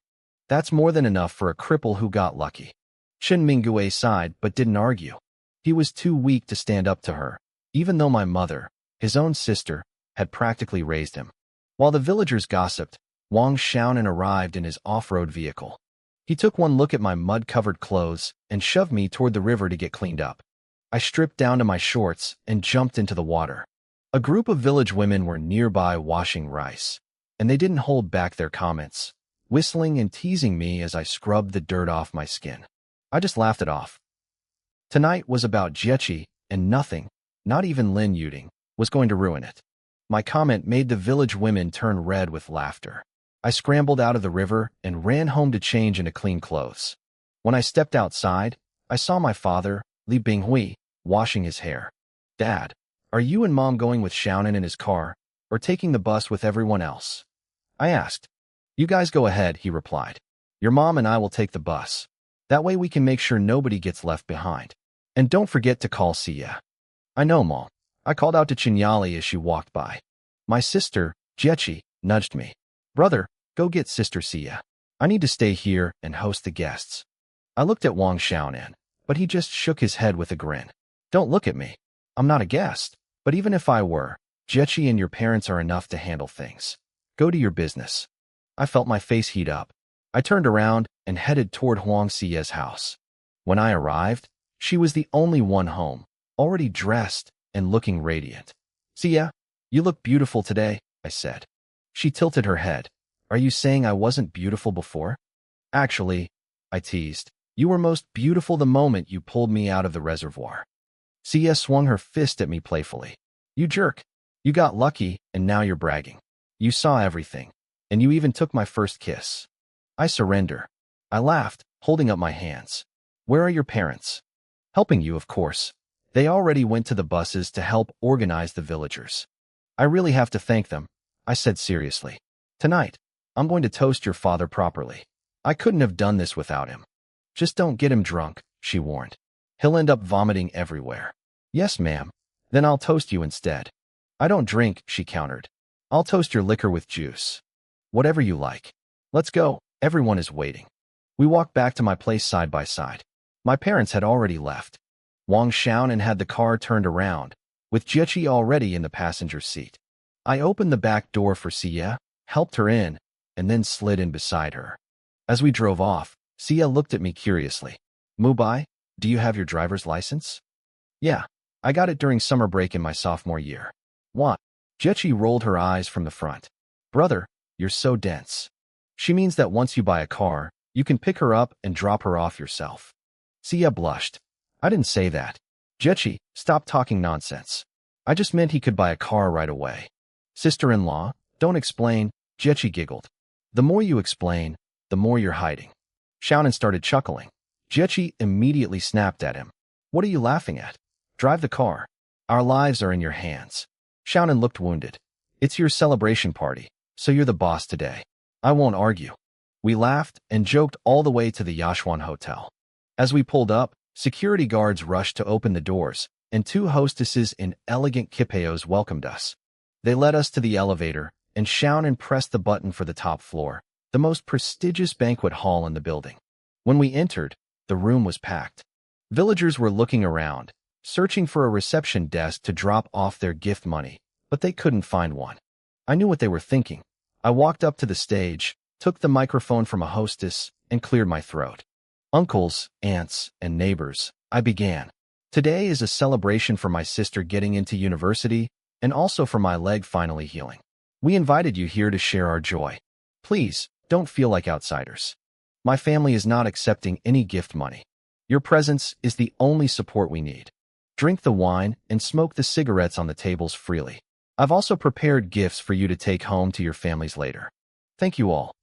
That's more than enough for a cripple who got lucky. Chun Mingue sighed but didn't argue. He was too weak to stand up to her, even though my mother, his own sister, had practically raised him. While the villagers gossiped, Wang Xiaonan arrived in his off-road vehicle. He took one look at my mud-covered clothes and shoved me toward the river to get cleaned up. I stripped down to my shorts and jumped into the water. A group of village women were nearby washing rice, and they didn't hold back their comments, whistling and teasing me as I scrubbed the dirt off my skin. I just laughed it off. Tonight was about Jechi, and nothing, not even Lin Yuding, was going to ruin it. My comment made the village women turn red with laughter. I scrambled out of the river and ran home to change into clean clothes. When I stepped outside, I saw my father, Li Binghui, washing his hair. Dad, are you and Mom going with Xiaonan in his car, or taking the bus with everyone else? I asked. You guys go ahead, he replied. Your mom and I will take the bus. That way we can make sure nobody gets left behind. And don't forget to call Sia. I know, Mom. I called out to Chinyali as she walked by. My sister, Jechi, nudged me. Brother, go get Sister Sia. I need to stay here and host the guests. I looked at Wang Xiaonan, but he just shook his head with a grin. Don't look at me. I'm not a guest, but even if I were, Jechi and your parents are enough to handle things. Go to your business. I felt my face heat up. I turned around and headed toward Huang Xie's house. When I arrived, she was the only one home, already dressed and looking radiant. Xia, you look beautiful today, I said. She tilted her head. Are you saying I wasn't beautiful before? Actually, I teased, you were most beautiful the moment you pulled me out of the reservoir. Xia swung her fist at me playfully. You jerk. You got lucky, and now you're bragging. You saw everything, and you even took my first kiss. I surrender. I laughed, holding up my hands. Where are your parents? Helping you, of course. They already went to the buses to help organize the villagers. I really have to thank them, I said seriously. Tonight, I'm going to toast your father properly. I couldn't have done this without him. Just don't get him drunk, she warned. He'll end up vomiting everywhere. Yes, ma'am. Then I'll toast you instead. I don't drink, she countered. I'll toast your liquor with juice. Whatever you like. Let's go, everyone is waiting. We walked back to my place side by side. My parents had already left. Wang Xiaonan had the car turned around, with Jiechi already in the passenger seat. I opened the back door for Xia, helped her in, and then slid in beside her. As we drove off, Xia looked at me curiously. Mubai, do you have your driver's license? Yeah, I got it during summer break in my sophomore year. What? Jiechi rolled her eyes from the front. Brother, you're so dense. She means that once you buy a car, you can pick her up and drop her off yourself. Xia blushed. I didn't say that. Jiechi, stop talking nonsense. I just meant he could buy a car right away. Sister-in-law, don't explain, Jiechi giggled. The more you explain, the more you're hiding. Xiaonan started chuckling. Jiechi immediately snapped at him. What are you laughing at? Drive the car. Our lives are in your hands. Xiaonan looked wounded. It's your celebration party, so you're the boss today. I won't argue. We laughed and joked all the way to the Yashuan Hotel. As we pulled up, security guards rushed to open the doors, and two hostesses in elegant kipayos welcomed us. They led us to the elevator, and Xiaonan pressed the button for the top floor, the most prestigious banquet hall in the building. When we entered, the room was packed. Villagers were looking around, searching for a reception desk to drop off their gift money, but they couldn't find one. I knew what they were thinking. I walked up to the stage, took the microphone from a hostess, and cleared my throat. Uncles, aunts, and neighbors, I began. Today is a celebration for my sister getting into university, and also for my leg finally healing. We invited you here to share our joy. Please, don't feel like outsiders. My family is not accepting any gift money. Your presence is the only support we need. Drink the wine and smoke the cigarettes on the tables freely. I've also prepared gifts for you to take home to your families later. Thank you all.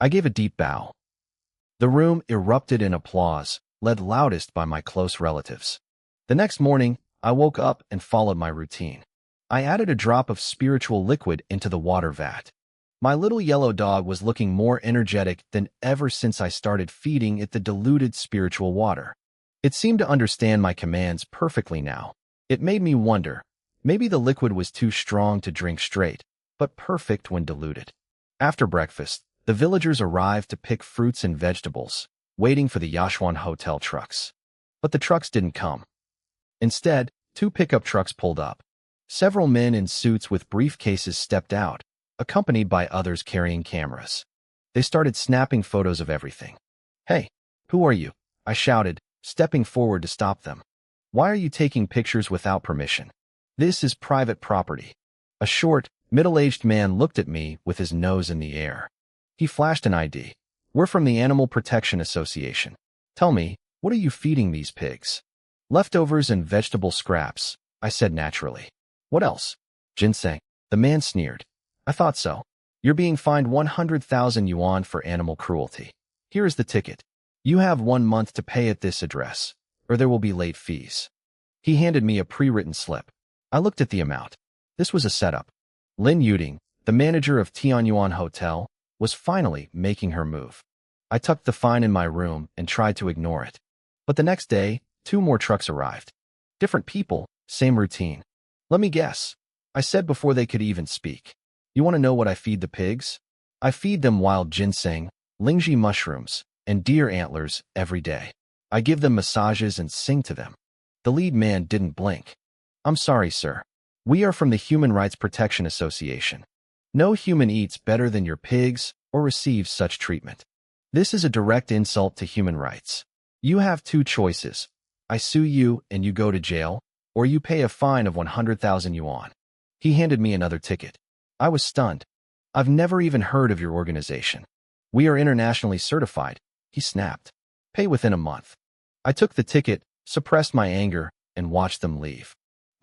I gave a deep bow. The room erupted in applause, led loudest by my close relatives. The next morning, I woke up and followed my routine. I added a drop of spiritual liquid into the water vat. My little yellow dog was looking more energetic than ever since I started feeding it the diluted spiritual water. It seemed to understand my commands perfectly now. It made me wonder, maybe the liquid was too strong to drink straight, but perfect when diluted. After breakfast, the villagers arrived to pick fruits and vegetables, waiting for the Yashuan Hotel trucks. But the trucks didn't come. Instead, two pickup trucks pulled up. Several men in suits with briefcases stepped out, accompanied by others carrying cameras. They started snapping photos of everything. Hey, who are you? I shouted, stepping forward to stop them. Why are you taking pictures without permission? This is private property. A short, middle-aged man looked at me with his nose in the air. He flashed an ID. We're from the Animal Protection Association. Tell me, what are you feeding these pigs? Leftovers and vegetable scraps, I said naturally. What else? Ginseng. The man sneered. I thought so. You're being fined 100,000 yuan for animal cruelty. Here is the ticket. You have 1 month to pay at this address, or there will be late fees. He handed me a pre-written slip. I looked at the amount. This was a setup. Lin Yuding, the manager of Tianyuan Hotel, was finally making her move. I tucked the fine in my room and tried to ignore it. But the next day, 2 more trucks arrived. Different people, same routine. Let me guess. I said before they could even speak. You want to know what I feed the pigs? I feed them wild ginseng, lingji mushrooms, and deer antlers every day. I give them massages and sing to them. The lead man didn't blink. I'm sorry, sir. We are from the Human Rights Protection Association. No human eats better than your pigs or receives such treatment. This is a direct insult to human rights. You have 2 choices. I sue you and you go to jail, or you pay a fine of 100,000 yuan. He handed me another ticket. I was stunned. I've never even heard of your organization. We are internationally certified, he snapped. Pay within a month. I took the ticket, suppressed my anger, and watched them leave.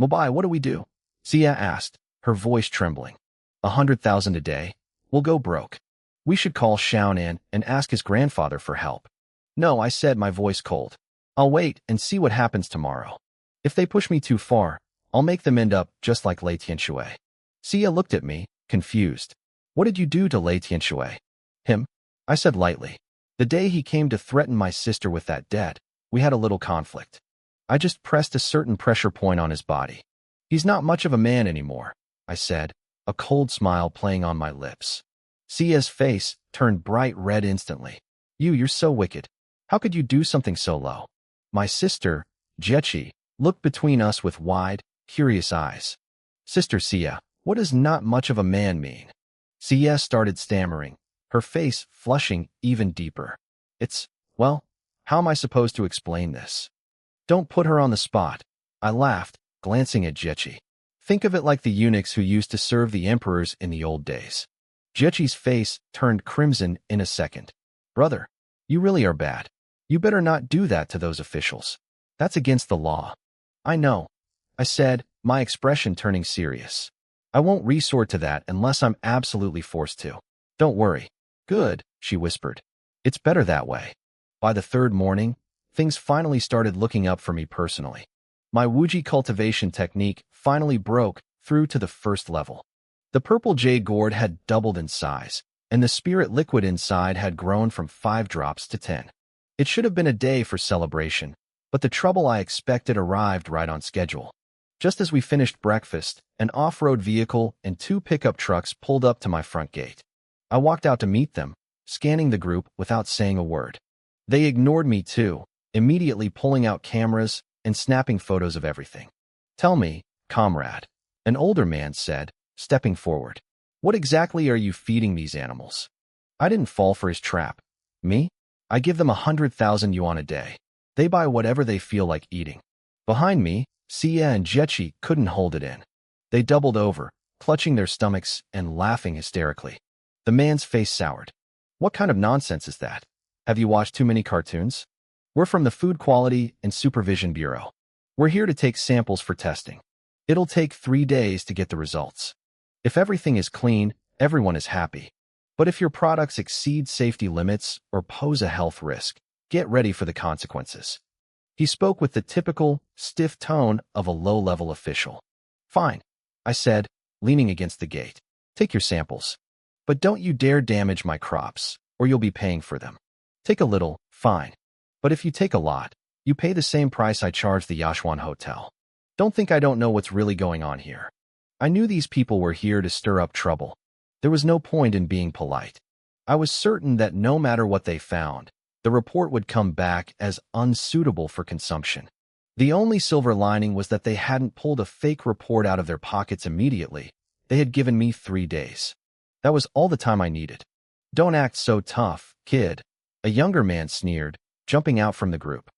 Mobai, what do we do? Sia asked, her voice trembling. 100,000 a day? We'll go broke. We should call Xiaonan and ask his grandfather for help. No, I said, my voice cold. I'll wait and see what happens tomorrow. If they push me too far, I'll make them end up just like Lei Tianshui. Sia looked at me, confused. What did you do to Lei Tianshui? Him? I said lightly. The day he came to threaten my sister with that debt, we had a little conflict. I just pressed a certain pressure point on his body. He's not much of a man anymore, I said, a cold smile playing on my lips. Sia's face turned bright red instantly. You're so wicked. How could you do something so low? My sister, Jechi, looked between us with wide, curious eyes. Sister Sia, what does not much of a man mean? Sia started stammering, her face flushing even deeper. Well, how am I supposed to explain this? Don't put her on the spot. I laughed, glancing at Jechi. Think of it like the eunuchs who used to serve the emperors in the old days. Jechi's face turned crimson in a second. Brother, you really are bad. You better not do that to those officials. That's against the law. I know, I said, my expression turning serious. I won't resort to that unless I'm absolutely forced to. Don't worry. Good, she whispered. It's better that way. By the third morning, things finally started looking up for me personally. My Wuji cultivation technique finally broke through to the first level. The purple jade gourd had doubled in size, and the spirit liquid inside had grown from 5 drops to 10. It should have been a day for celebration, but the trouble I expected arrived right on schedule. Just as we finished breakfast, an off-road vehicle and 2 pickup trucks pulled up to my front gate. I walked out to meet them, scanning the group without saying a word. They ignored me too, immediately pulling out cameras and snapping photos of everything. Tell me, comrade, an older man said, stepping forward. What exactly are you feeding these animals? I didn't fall for his trap. Me? I give them 100,000 yuan a day. They buy whatever they feel like eating. Behind me, Sia and Jechi couldn't hold it in. They doubled over, clutching their stomachs and laughing hysterically. The man's face soured. What kind of nonsense is that? Have you watched too many cartoons? We're from the Food Quality and Supervision Bureau. We're here to take samples for testing. It'll take 3 days to get the results. If everything is clean, everyone is happy. But if your products exceed safety limits or pose a health risk, get ready for the consequences. He spoke with the typical, stiff tone of a low-level official. Fine, I said, leaning against the gate. Take your samples. But don't you dare damage my crops, or you'll be paying for them. Take a little, fine. But if you take a lot, you pay the same price I charge the Yashuan Hotel. Don't think I don't know what's really going on here. I knew these people were here to stir up trouble. There was no point in being polite. I was certain that no matter what they found, the report would come back as unsuitable for consumption. The only silver lining was that they hadn't pulled a fake report out of their pockets immediately. They had given me 3 days. That was all the time I needed. Don't act so tough, kid. A younger man sneered, jumping out from the group.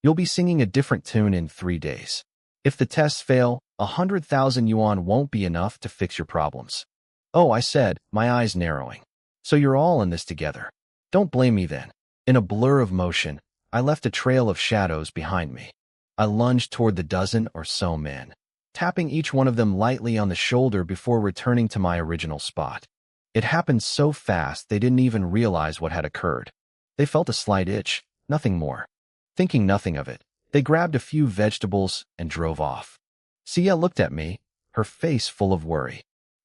You'll be singing a different tune in 3 days. If the tests fail, 100,000 yuan won't be enough to fix your problems. Oh, I said, my eyes narrowing. So you're all in this together. Don't blame me then. In a blur of motion, I left a trail of shadows behind me. I lunged toward the dozen or so men, tapping each one of them lightly on the shoulder before returning to my original spot. It happened so fast they didn't even realize what had occurred. They felt a slight itch, nothing more. Thinking nothing of it, they grabbed a few vegetables and drove off. Sia looked at me, her face full of worry.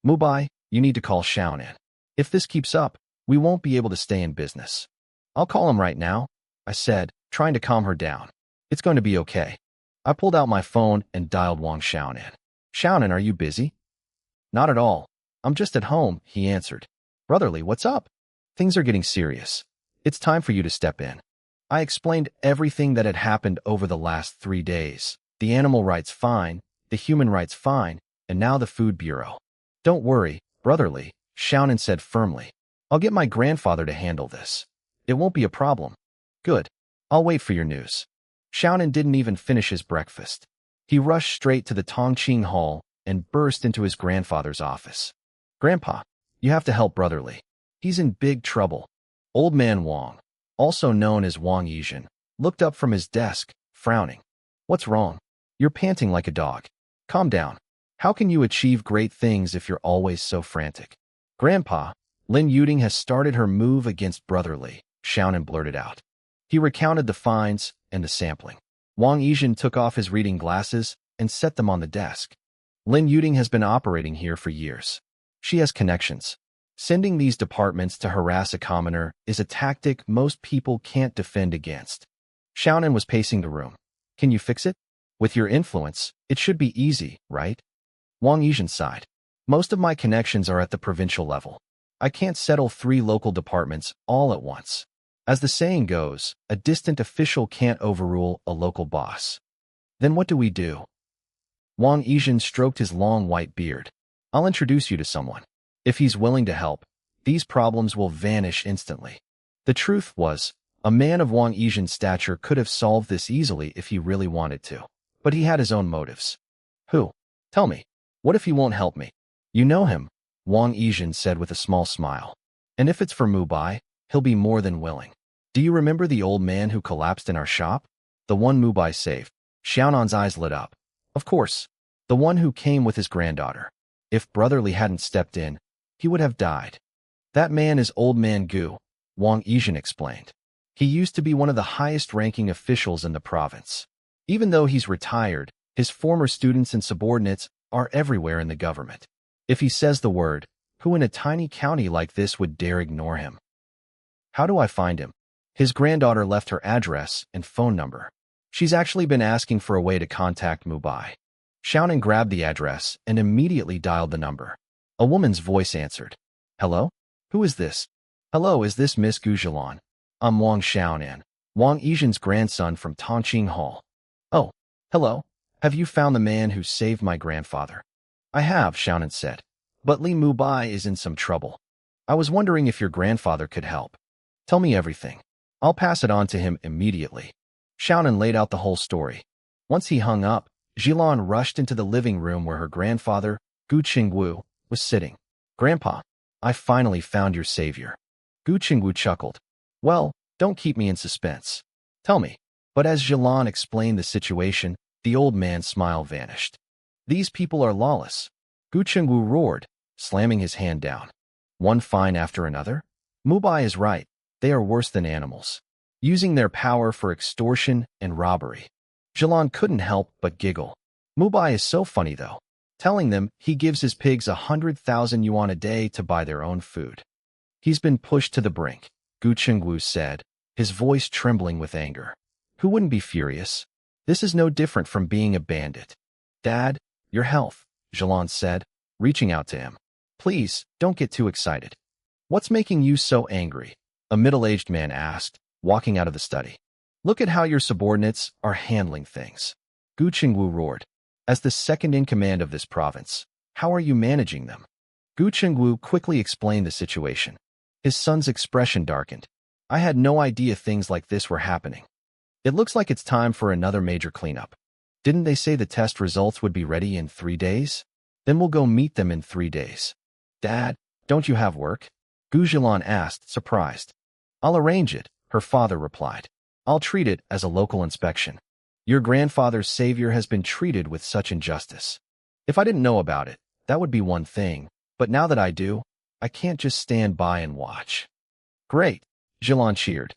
Mubai, you need to call Xiaonan. If this keeps up, we won't be able to stay in business. I'll call him right now, I said, trying to calm her down. It's going to be okay. I pulled out my phone and dialed Wang Xiaonan. Xiaonan, are you busy? Not at all. I'm just at home, he answered. Brotherly, what's up? Things are getting serious. It's time for you to step in. I explained everything that had happened over the last 3 days. The animal rights fine, the human rights fine, and now the Food Bureau. Don't worry, Brotherly, Xiaonan said firmly. I'll get my grandfather to handle this. It won't be a problem. Good. I'll wait for your news. Xiaonan didn't even finish his breakfast. He rushed straight to the Tongqing Hall and burst into his grandfather's office. Grandpa, you have to help Brotherly. He's in big trouble. Old man Wang, also known as Wang Yizhen, looked up from his desk, frowning. What's wrong? You're panting like a dog. Calm down. How can you achieve great things if you're always so frantic? Grandpa, Lin Yuding has started her move against brotherly, Xiaonan blurted out. He recounted the finds and the sampling. Wang Yizhen took off his reading glasses and set them on the desk. Lin Yuding has been operating here for years. She has connections. Sending these departments to harass a commoner is a tactic most people can't defend against. Xiaonan was pacing the room. Can you fix it? With your influence, it should be easy, right? Wang Yizhen sighed. Most of my connections are at the provincial level. I can't settle 3 local departments all at once. As the saying goes, a distant official can't overrule a local boss. Then what do we do? Wang Yizhen stroked his long white beard. I'll introduce you to someone. If he's willing to help, these problems will vanish instantly. The truth was, a man of Wang Yizhen's stature could have solved this easily if he really wanted to. But he had his own motives. Who? Tell me. What if he won't help me? You know him, Wang Yizhen said with a small smile. And if it's for Mubai, he'll be more than willing. Do you remember the old man who collapsed in our shop? The one Mubai saved. Xiaonan's eyes lit up. Of course. The one who came with his granddaughter. If Brotherly hadn't stepped in, he would have died. That man is Old Man Gu, Wang Yizhen explained. He used to be one of the highest-ranking officials in the province. Even though he's retired, his former students and subordinates are everywhere in the government. If he says the word, who in a tiny county like this would dare ignore him? How do I find him? His granddaughter left her address and phone number. She's actually been asking for a way to contact Mubai. Xiaonan grabbed the address and immediately dialed the number. A woman's voice answered. Hello? Who is this? Hello, is this Miss Gu Zhilan? I'm Wang Xiaonan, Wang Yizhen's grandson from Tongqing Hall. Oh, hello. Have you found the man who saved my grandfather? I have, Xiaonan said. But Li Mubai is in some trouble. I was wondering if your grandfather could help. Tell me everything. I'll pass it on to him immediately. Xiaonan laid out the whole story. Once he hung up, Zhilan rushed into the living room where her grandfather, Gu Qingwu, was sitting. Grandpa, I finally found your savior. Gu Qingwu chuckled. Well, don't keep me in suspense. Tell me. But as Zhilan explained the situation, the old man's smile vanished. These people are lawless. Gu Qingwu roared, slamming his hand down. One fine after another? Mubai is right. They are worse than animals, using their power for extortion and robbery. Zhilan couldn't help but giggle. Mubai is so funny, though, telling them he gives his pigs 100,000 yuan a day to buy their own food. He's been pushed to the brink, Gu Qingwu said, his voice trembling with anger. Who wouldn't be furious? This is no different from being a bandit. Dad, your health, Zhilan said, reaching out to him. Please, don't get too excited. What's making you so angry? A middle-aged man asked, walking out of the study. Look at how your subordinates are handling things. Gu Qingwu roared. As the second-in-command of this province, how are you managing them? Gu Qingwu quickly explained the situation. His son's expression darkened. I had no idea things like this were happening. It looks like it's time for another major cleanup. Didn't they say the test results would be ready in 3 days? Then we'll go meet them in 3 days. Dad, don't you have work? Gu Zhilan asked, surprised. I'll arrange it, her father replied. I'll treat it as a local inspection. Your grandfather's savior has been treated with such injustice. If I didn't know about it, that would be one thing, but now that I do, I can't just stand by and watch. Great, Zhilan cheered.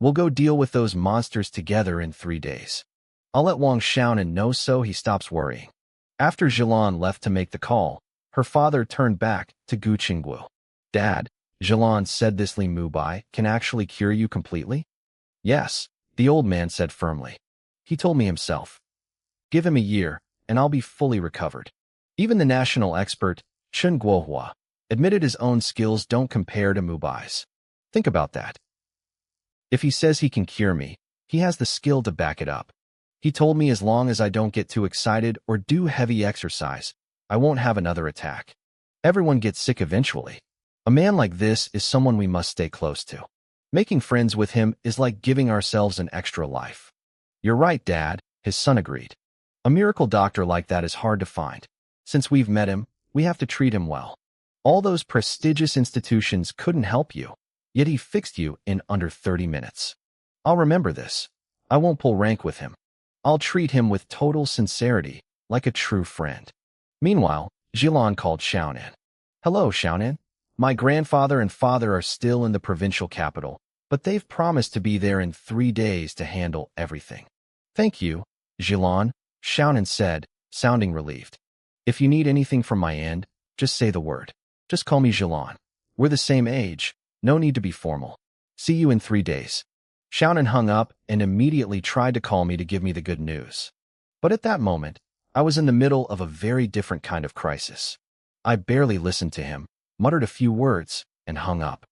We'll go deal with those monsters together in 3 days. I'll let Wang Xiaonan know so he stops worrying. After Zhilan left to make the call, her father turned back to Gu Qingwu. Dad, Zhilan said this Li Mubai can actually cure you completely? Yes, the old man said firmly. He told me himself. Give him a year, and I'll be fully recovered. Even the national expert, Chen Guohua, admitted his own skills don't compare to Mubai's. Think about that. If he says he can cure me, he has the skill to back it up. He told me as long as I don't get too excited or do heavy exercise, I won't have another attack. Everyone gets sick eventually. A man like this is someone we must stay close to. Making friends with him is like giving ourselves an extra life. You're right, Dad, his son agreed. A miracle doctor like that is hard to find. Since we've met him, we have to treat him well. All those prestigious institutions couldn't help you, yet he fixed you in under 30 minutes. I'll remember this. I won't pull rank with him. I'll treat him with total sincerity, like a true friend. Meanwhile, Jilin called Xiaonan. Hello, Xiaonan. My grandfather and father are still in the provincial capital, but they've promised to be there in 3 days to handle everything. Thank you, Jilin, Xiaonan said, sounding relieved. If you need anything from my end, just say the word. Just call me Jilin. We're the same age. No need to be formal. See you in 3 days. Xiaonan hung up and immediately tried to call me to give me the good news. But at that moment, I was in the middle of a very different kind of crisis. I barely listened to him, muttered a few words, and hung up.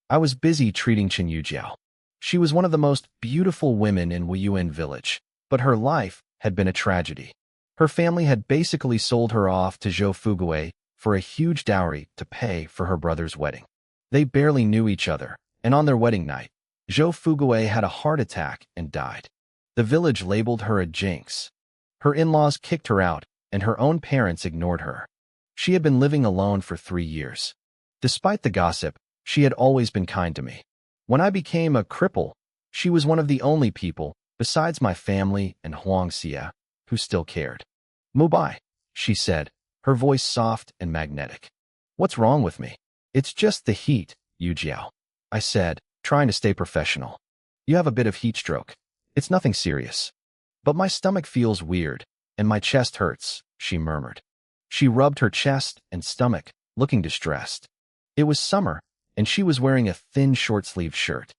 I was busy treating Chen Yujiao. She was one of the most beautiful women in Wuyuan village, but her life had been a tragedy. Her family had basically sold her off to Zhou Fuguei for a huge dowry to pay for her brother's wedding. They barely knew each other, and on their wedding night, Zhou Fuguei had a heart attack and died. The village labeled her a jinx. Her in-laws kicked her out, and her own parents ignored her. She had been living alone for 3 years. Despite the gossip, she had always been kind to me. When I became a cripple, she was one of the only people, besides my family and Huang Xia, who still cared. Mubai, she said, her voice soft and magnetic. What's wrong with me? It's just the heat, Yujiao, I said, trying to stay professional. You have a bit of heat stroke. It's nothing serious. But my stomach feels weird, and my chest hurts, she murmured. She rubbed her chest and stomach, looking distressed. It was summer, and she was wearing a thin short-sleeved shirt.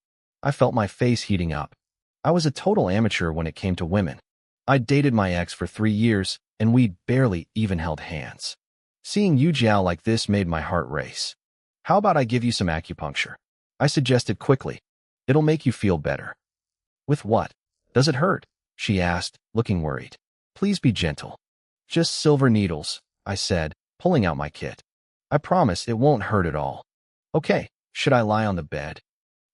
I felt my face heating up. I was a total amateur when it came to women. I'd dated my ex for 3 years, and we'd barely even held hands. Seeing Yujiao like this made my heart race. How about I give you some acupuncture? I suggested quickly. It'll make you feel better. With what? Does it hurt? She asked, looking worried. Please be gentle. Just silver needles, I said, pulling out my kit. I promise it won't hurt at all. Okay, should I lie on the bed?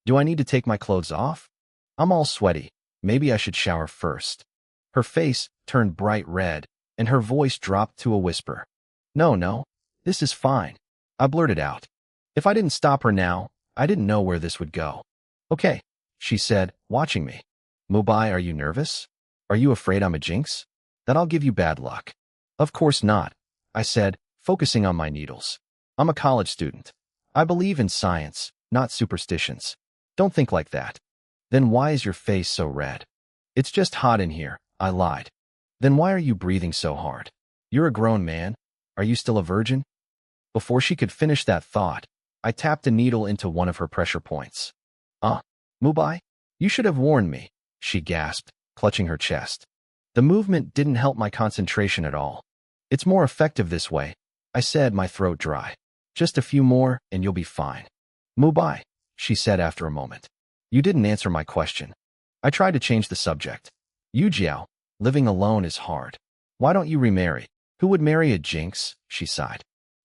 Do I need to take my clothes off? I'm all sweaty. Maybe I should shower first. Her face turned bright red, and her voice dropped to a whisper. No, this is fine. I blurted out. If I didn't stop her now, I didn't know where this would go. Okay, she said, watching me. Mubai, are you nervous? Are you afraid I'm a jinx? Then I'll give you bad luck. Of course not, I said, focusing on my needles. I'm a college student. I believe in science, not superstitions. Don't think like that. Then why is your face so red? It's just hot in here, I lied. Then why are you breathing so hard? You're a grown man. Are you still a virgin? Before she could finish that thought, I tapped a needle into one of her pressure points. Mubai, you should have warned me, she gasped, clutching her chest. The movement didn't help my concentration at all. It's more effective this way, I said, my throat dry. Just a few more, and you'll be fine. Mubai, she said after a moment. You didn't answer my question. I tried to change the subject. Yujiao, living alone is hard. Why don't you remarry? Who would marry a jinx? She sighed.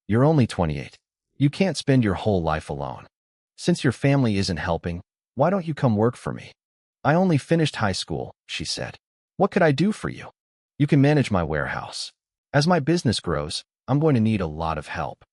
You're only 28. You can't spend your whole life alone. Since your family isn't helping, why don't you come work for me? I only finished high school, she said. What could I do for you? You can manage my warehouse. As my business grows, I'm going to need a lot of help.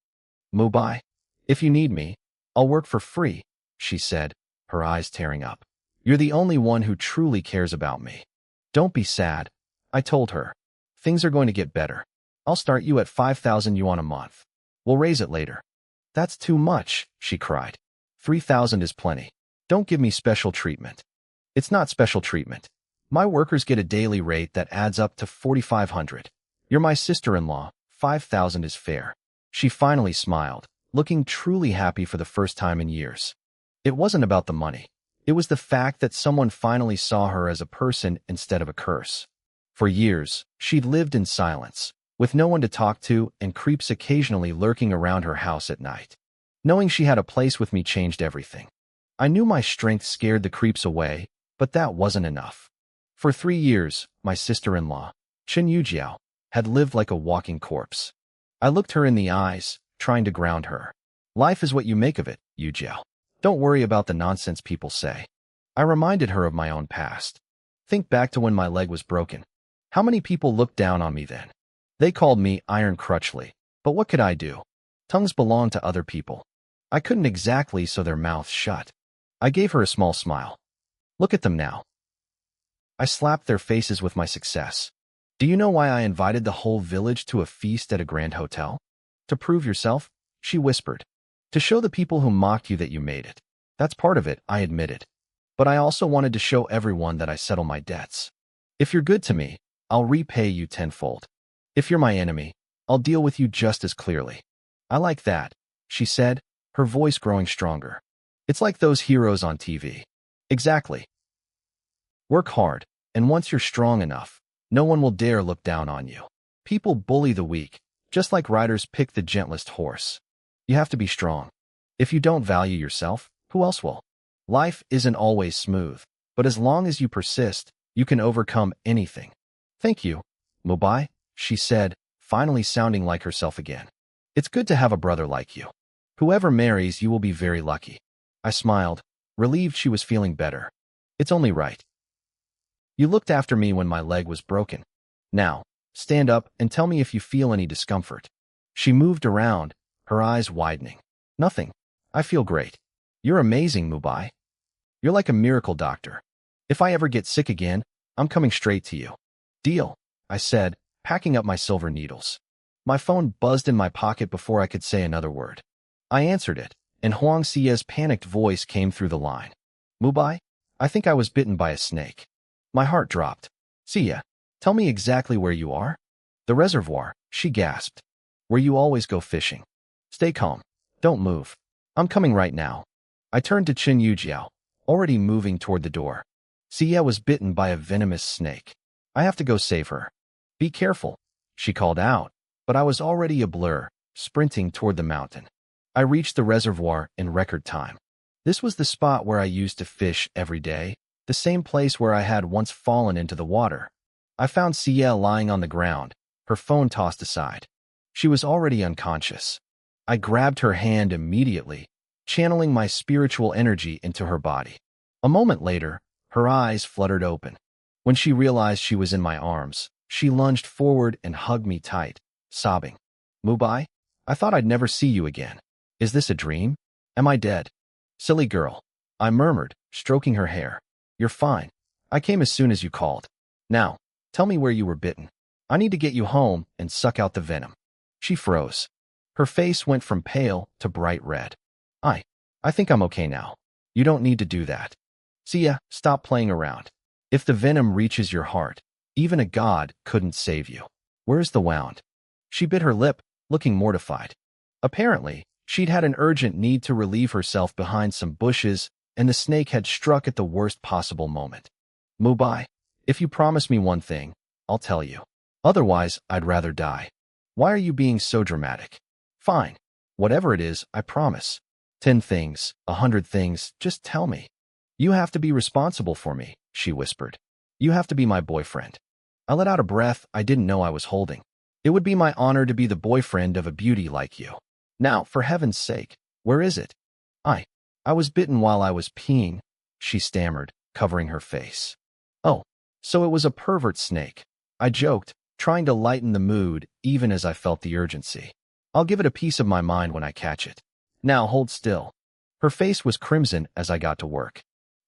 Mubai, if you need me, I'll work for free, she said, her eyes tearing up. You're the only one who truly cares about me. Don't be sad, I told her. Things are going to get better. I'll start you at 5,000 yuan a month. We'll raise it later. That's too much, she cried. 3,000 is plenty. Don't give me special treatment. It's not special treatment. My workers get a daily rate that adds up to 4,500. You're my sister-in-law. 5,000 is fair. She finally smiled, looking truly happy for the first time in years. It wasn't about the money. It was the fact that someone finally saw her as a person instead of a curse. For years, she'd lived in silence, with no one to talk to and creeps occasionally lurking around her house at night. Knowing she had a place with me changed everything. I knew my strength scared the creeps away, but that wasn't enough. For 3 years, my sister-in-law, Chen Yujiao, had lived like a walking corpse. I looked her in the eyes, trying to ground her. Life is what you make of it, Yujiao. Don't worry about the nonsense people say. I reminded her of my own past. Think back to when my leg was broken. How many people looked down on me then? They called me Iron Crutchley, but what could I do? Tongues belong to other people. I couldn't exactly sew their mouths shut. I gave her a small smile. Look at them now. I slapped their faces with my success. Do you know why I invited the whole village to a feast at a grand hotel? To prove yourself, she whispered. To show the people who mocked you that you made it. That's part of it, I admitted. But I also wanted to show everyone that I settle my debts. If you're good to me, I'll repay you tenfold. If you're my enemy, I'll deal with you just as clearly. I like that, she said, her voice growing stronger. It's like those heroes on TV. Exactly. Work hard, and once you're strong enough, no one will dare look down on you. People bully the weak, just like riders pick the gentlest horse. You have to be strong. If you don't value yourself, who else will? Life isn't always smooth, but as long as you persist, you can overcome anything. Thank you, Mubai, she said, finally sounding like herself again. It's good to have a brother like you. Whoever marries you will be very lucky. I smiled, relieved she was feeling better. It's only right. You looked after me when my leg was broken. Now, stand up and tell me if you feel any discomfort. She moved around, her eyes widening. Nothing. I feel great. You're amazing, Mubai. You're like a miracle doctor. If I ever get sick again, I'm coming straight to you. Deal, I said, packing up my silver needles. My phone buzzed in my pocket before I could say another word. I answered it, and Huang Xia's panicked voice came through the line. Mubai, I think I was bitten by a snake. My heart dropped. Xia, tell me exactly where you are. The reservoir, she gasped. Where you always go fishing. Stay calm. Don't move. I'm coming right now. I turned to Chen Yujiao, already moving toward the door. Xia was bitten by a venomous snake. I have to go save her. Be careful, she called out, but I was already a blur, sprinting toward the mountain. I reached the reservoir in record time. This was the spot where I used to fish every day, the same place where I had once fallen into the water. I found Xia lying on the ground, her phone tossed aside. She was already unconscious. I grabbed her hand immediately, channeling my spiritual energy into her body. A moment later, her eyes fluttered open. When she realized she was in my arms, she lunged forward and hugged me tight, sobbing. Mubai, I thought I'd never see you again. Is this a dream? Am I dead? Silly girl, I murmured, stroking her hair. You're fine. I came as soon as you called. Now, tell me where you were bitten. I need to get you home and suck out the venom. She froze. Her face went from pale to bright red. I think I'm okay now. You don't need to do that. Xia, stop playing around. If the venom reaches your heart, even a god couldn't save you. Where's the wound? She bit her lip, looking mortified. Apparently, she'd had an urgent need to relieve herself behind some bushes, and the snake had struck at the worst possible moment. Mubai, if you promise me one thing, I'll tell you. Otherwise, I'd rather die. Why are you being so dramatic? Fine. Whatever it is, I promise. 10 things, 100 things, just tell me. You have to be responsible for me, she whispered. You have to be my boyfriend. I let out a breath I didn't know I was holding. It would be my honor to be the boyfriend of a beauty like you. Now, for heaven's sake, where is it? I was bitten while I was peeing, she stammered, covering her face. Oh, so it was a pervert snake. I joked, trying to lighten the mood even as I felt the urgency. I'll give it a piece of my mind when I catch it. Now hold still. Her face was crimson as I got to work.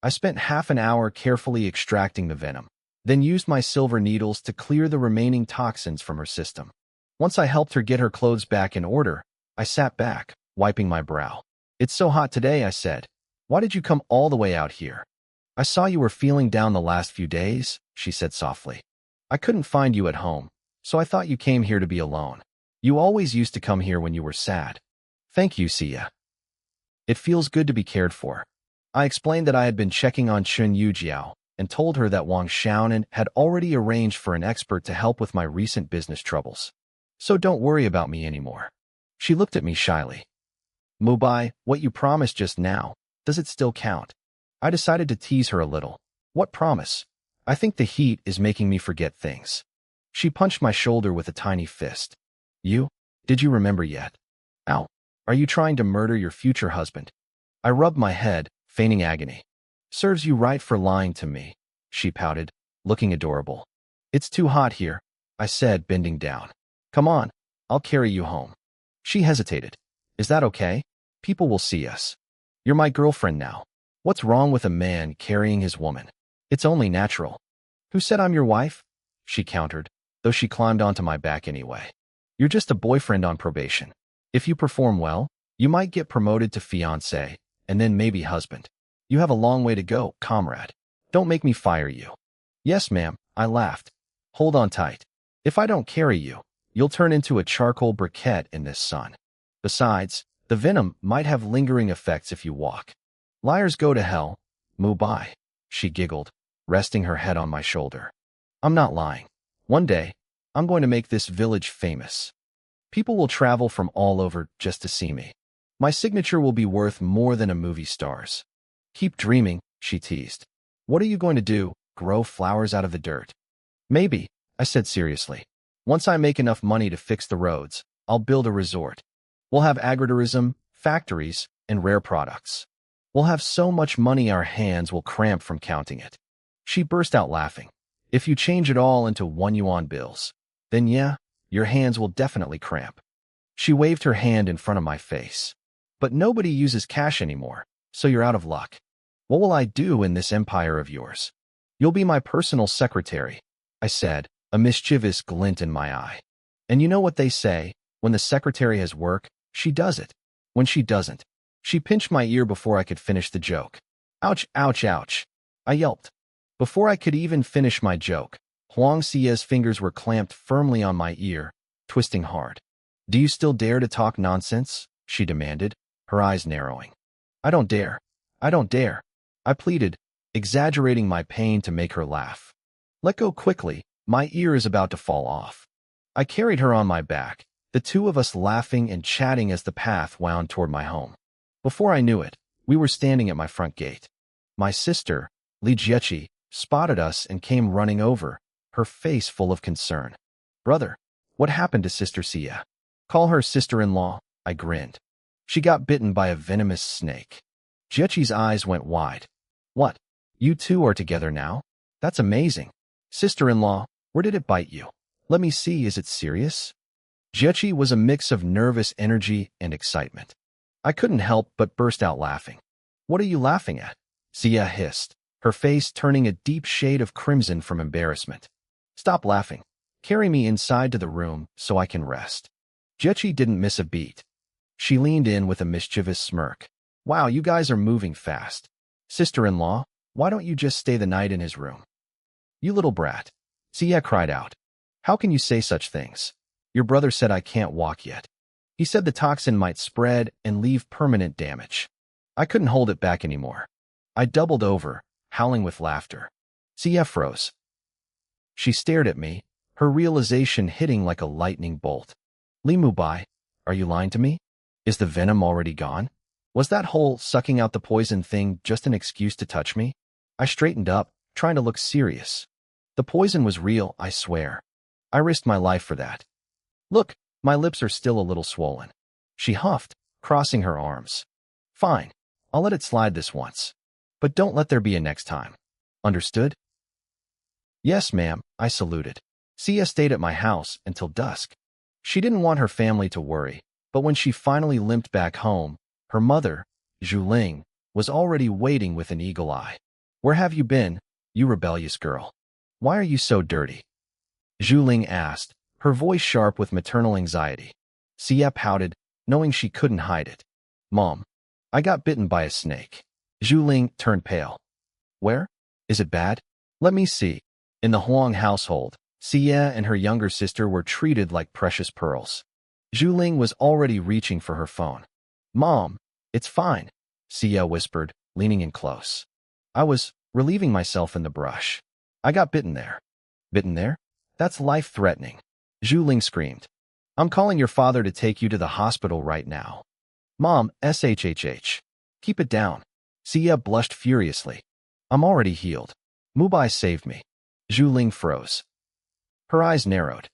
I spent half an hour carefully extracting the venom, then used my silver needles to clear the remaining toxins from her system. Once I helped her get her clothes back in order, I sat back, wiping my brow. It's so hot today, I said. Why did you come all the way out here? I saw you were feeling down the last few days, she said softly. I couldn't find you at home, so I thought you came here to be alone. You always used to come here when you were sad. Thank you, Xia. It feels good to be cared for. I explained that I had been checking on Chen Yujiao and told her that Wang Xiaonan had already arranged for an expert to help with my recent business troubles. So don't worry about me anymore. She looked at me shyly. Mubai, what you promised just now, does it still count? I decided to tease her a little. What promise? I think the heat is making me forget things. She punched my shoulder with a tiny fist. Did you remember yet? Ow. Are you trying to murder your future husband? I rubbed my head, feigning agony. Serves you right for lying to me, she pouted, looking adorable. It's too hot here, I said, bending down. Come on, I'll carry you home. She hesitated. Is that okay? People will see us. You're my girlfriend now. What's wrong with a man carrying his woman? It's only natural. Who said I'm your wife? She countered. though she climbed onto my back anyway. You're just a boyfriend on probation. If you perform well, you might get promoted to fiancé, and then maybe husband. You have a long way to go, comrade. Don't make me fire you. Yes, ma'am, I laughed. Hold on tight. If I don't carry you, you'll turn into a charcoal briquette in this sun. Besides, the venom might have lingering effects if you walk. Liars go to hell. Mubai. She giggled, resting her head on my shoulder. I'm not lying. One day, I'm going to make this village famous. People will travel from all over just to see me. My signature will be worth more than a movie star's. Keep dreaming, she teased. What are you going to do, grow flowers out of the dirt? Maybe, I said seriously. Once I make enough money to fix the roads, I'll build a resort. We'll have agritourism, factories, and rare products. We'll have so much money our hands will cramp from counting it. She burst out laughing. If you change it all into 1 yuan bills, then yeah, your hands will definitely cramp. She waved her hand in front of my face. But nobody uses cash anymore, so you're out of luck. What will I do in this empire of yours? You'll be my personal secretary, I said, a mischievous glint in my eye. And you know what they say, when the secretary has work, she does it. When she doesn't, she pinched my ear before I could finish the joke. Ouch, ouch, ouch. I yelped. Before I could even finish my joke, Huang Xia's fingers were clamped firmly on my ear, twisting hard. Do you still dare to talk nonsense? She demanded, her eyes narrowing. I don't dare. I don't dare. I pleaded, exaggerating my pain to make her laugh. Let go quickly, my ear is about to fall off. I carried her on my back, the two of us laughing and chatting as the path wound toward my home. Before I knew it, we were standing at my front gate. My sister, Li Jiechi, spotted us and came running over, her face full of concern. Brother, what happened to Sister Xia? Call her sister-in-law, I grinned. She got bitten by a venomous snake. Jiechi's eyes went wide. What? You two are together now? That's amazing. Sister-in-law, where did it bite you? Let me see, is it serious? Jiechi was a mix of nervous energy and excitement. I couldn't help but burst out laughing. What are you laughing at? Xia hissed, her face turning a deep shade of crimson from embarrassment. Stop laughing. Carry me inside to the room so I can rest. Jiechi didn't miss a beat. She leaned in with a mischievous smirk. Wow, you guys are moving fast. Sister-in-law, why don't you just stay the night in his room? You little brat. Xia cried out. How can you say such things? Your brother said I can't walk yet. He said the toxin might spread and leave permanent damage. I couldn't hold it back anymore. I doubled over, howling with laughter. Xia froze. She stared at me, her realization hitting like a lightning bolt. Li Mubai, are you lying to me? Is the venom already gone? Was that whole sucking out the poison thing just an excuse to touch me? I straightened up, trying to look serious. The poison was real, I swear. I risked my life for that. Look, my lips are still a little swollen. She huffed, crossing her arms. Fine, I'll let it slide this once. But don't let there be a next time. Understood? Yes, ma'am, I saluted. Xia stayed at my house until dusk. She didn't want her family to worry, but when she finally limped back home, her mother, Zhu Ling, was already waiting with an eagle eye. Where have you been, you rebellious girl? Why are you so dirty? Zhu Ling asked, her voice sharp with maternal anxiety. Xia pouted, knowing she couldn't hide it. Mom, I got bitten by a snake. Zhu Ling turned pale. Where? Is it bad? Let me see. In the Huang household, Xia and her younger sister were treated like precious pearls. Zhu Ling was already reaching for her phone. Mom, it's fine, Xia whispered, leaning in close. I was relieving myself in the brush. I got bitten there. Bitten there? That's life-threatening. Zhu Ling screamed. I'm calling your father to take you to the hospital right now. Mom, shhh. Keep it down. Xia blushed furiously. I'm already healed. Mubai saved me. Zhu Ling froze. Her eyes narrowed.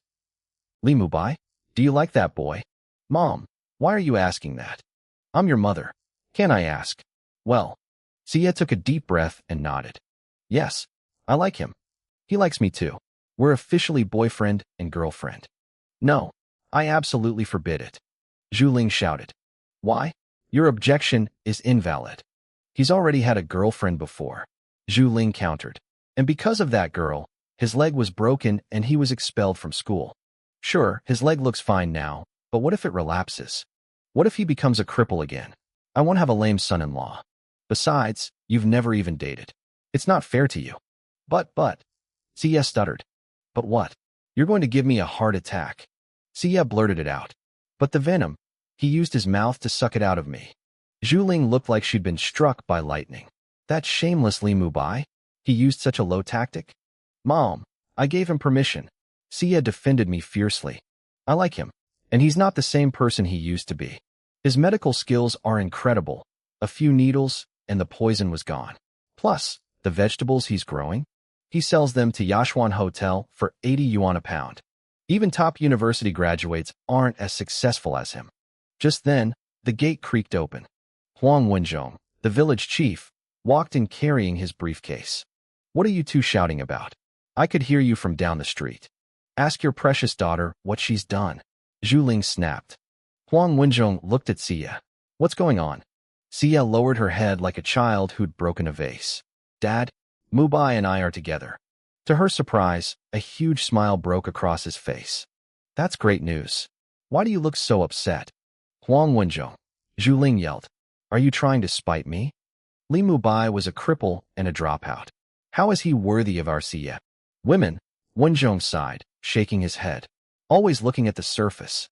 Li Mubai, do you like that boy? Mom, why are you asking that? I'm your mother. Can I ask? Well, Xia took a deep breath and nodded. Yes, I like him. He likes me too. We're officially boyfriend and girlfriend. No, I absolutely forbid it. Zhu Ling shouted. Why? Your objection is invalid. He's already had a girlfriend before. Zhu Ling countered. And because of that girl, His leg was broken and he was expelled from school. Sure, his leg looks fine now, but what if it relapses? What if he becomes a cripple again? I won't have a lame son-in-law. Besides, you've never even dated. It's not fair to you. But, Sia stuttered. But what? You're going to give me a heart attack. Sia blurted it out. But the venom. He used his mouth to suck it out of me. Zhuling looked like she'd been struck by lightning. That shameless Li Mubai? He used such a low tactic? Mom, I gave him permission. Sia defended me fiercely. I like him, and he's not the same person he used to be. His medical skills are incredible. A few needles, and the poison was gone. Plus, the vegetables he's growing? He sells them to Yashuan Hotel for 80 yuan a pound. Even top university graduates aren't as successful as him. Just then, the gate creaked open. Huang Wenzhong, the village chief, walked in carrying his briefcase. What are you two shouting about? I could hear you from down the street. Ask your precious daughter what she's done. Zhuling snapped. Huang Wenzhong looked at Sia. What's going on? Sia lowered her head like a child who'd broken a vase. Dad, Mubai and I are together. To her surprise, a huge smile broke across his face. That's great news. Why do you look so upset? Huang Wenzhong. Zhuling yelled. Are you trying to spite me? Li Mubai was a cripple and a dropout. How is he worthy of our Sia? Women, Wenzhong sighed, shaking his head. Always looking at the surface.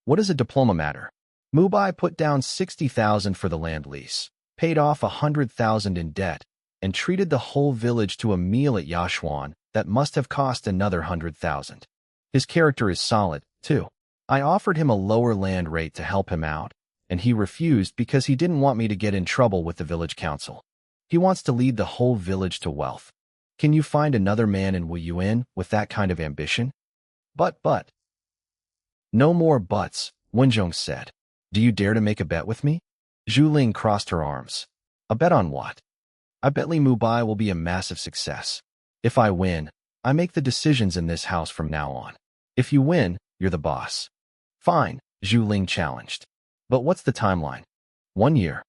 What does a diploma matter? Mubai put down 60,000 for the land lease, paid off 100,000 in debt, and treated the whole village to a meal at Yashuan that must have cost another 100,000. His character is solid, too. I offered him a lower land rate to help him out, and he refused because he didn't want me to get in trouble with the village council. He wants to lead the whole village to wealth. Can you find another man in Wuyuan with that kind of ambition? But. No more buts, Wenzhong said. Do you dare to make a bet with me? Zhuling crossed her arms. A bet on what? I bet Li Mubai will be a massive success. If I win, I make the decisions in this house from now on. If you win, you're the boss. Fine, Zhuling challenged. But what's the timeline? 1 year.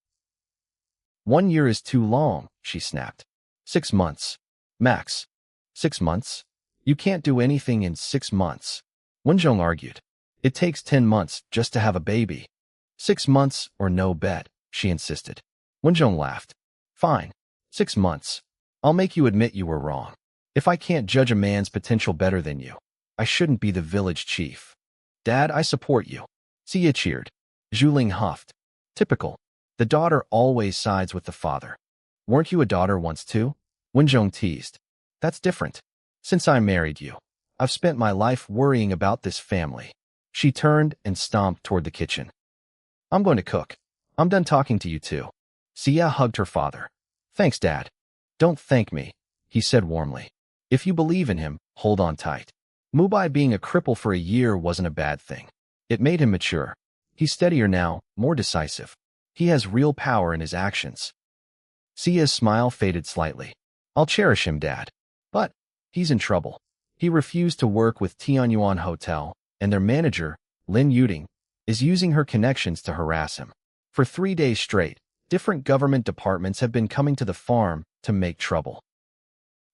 1 year is too long, she snapped. 6 months. Max. 6 months? You can't do anything in 6 months. Wenzhong argued. It takes 10 months just to have a baby. 6 months or no bet, she insisted. Wenzhong laughed. Fine. 6 months. I'll make you admit you were wrong. If I can't judge a man's potential better than you, I shouldn't be the village chief. Dad, I support you. Sia cheered. Zhuling huffed. Typical. The daughter always sides with the father. Weren't you a daughter once too? Wenzhong teased. That's different. Since I married you, I've spent my life worrying about this family. She turned and stomped toward the kitchen. I'm going to cook. I'm done talking to you two. Sia hugged her father. Thanks, Dad. Don't thank me, he said warmly. If you believe in him, hold on tight. Mubai being a cripple for a year wasn't a bad thing. It made him mature. He's steadier now, more decisive. He has real power in his actions. Sia's smile faded slightly. I'll cherish him, Dad. But he's in trouble. He refused to work with Tianyuan Hotel, and their manager, Lin Yuding, is using her connections to harass him. For 3 days straight, different government departments have been coming to the farm to make trouble.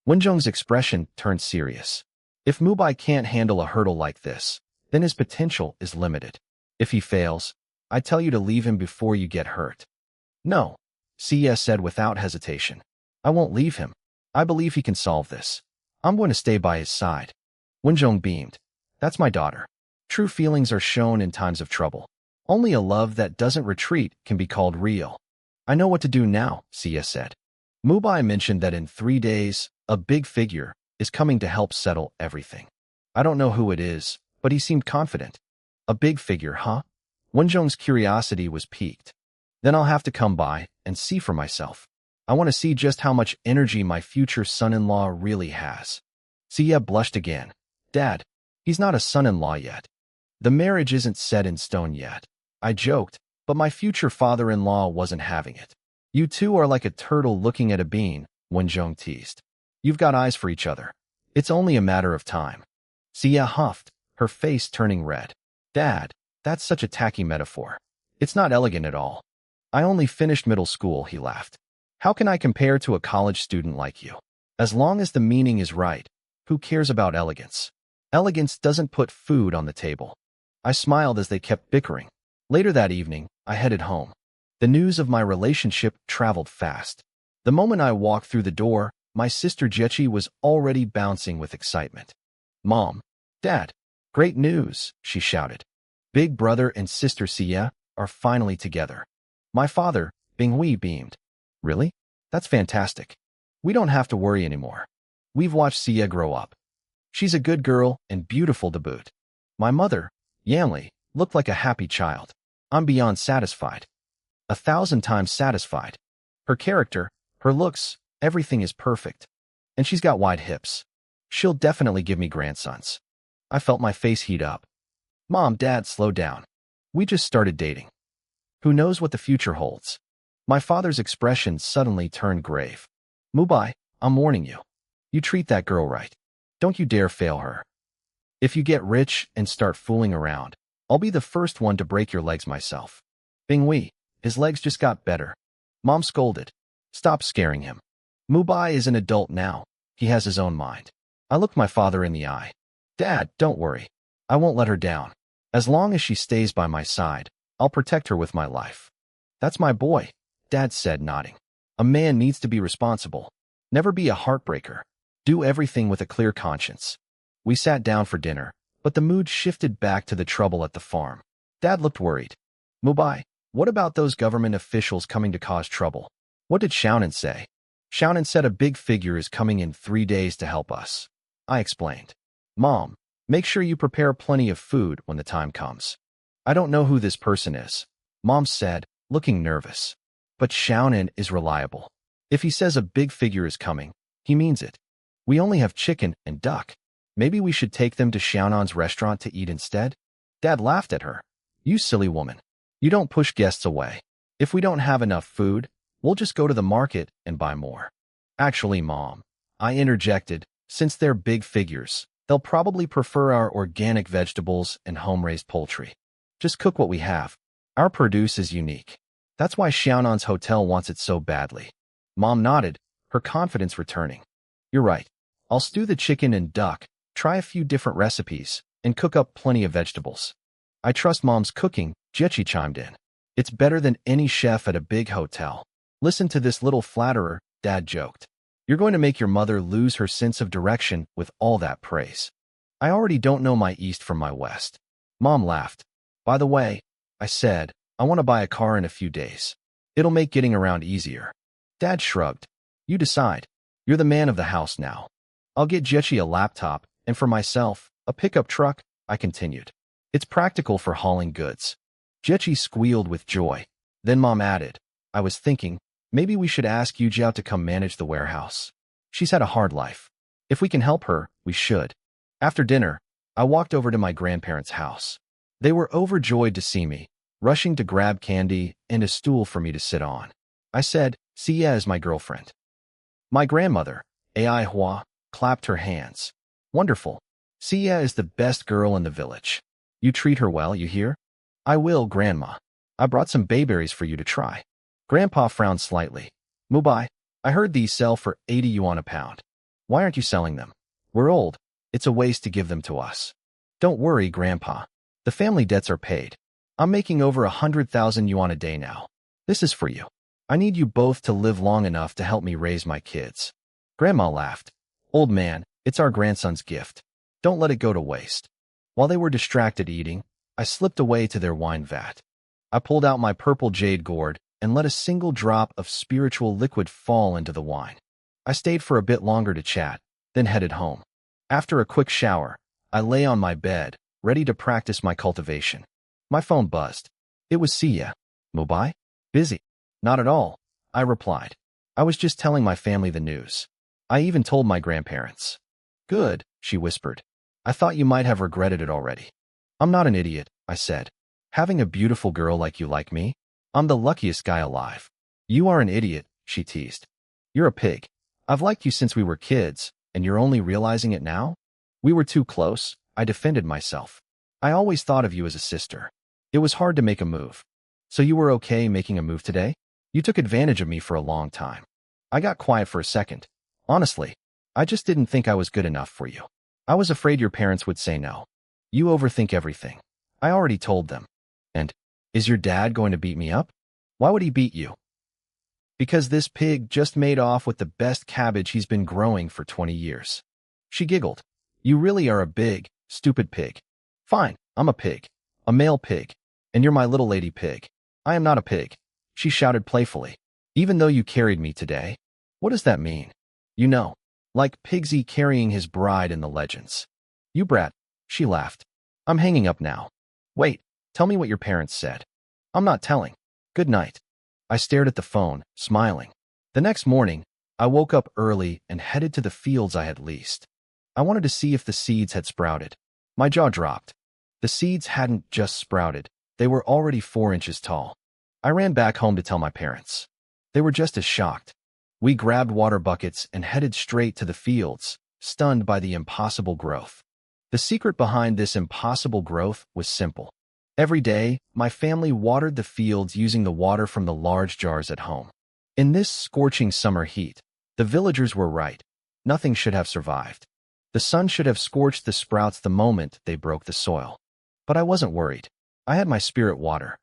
Wenzhong's expression turned serious. If Mubai can't handle a hurdle like this, then his potential is limited. If he fails, I tell you to leave him before you get hurt. No, Sia said without hesitation. I won't leave him. I believe he can solve this. I'm going to stay by his side. Wenzhong beamed. That's my daughter. True feelings are shown in times of trouble. Only a love that doesn't retreat can be called real. I know what to do now, Sia said. Mubai mentioned that in 3 days, a big figure is coming to help settle everything. I don't know who it is, but he seemed confident. A big figure, huh? Wenzhong's curiosity was piqued. Then I'll have to come by and see for myself. I want to see just how much energy my future son-in-law really has. Sia blushed again. Dad, he's not a son-in-law yet. The marriage isn't set in stone yet. I joked, but my future father-in-law wasn't having it. You two are like a turtle looking at a bean, Wenzhong teased. You've got eyes for each other. It's only a matter of time. Sia huffed, her face turning red. Dad, that's such a tacky metaphor. It's not elegant at all. I only finished middle school, he laughed. How can I compare to a college student like you? As long as the meaning is right, Who cares about elegance? Elegance doesn't put food on the table. I smiled as they kept bickering. Later that evening, I headed home. The news of my relationship traveled fast. The moment I walked through the door, my sister Jechi was already bouncing with excitement. Mom, Dad, great news, she shouted. Big brother and sister Sia are finally together. My father, Binghui, beamed. Really? That's fantastic. We don't have to worry anymore. We've watched Sia grow up. She's a good girl and beautiful to boot. My mother, Yanli, looked like a happy child. I'm beyond satisfied. 1,000 times satisfied. Her character, her looks, everything is perfect. And she's got wide hips. She'll definitely give me grandsons. I felt my face heat up. Mom, Dad, slow down. We just started dating. Who knows what the future holds? My father's expression suddenly turned grave. Mubai, I'm warning you. You treat that girl right. Don't you dare fail her. If you get rich and start fooling around, I'll be the first one to break your legs myself. Binghui, his legs just got better. Mom scolded. Stop scaring him. Mubai is an adult now. He has his own mind. I looked my father in the eye. Dad, don't worry. I won't let her down. As long as she stays by my side, I'll protect her with my life. That's my boy, Dad said, nodding. A man needs to be responsible. Never be a heartbreaker. Do everything with a clear conscience. We sat down for dinner, but the mood shifted back to the trouble at the farm. Dad looked worried. Mubai, what about those government officials coming to cause trouble? What did Xiaonan say? Xiaonan said a big figure is coming in 3 days to help us. I explained. Mom, make sure you prepare plenty of food when the time comes. I don't know who this person is, Mom said, looking nervous. But Xiaonan is reliable. If he says a big figure is coming, he means it. We only have chicken and duck. Maybe we should take them to Xiaonan's restaurant to eat instead? Dad laughed at her. You silly woman. You don't push guests away. If we don't have enough food, we'll just go to the market and buy more. Actually, Mom, I interjected, since they're big figures, they'll probably prefer our organic vegetables and home-raised poultry. Just cook what we have. Our produce is unique. That's why Xiaonan's hotel wants it so badly. Mom nodded, her confidence returning. You're right. I'll stew the chicken and duck, try a few different recipes, and cook up plenty of vegetables. I trust Mom's cooking, Jechi chimed in. It's better than any chef at a big hotel. Listen to this little flatterer, Dad joked. You're going to make your mother lose her sense of direction with all that praise. I already don't know my east from my west. Mom laughed. By the way, I said, I want to buy a car in a few days. It'll make getting around easier. Dad shrugged. You decide. You're the man of the house now. I'll get Jechi a laptop, and for myself, a pickup truck, I continued. It's practical for hauling goods. Jechi squealed with joy. Then Mom added, I was thinking, maybe we should ask Yujiao to come manage the warehouse. She's had a hard life. If we can help her, we should. After dinner, I walked over to my grandparents' house. They were overjoyed to see me, rushing to grab candy and a stool for me to sit on. I said, Sia is my girlfriend. My grandmother, Ai Hua, clapped her hands. Wonderful. Sia is the best girl in the village. You treat her well, you hear? I will, Grandma. I brought some bayberries for you to try. Grandpa frowned slightly. Mubai, I heard these sell for 80 yuan a pound. Why aren't you selling them? We're old. It's a waste to give them to us. Don't worry, Grandpa. The family debts are paid. I'm making over 100,000 yuan a day now. This is for you. I need you both to live long enough to help me raise my kids. Grandma laughed. Old man, it's our grandson's gift. Don't let it go to waste. While they were distracted eating, I slipped away to their wine vat. I pulled out my purple jade gourd and let a single drop of spiritual liquid fall into the wine. I stayed for a bit longer to chat, then headed home. After a quick shower, I lay on my bed, ready to practice my cultivation. My phone buzzed. It was Sia. Mubai? Busy? Not at all, I replied. I was just telling my family the news. I even told my grandparents. Good, she whispered. I thought you might have regretted it already. I'm not an idiot, I said. Having a beautiful girl like you like me? I'm the luckiest guy alive. You are an idiot, she teased. You're a pig. I've liked you since we were kids, and you're only realizing it now? We were too close, I defended myself. I always thought of you as a sister. It was hard to make a move. So you were okay making a move today? You took advantage of me for a long time. I got quiet for a second. Honestly, I just didn't think I was good enough for you. I was afraid your parents would say no. You overthink everything. I already told them. And, is your dad going to beat me up? Why would he beat you? Because this pig just made off with the best cabbage he's been growing for 20 years. She giggled. You really are a big, stupid pig. Fine, I'm a pig. A male pig. And you're my little lady pig. I am not a pig. She shouted playfully. Even though you carried me today? What does that mean? You know, like Pigsy carrying his bride in the legends. You brat. She laughed. I'm hanging up now. Wait, tell me what your parents said. I'm not telling. Good night. I stared at the phone, smiling. The next morning, I woke up early and headed to the fields I had leased. I wanted to see if the seeds had sprouted. My jaw dropped. The seeds hadn't just sprouted. They were already 4 inches tall. I ran back home to tell my parents. They were just as shocked. We grabbed water buckets and headed straight to the fields, stunned by the impossible growth. The secret behind this impossible growth was simple. Every day, my family watered the fields using the water from the large jars at home. In this scorching summer heat, the villagers were right. Nothing should have survived. The sun should have scorched the sprouts the moment they broke the soil. But I wasn't worried. I had my spirit water.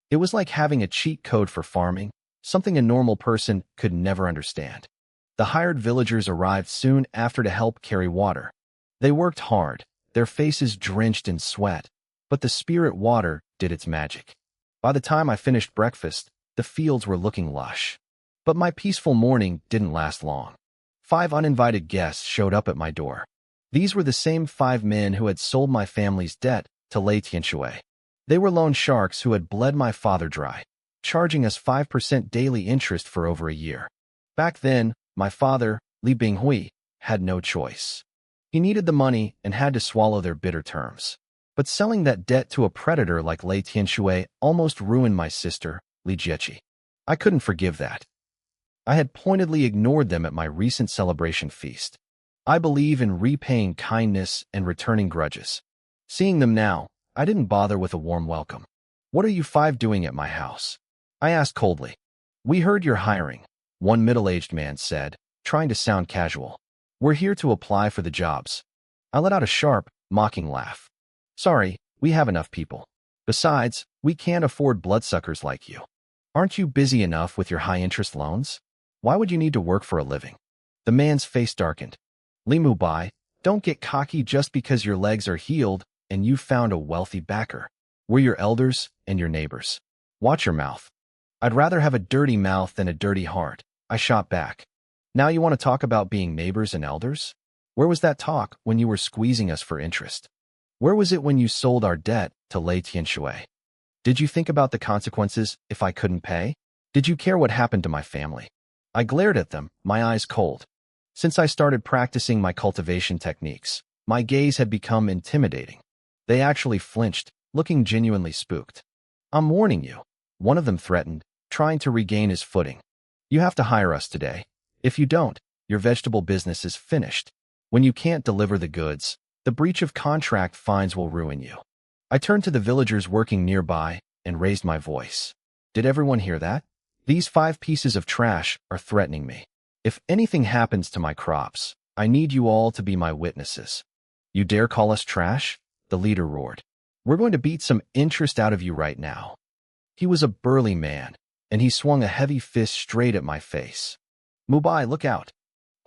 It was like having a cheat code for farming, something a normal person could never understand. The hired villagers arrived soon after to help carry water. They worked hard, their faces drenched in sweat, but the spirit water did its magic. By the time I finished breakfast, the fields were looking lush. But my peaceful morning didn't last long. 5 uninvited guests showed up at my door. These were the same 5 men who had sold my family's debt to Lei Tianshui. They were loan sharks who had bled my father dry, charging us 5% daily interest for over a year. Back then, my father, Li Binghui, had no choice. He needed the money and had to swallow their bitter terms. But selling that debt to a predator like Lei Tianshui almost ruined my sister, Li Jiechi. I couldn't forgive that. I had pointedly ignored them at my recent celebration feast. I believe in repaying kindness and returning grudges. Seeing them now, I didn't bother with a warm welcome. What are you 5 doing at my house? I asked coldly. We heard you're hiring, one middle-aged man said, trying to sound casual. We're here to apply for the jobs. I let out a sharp, mocking laugh. Sorry, we have enough people. Besides, we can't afford bloodsuckers like you. Aren't you busy enough with your high-interest loans? Why would you need to work for a living? The man's face darkened. Li Mubai, don't get cocky just because your legs are healed and you've found a wealthy backer. We're your elders and your neighbors. Watch your mouth. I'd rather have a dirty mouth than a dirty heart, I shot back. Now you want to talk about being neighbors and elders? Where was that talk when you were squeezing us for interest? Where was it when you sold our debt to Lei Tianshui? Did you think about the consequences if I couldn't pay? Did you care what happened to my family? I glared at them, my eyes cold. Since I started practicing my cultivation techniques, my gaze had become intimidating. They actually flinched, looking genuinely spooked. I'm warning you, one of them threatened, trying to regain his footing. You have to hire us today. If you don't, your vegetable business is finished. When you can't deliver the goods, the breach of contract fines will ruin you. I turned to the villagers working nearby and raised my voice. Did everyone hear that? These 5 pieces of trash are threatening me. If anything happens to my crops, I need you all to be my witnesses. You dare call us trash? The leader roared. We're going to beat some interest out of you right now. He was a burly man, and he swung a heavy fist straight at my face. Mubai, look out.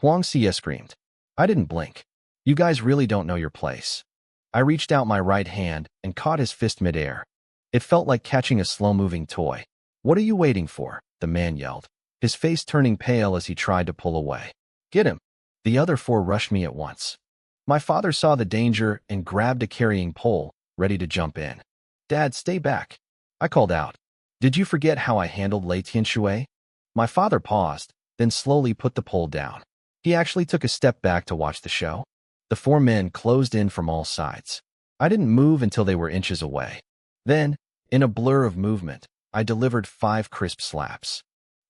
Huang Xie screamed. I didn't blink. You guys really don't know your place. I reached out my right hand and caught his fist midair. It felt like catching a slow-moving toy. What are you waiting for? The man yelled, his face turning pale as he tried to pull away. Get him. The other 4 rushed me at once. My father saw the danger and grabbed a carrying pole, ready to jump in. Dad, stay back. I called out. Did you forget how I handled Lei Tianshui? My father paused, then slowly put the pole down. He actually took a step back to watch the show. The 4 men closed in from all sides. I didn't move until they were inches away. Then, in a blur of movement, I delivered 5 crisp slaps.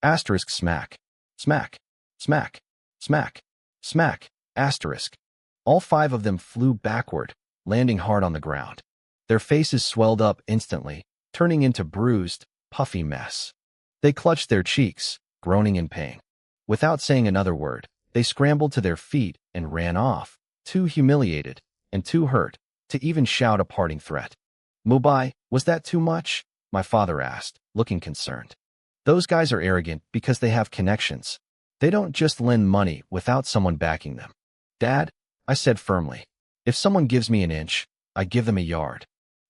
Asterisk smack. Smack. Smack. Smack. Smack. Asterisk. All 5 of them flew backward, landing hard on the ground. Their faces swelled up instantly, turning into bruised, puffy mess. They clutched their cheeks, groaning in pain. Without saying another word, They scrambled to their feet and ran off, too humiliated and too hurt to even shout a parting threat. Mubai, was that too much? My father asked, looking concerned. Those guys are arrogant because they have connections. They don't just lend money without someone backing them. Dad, I said firmly, if someone gives me an inch, I give them a yard.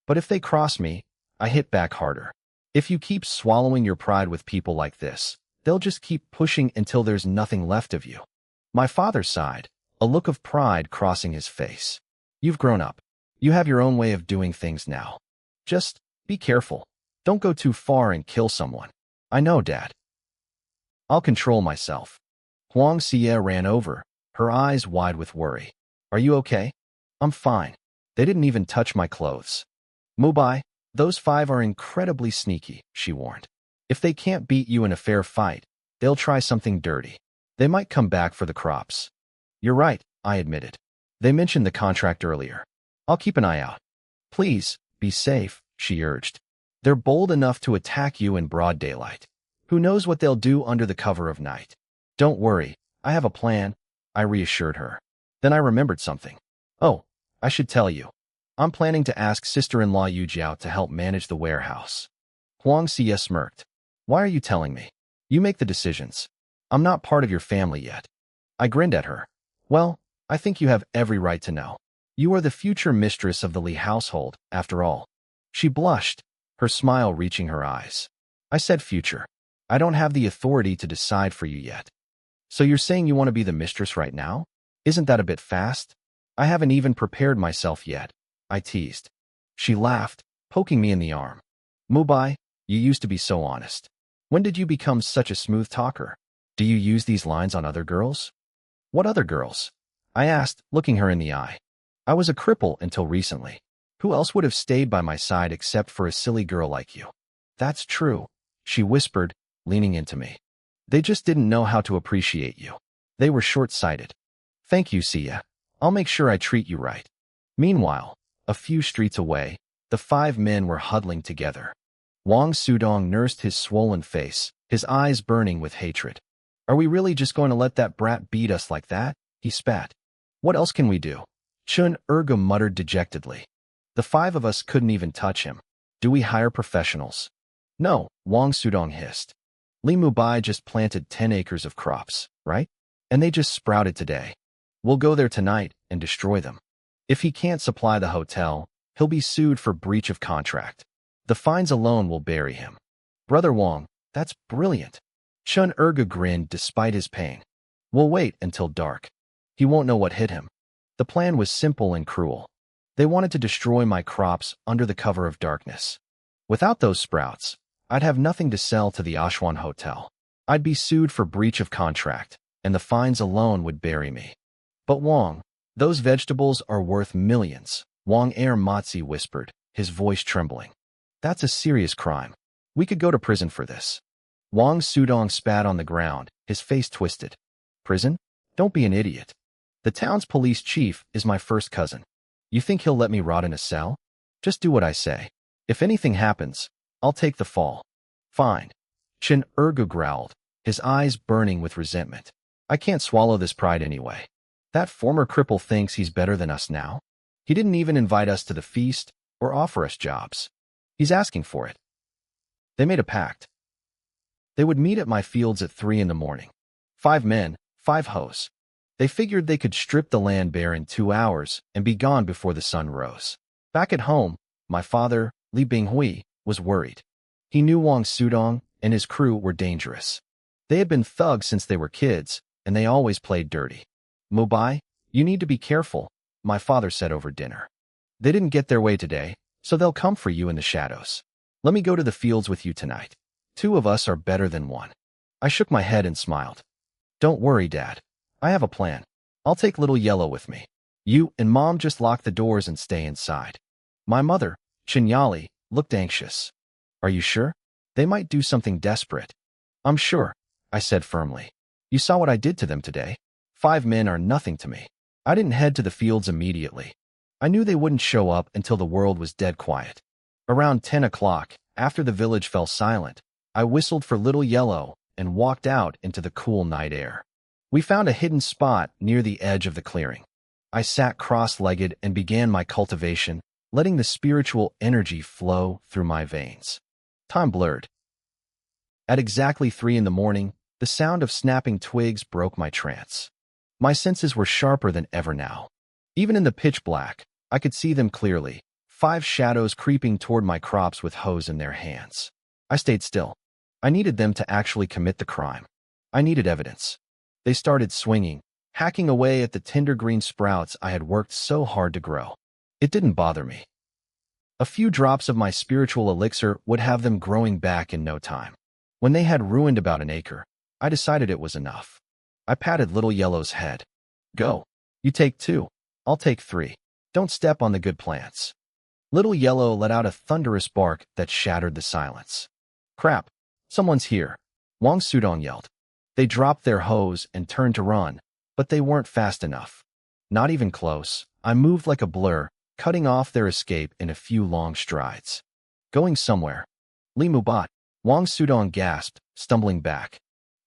But if they cross me, I hit back harder. If you keep swallowing your pride with people like this, they'll just keep pushing until there's nothing left of you. My father sighed, a look of pride crossing his face. You've grown up. You have your own way of doing things now. Just be careful. Don't go too far and kill someone. I know, Dad. I'll control myself. Huang Xie ran over, her eyes wide with worry. Are you okay? I'm fine. They didn't even touch my clothes. Mubai, those 5 are incredibly sneaky, she warned. If they can't beat you in a fair fight, they'll try something dirty. They might come back for the crops. You're right, I admitted. They mentioned the contract earlier. I'll keep an eye out. Please, be safe, she urged. They're bold enough to attack you in broad daylight. Who knows what they'll do under the cover of night? Don't worry, I have a plan, I reassured her. Then I remembered something. Oh, I should tell you. I'm planning to ask sister-in-law Yu Jiao to help manage the warehouse. Huang Xie smirked. Why are you telling me? You make the decisions. I'm not part of your family yet. I grinned at her. Well, I think you have every right to know. You are the future mistress of the Li household, after all. She blushed, her smile reaching her eyes. I said future. I don't have the authority to decide for you yet. So you're saying you want to be the mistress right now? Isn't that a bit fast? I haven't even prepared myself yet, I teased. She laughed, poking me in the arm. Mubai, you used to be so honest. When did you become such a smooth talker? Do you use these lines on other girls? What other girls? I asked, looking her in the eye. I was a cripple until recently. Who else would have stayed by my side except for a silly girl like you? That's true, she whispered, leaning into me. They just didn't know how to appreciate you. They were short-sighted. Thank you, Sia. I'll make sure I treat you right. Meanwhile, a few streets away, the 5 men were huddling together. Wang Sudong nursed his swollen face, his eyes burning with hatred. Are we really just going to let that brat beat us like that? He spat. What else can we do? Chun Erga muttered dejectedly. The 5 of us couldn't even touch him. Do we hire professionals? No, Wang Sudong hissed. Li Mubai just planted 10 acres of crops, right? And they just sprouted today. We'll go there tonight and destroy them. If he can't supply the hotel, he'll be sued for breach of contract. The fines alone will bury him. Brother Wang, that's brilliant. Chun Erga grinned despite his pain. We'll wait until dark. He won't know what hit him. The plan was simple and cruel. They wanted to destroy my crops under the cover of darkness. Without those sprouts, I'd have nothing to sell to the Ashuan Hotel. I'd be sued for breach of contract, and the fines alone would bury me. But Wang, those vegetables are worth millions, Wang Matzi whispered, his voice trembling. That's a serious crime. We could go to prison for this. Wang Sudong spat on the ground, his face twisted. Prison? Don't be an idiot. The town's police chief is my first cousin. You think he'll let me rot in a cell? Just do what I say. If anything happens, I'll take the fall. Fine. Chin Ergu growled, his eyes burning with resentment. I can't swallow this pride anyway. That former cripple thinks he's better than us now. He didn't even invite us to the feast or offer us jobs. He's asking for it. They made a pact. They would meet at my fields at 3 in the morning. 5 men, 5 hoes. They figured they could strip the land bare in 2 hours and be gone before the sun rose. Back at home, my father, Li Binghui, was worried. He knew Wang Sudong and his crew were dangerous. They had been thugs since they were kids, and they always played dirty. Mubai, you need to be careful, my father said over dinner. They didn't get their way today, so they'll come for you in the shadows. Let me go to the fields with you tonight. 2 of us are better than 1. I shook my head and smiled. Don't worry, Dad. I have a plan. I'll take little Yellow with me. You and Mom just lock the doors and stay inside. My mother, Chinyali, looked anxious. Are you sure? They might do something desperate. I'm sure, I said firmly. You saw what I did to them today. 5 men are nothing to me. I didn't head to the fields immediately. I knew they wouldn't show up until the world was dead quiet. Around 10 o'clock, after the village fell silent, I whistled for little Yellow and walked out into the cool night air. We found a hidden spot near the edge of the clearing. I sat cross-legged and began my cultivation, letting the spiritual energy flow through my veins. Time blurred. At exactly 3 in the morning, the sound of snapping twigs broke my trance. My senses were sharper than ever now. Even in the pitch black, I could see them clearly, 5 shadows creeping toward my crops with hoes in their hands. I stayed still. I needed them to actually commit the crime. I needed evidence. They started swinging, hacking away at the tender green sprouts I had worked so hard to grow. It didn't bother me. A few drops of my spiritual elixir would have them growing back in no time. When they had ruined about an acre, I decided it was enough. I patted Little Yellow's head. Go. You take 2. I'll take 3. Don't step on the good plants. Little Yellow let out a thunderous bark that shattered the silence. Crap. Someone's here. Wang Sudong yelled. They dropped their hoes and turned to run, but they weren't fast enough. Not even close. I moved like a blur, cutting off their escape in a few long strides. Going somewhere. Li Mubat. Wang Sudong gasped, stumbling back.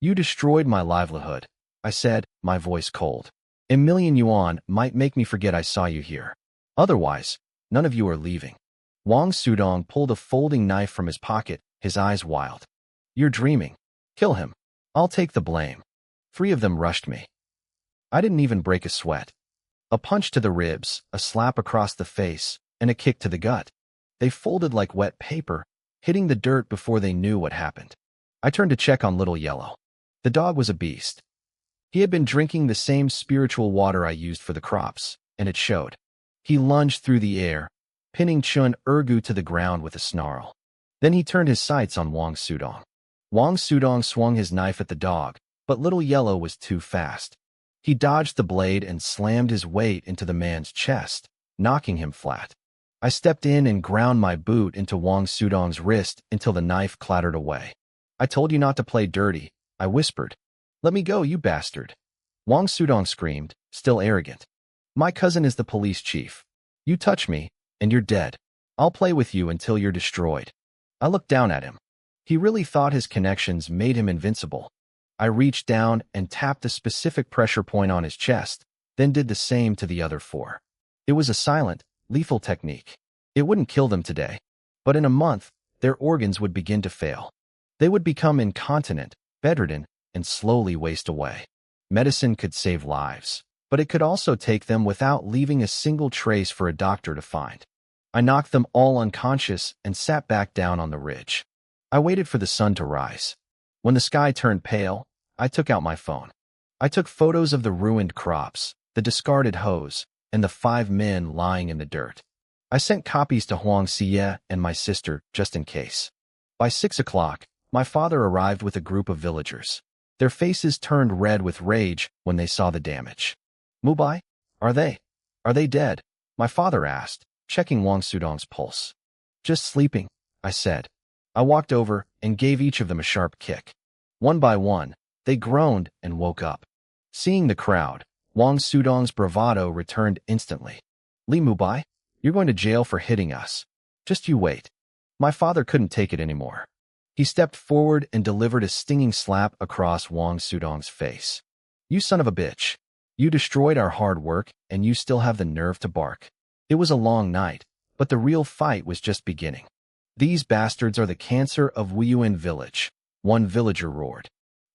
You destroyed my livelihood, I said, my voice cold. $1,000,000 might make me forget I saw you here. Otherwise, none of you are leaving. Wang Sudong pulled a folding knife from his pocket, his eyes wild. You're dreaming. Kill him. I'll take the blame. 3 of them rushed me. I didn't even break a sweat. A punch to the ribs, a slap across the face, and a kick to the gut. They folded like wet paper, hitting the dirt before they knew what happened. I turned to check on Little Yellow. The dog was a beast. He had been drinking the same spiritual water I used for the crops, and it showed. He lunged through the air, pinning Chun Urgu to the ground with a snarl. Then he turned his sights on Wang Sudong. Wang Sudong swung his knife at the dog, but Little Yellow was too fast. He dodged the blade and slammed his weight into the man's chest, knocking him flat. I stepped in and ground my boot into Wang Sudong's wrist until the knife clattered away. I told you not to play dirty, I whispered. Let me go, you bastard. Wang Sudong screamed, still arrogant. My cousin is the police chief. You touch me, and you're dead. I'll play with you until you're destroyed. I looked down at him. He really thought his connections made him invincible. I reached down and tapped a specific pressure point on his chest, then did the same to the other 4. It was a silent, lethal technique. It wouldn't kill them today, but in a month, their organs would begin to fail. They would become incontinent, bedridden, and slowly waste away. Medicine could save lives, but it could also take them without leaving a single trace for a doctor to find. I knocked them all unconscious and sat back down on the ridge. I waited for the sun to rise. When the sky turned pale, I took out my phone. I took photos of the ruined crops, the discarded hoes, and the 5 men lying in the dirt. I sent copies to Huang Xie and my sister just in case. By 6 o'clock, my father arrived with a group of villagers. Their faces turned red with rage when they saw the damage. Mubai, are they dead? My father asked, checking Wang Sudong's pulse. Just sleeping, I said. I walked over and gave each of them a sharp kick. One by one, they groaned and woke up. Seeing the crowd, Wang Sudong's bravado returned instantly. Li Mubai, you're going to jail for hitting us. Just you wait. My father couldn't take it anymore. He stepped forward and delivered a stinging slap across Wang Sudong's face. You son of a bitch. You destroyed our hard work, and you still have the nerve to bark. It was a long night, but the real fight was just beginning. These bastards are the cancer of Wuyuan village, one villager roared.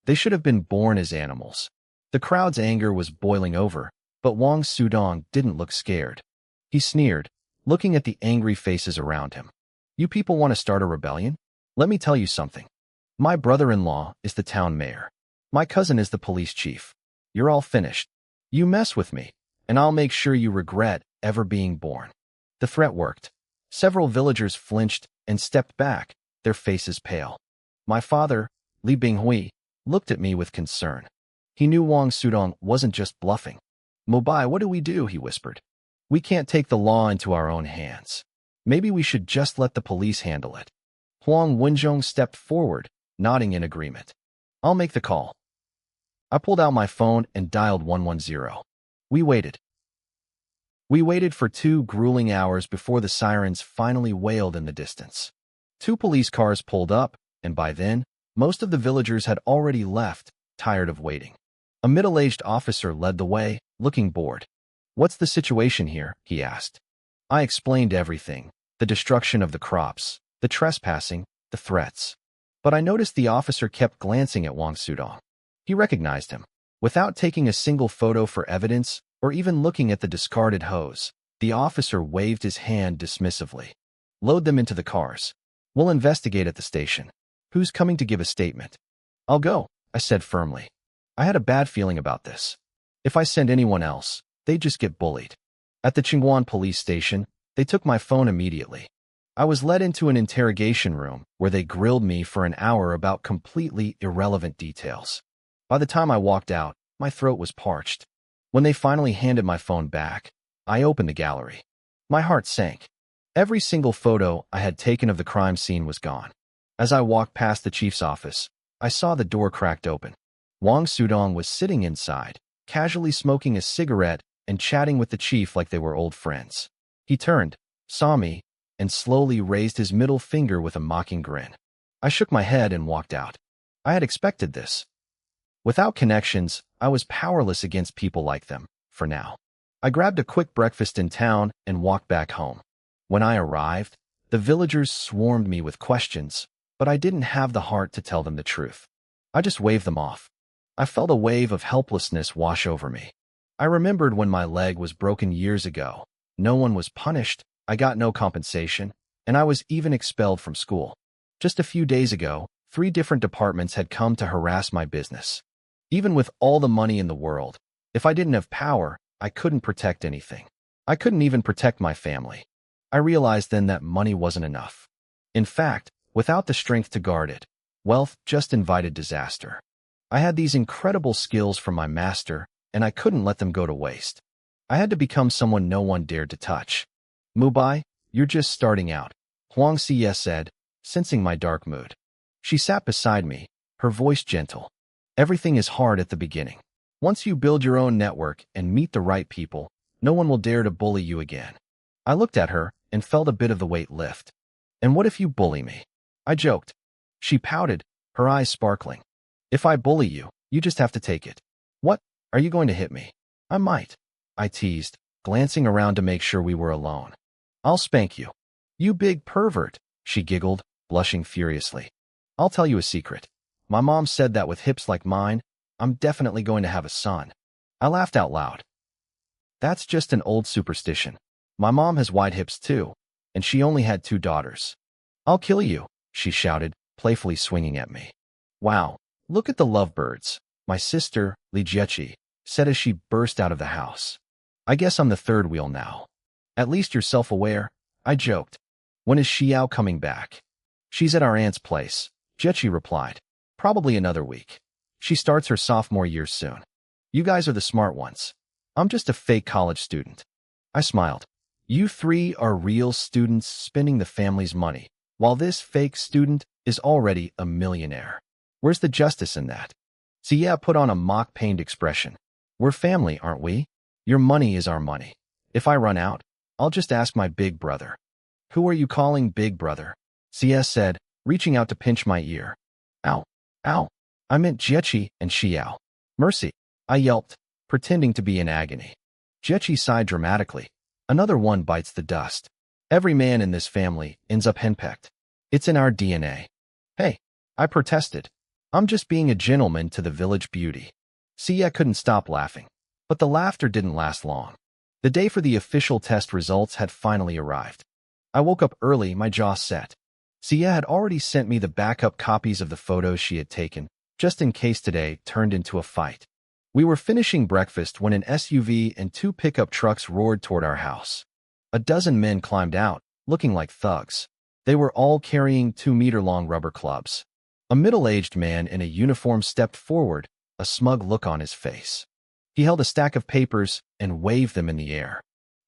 They should have been born as animals. The crowd's anger was boiling over, but Wang Sudong didn't look scared. He sneered, looking at the angry faces around him. You people want to start a rebellion? Let me tell you something. My brother-in-law is the town mayor. My cousin is the police chief. You're all finished. You mess with me, and I'll make sure you regret ever being born. The threat worked. Several villagers flinched and stepped back, their faces pale. My father, Li Binghui, looked at me with concern. He knew Wang Sudong wasn't just bluffing. Mubai, what do we do? He whispered. We can't take the law into our own hands. Maybe we should just let the police handle it. Huang Wenzhong stepped forward, nodding in agreement. I'll make the call. I pulled out my phone and dialed 110. We waited. We waited for 2 grueling hours before the sirens finally wailed in the distance. 2 police cars pulled up, and by then, most of the villagers had already left, tired of waiting. A middle-aged officer led the way, looking bored. "What's the situation here?" he asked. I explained everything, the destruction of the crops, the trespassing, the threats. But I noticed the officer kept glancing at Wang Sudong. He recognized him. Without taking a single photo for evidence, or even looking at the discarded hose, the officer waved his hand dismissively. "Load them into the cars. We'll investigate at the station. Who's coming to give a statement?" "I'll go," I said firmly. I had a bad feeling about this. If I sent anyone else, they'd just get bullied. At the Chingguan police station, they took my phone immediately. I was led into an interrogation room where they grilled me for an hour about completely irrelevant details. By the time I walked out, my throat was parched. When they finally handed my phone back, I opened the gallery. My heart sank. Every single photo I had taken of the crime scene was gone. As I walked past the chief's office, I saw the door cracked open. Wang Sudong was sitting inside, casually smoking a cigarette and chatting with the chief like they were old friends. He turned, saw me, and slowly raised his middle finger with a mocking grin. I shook my head and walked out. I had expected this. Without connections, I was powerless against people like them, for now. I grabbed a quick breakfast in town and walked back home. When I arrived, the villagers swarmed me with questions, but I didn't have the heart to tell them the truth. I just waved them off. I felt a wave of helplessness wash over me. I remembered when my leg was broken years ago. No one was punished, I got no compensation, and I was even expelled from school. Just a few days ago, 3 different departments had come to harass my business. Even with all the money in the world, if I didn't have power, I couldn't protect anything. I couldn't even protect my family. I realized then that money wasn't enough. In fact, without the strength to guard it, wealth just invited disaster. I had these incredible skills from my master, and I couldn't let them go to waste. I had to become someone no one dared to touch. "Mubai, you're just starting out," Huang Xie said, sensing my dark mood. She sat beside me, her voice gentle. "Everything is hard at the beginning. Once you build your own network and meet the right people, no one will dare to bully you again." I looked at her and felt a bit of the weight lift. "And what if you bully me?" I joked. She pouted, her eyes sparkling. "If I bully you, you just have to take it." "What? Are you going to hit me?" "I might," I teased, glancing around to make sure we were alone. "I'll spank you." "You big pervert," she giggled, blushing furiously. "I'll tell you a secret. My mom said that with hips like mine, I'm definitely going to have a son." I laughed out loud. "That's just an old superstition. My mom has wide hips too, and she only had 2 daughters." "I'll kill you," she shouted, playfully swinging at me. "Wow, look at the lovebirds," my sister, Li Jiechi, said as she burst out of the house. "I guess I'm the third wheel now." "At least you're self-aware," I joked. "When is Xiao coming back?" "She's at our aunt's place," Jiechi replied. "Probably another week. She starts her sophomore year soon." "You guys are the smart ones. I'm just a fake college student." I smiled. "You 3 are real students spending the family's money, while this fake student is already a millionaire. Where's the justice in that?" Xie put on a mock-pained expression. "We're family, aren't we? Your money is our money. If I run out, I'll just ask my big brother." "Who are you calling big brother?" Xie said, reaching out to pinch my ear. "Ow, ow. I meant Jiechi and Xiao." "Mercy," I yelped, pretending to be in agony. Jiechi sighed dramatically. "Another one bites the dust. Every man in this family ends up henpecked. It's in our DNA." "Hey," I protested. "I'm just being a gentleman to the village beauty." Xie couldn't stop laughing. But the laughter didn't last long. The day for the official test results had finally arrived. I woke up early, my jaw set. Xie had already sent me the backup copies of the photos she had taken, just in case today turned into a fight. We were finishing breakfast when an SUV and 2 pickup trucks roared toward our house. A dozen men climbed out, looking like thugs. They were all carrying 2-meter-long rubber clubs. A middle-aged man in a uniform stepped forward, a smug look on his face. He held a stack of papers and waved them in the air.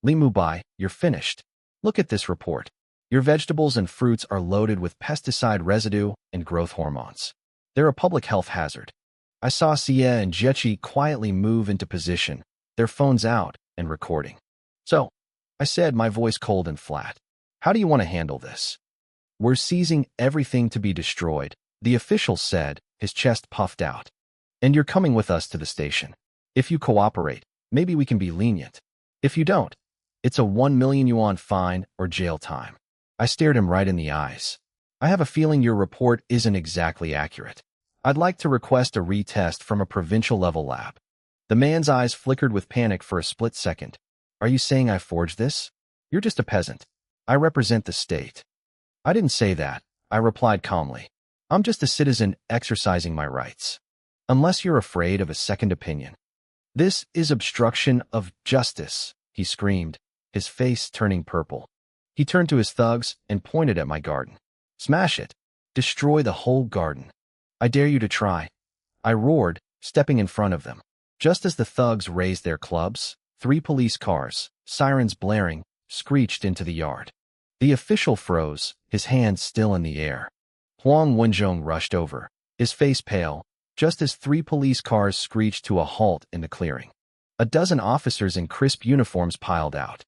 "Li Mubai, you're finished. Look at this report. Your vegetables and fruits are loaded with pesticide residue and growth hormones. They're a public health hazard." I saw Xie and Jiechi quietly move into position, their phones out and recording. "So," I said, my voice cold and flat, "how do you want to handle this?" "We're seizing everything to be destroyed," the official said, his chest puffed out. And you're coming with us to the station. If you cooperate, maybe we can be lenient. If you don't, it's a 1 million yuan fine or jail time. I stared him right in the eyes. I have a feeling your report isn't exactly accurate. I'd like to request a retest from a provincial-level lab. The man's eyes flickered with panic for a split second. Are you saying I forged this? You're just a peasant. I represent the state. I didn't say that, I replied calmly. I'm just a citizen exercising my rights. Unless you're afraid of a second opinion. This is obstruction of justice, he screamed, his face turning purple. He turned to his thugs and pointed at my garden. Smash it. Destroy the whole garden. I dare you to try. I roared, stepping in front of them. Just as the thugs raised their clubs, 3 police cars, sirens blaring, screeched into the yard. The official froze, his hands still in the air. Huang Wenzhong rushed over, his face pale, just as 3 police cars screeched to a halt in the clearing. A dozen officers in crisp uniforms piled out.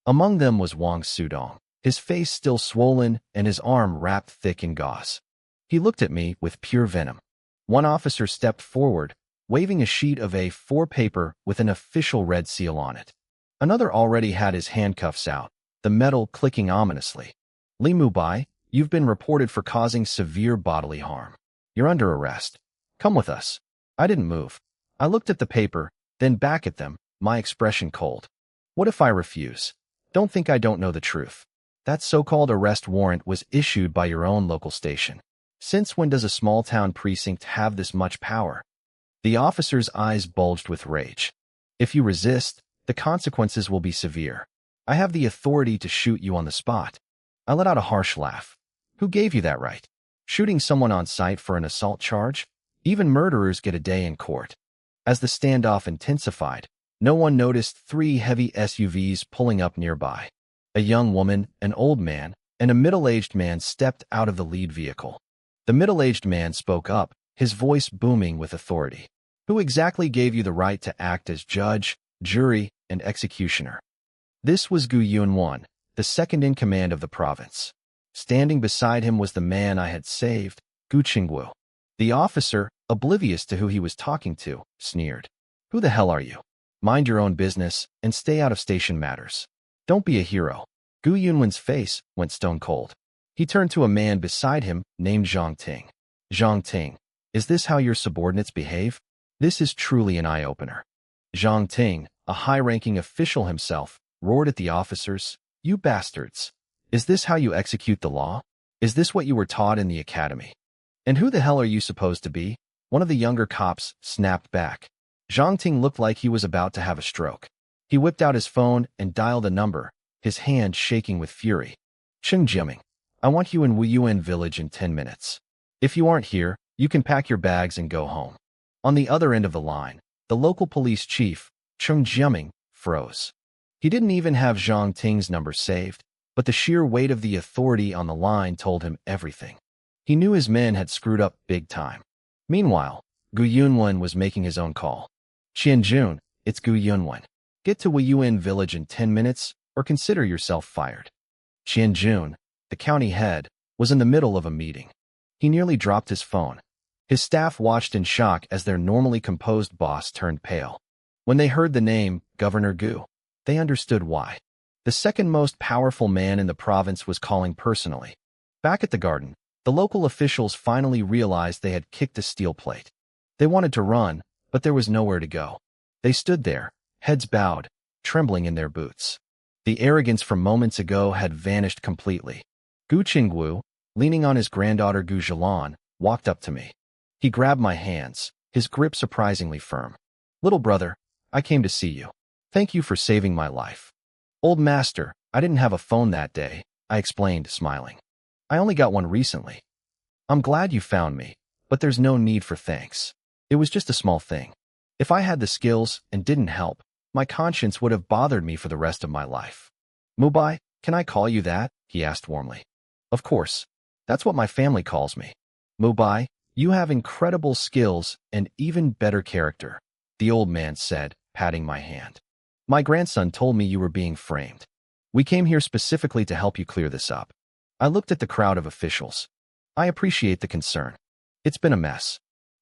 Among them was Wang Sudong, his face still swollen and his arm wrapped thick in gauze. He looked at me with pure venom. One officer stepped forward, waving a sheet of A4 paper with an official red seal on it. Another already had his handcuffs out, the metal clicking ominously. Li Mubai, you've been reported for causing severe bodily harm. You're under arrest. Come with us. I didn't move. I looked at the paper, then back at them, my expression cold. What if I refuse? Don't think I don't know the truth. That so-called arrest warrant was issued by your own local station. Since when does a small-town precinct have this much power? The officer's eyes bulged with rage. If you resist, the consequences will be severe. I have the authority to shoot you on the spot. I let out a harsh laugh. Who gave you that right? Shooting someone on sight for an assault charge? Even murderers get a day in court. As the standoff intensified, no one noticed 3 heavy SUVs pulling up nearby. A young woman, an old man, and a middle-aged man stepped out of the lead vehicle. The middle-aged man spoke up, his voice booming with authority. Who exactly gave you the right to act as judge, jury, and executioner? This was Gu Yunwan, the second-in-command of the province. Standing beside him was the man I had saved, Gu Qingwu. The officer, oblivious to who he was talking to, sneered. Who the hell are you? Mind your own business and stay out of station matters. Don't be a hero. Gu Yunwan's face went stone cold. He turned to a man beside him named Zhang Ting. Zhang Ting, is this how your subordinates behave? This is truly an eye-opener. Zhang Ting, a high-ranking official himself, roared at the officers. You bastards. Is this how you execute the law? Is this what you were taught in the academy? And who the hell are you supposed to be? One of the younger cops snapped back. Zhang Ting looked like he was about to have a stroke. He whipped out his phone and dialed a number, his hand shaking with fury. Cheng Jiaming, I want you in Wuyuan village in 10 minutes. If you aren't here, you can pack your bags and go home. On the other end of the line, the local police chief, Cheng Jiaming, froze. He didn't even have Zhang Ting's number saved, but the sheer weight of the authority on the line told him everything. He knew his men had screwed up big time. Meanwhile, Gu Yunwan was making his own call. Qianjun, it's Gu Yunwan. Get to Wuyuan village in 10 minutes or consider yourself fired. Qianjun, the county head, was in the middle of a meeting. He nearly dropped his phone. His staff watched in shock as their normally composed boss turned pale. When they heard the name, Governor Gu, they understood why. The second most powerful man in the province was calling personally. Back at the garden, the local officials finally realized they had kicked a steel plate. They wanted to run, but there was nowhere to go. They stood there, heads bowed, trembling in their boots. The arrogance from moments ago had vanished completely. Gu Qingwu, leaning on his granddaughter Gu Zhilan, walked up to me. He grabbed my hands, his grip surprisingly firm. Little brother, I came to see you. Thank you for saving my life. Old master, I didn't have a phone that day, I explained, smiling. I only got one recently. I'm glad you found me, but there's no need for thanks. It was just a small thing. If I had the skills and didn't help, my conscience would have bothered me for the rest of my life. Mubai, can I call you that? He asked warmly. Of course. That's what my family calls me. Mubai, you have incredible skills and even better character, the old man said, patting my hand. My grandson told me you were being framed. We came here specifically to help you clear this up. I looked at the crowd of officials. I appreciate the concern. It's been a mess.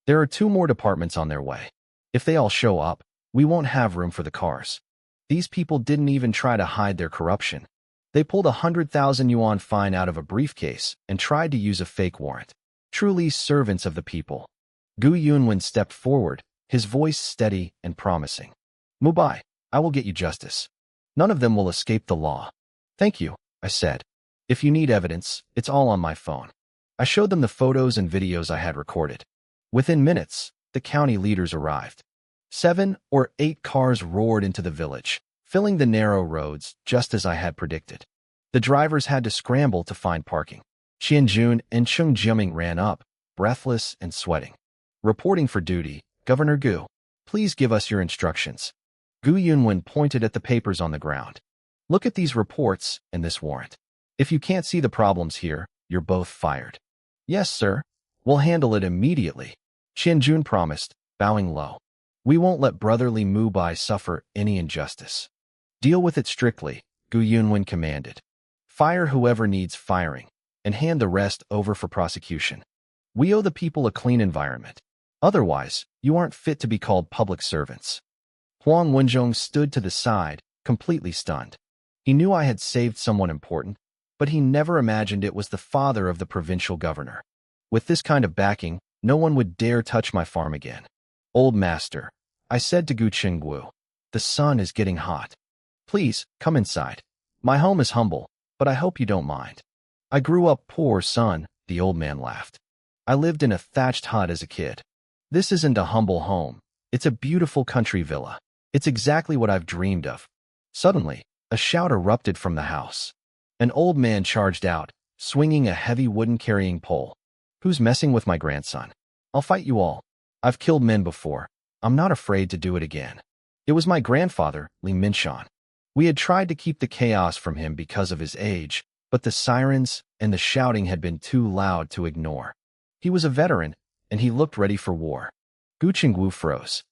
There are 2 more departments on their way. If they all show up, we won't have room for the cars. These people didn't even try to hide their corruption. They pulled 100,000 yuan fine out of a briefcase and tried to use a fake warrant. Truly servants of the people. Gu Yunwen stepped forward, his voice steady and promising. Mubai, I will get you justice. None of them will escape the law. Thank you, I said. If you need evidence, it's all on my phone. I showed them the photos and videos I had recorded. Within minutes, the county leaders arrived. 7 or 8 cars roared into the village, filling the narrow roads just as I had predicted. The drivers had to scramble to find parking. Qianjun and Cheng Jiaming ran up, breathless and sweating. Reporting for duty, Governor Gu. Please give us your instructions. Gu Yunwen pointed at the papers on the ground. Look at these reports and this warrant. If you can't see the problems here, you're both fired. Yes, sir. We'll handle it immediately, Qianjun promised, bowing low. We won't let brotherly Mubai suffer any injustice. Deal with it strictly, Gu Yunwen commanded. Fire whoever needs firing, and hand the rest over for prosecution. We owe the people a clean environment. Otherwise, you aren't fit to be called public servants. Huang Wenzhong stood to the side, completely stunned. He knew I had saved someone important, but he never imagined it was the father of the provincial governor. With this kind of backing, no one would dare touch my farm again. Old master, I said to Gu Qingguo, the sun is getting hot. Please, come inside. My home is humble, but I hope you don't mind. I grew up poor, son, the old man laughed. I lived in a thatched hut as a kid. This isn't a humble home. It's a beautiful country villa. It's exactly what I've dreamed of. Suddenly, a shout erupted from the house. An old man charged out, swinging a heavy wooden carrying pole. Who's messing with my grandson? I'll fight you all. I've killed men before. I'm not afraid to do it again. It was my grandfather, Li Minshan. We had tried to keep the chaos from him because of his age, but the sirens and the shouting had been too loud to ignore. He was a veteran, and he looked ready for war. Gu Qingguo froze.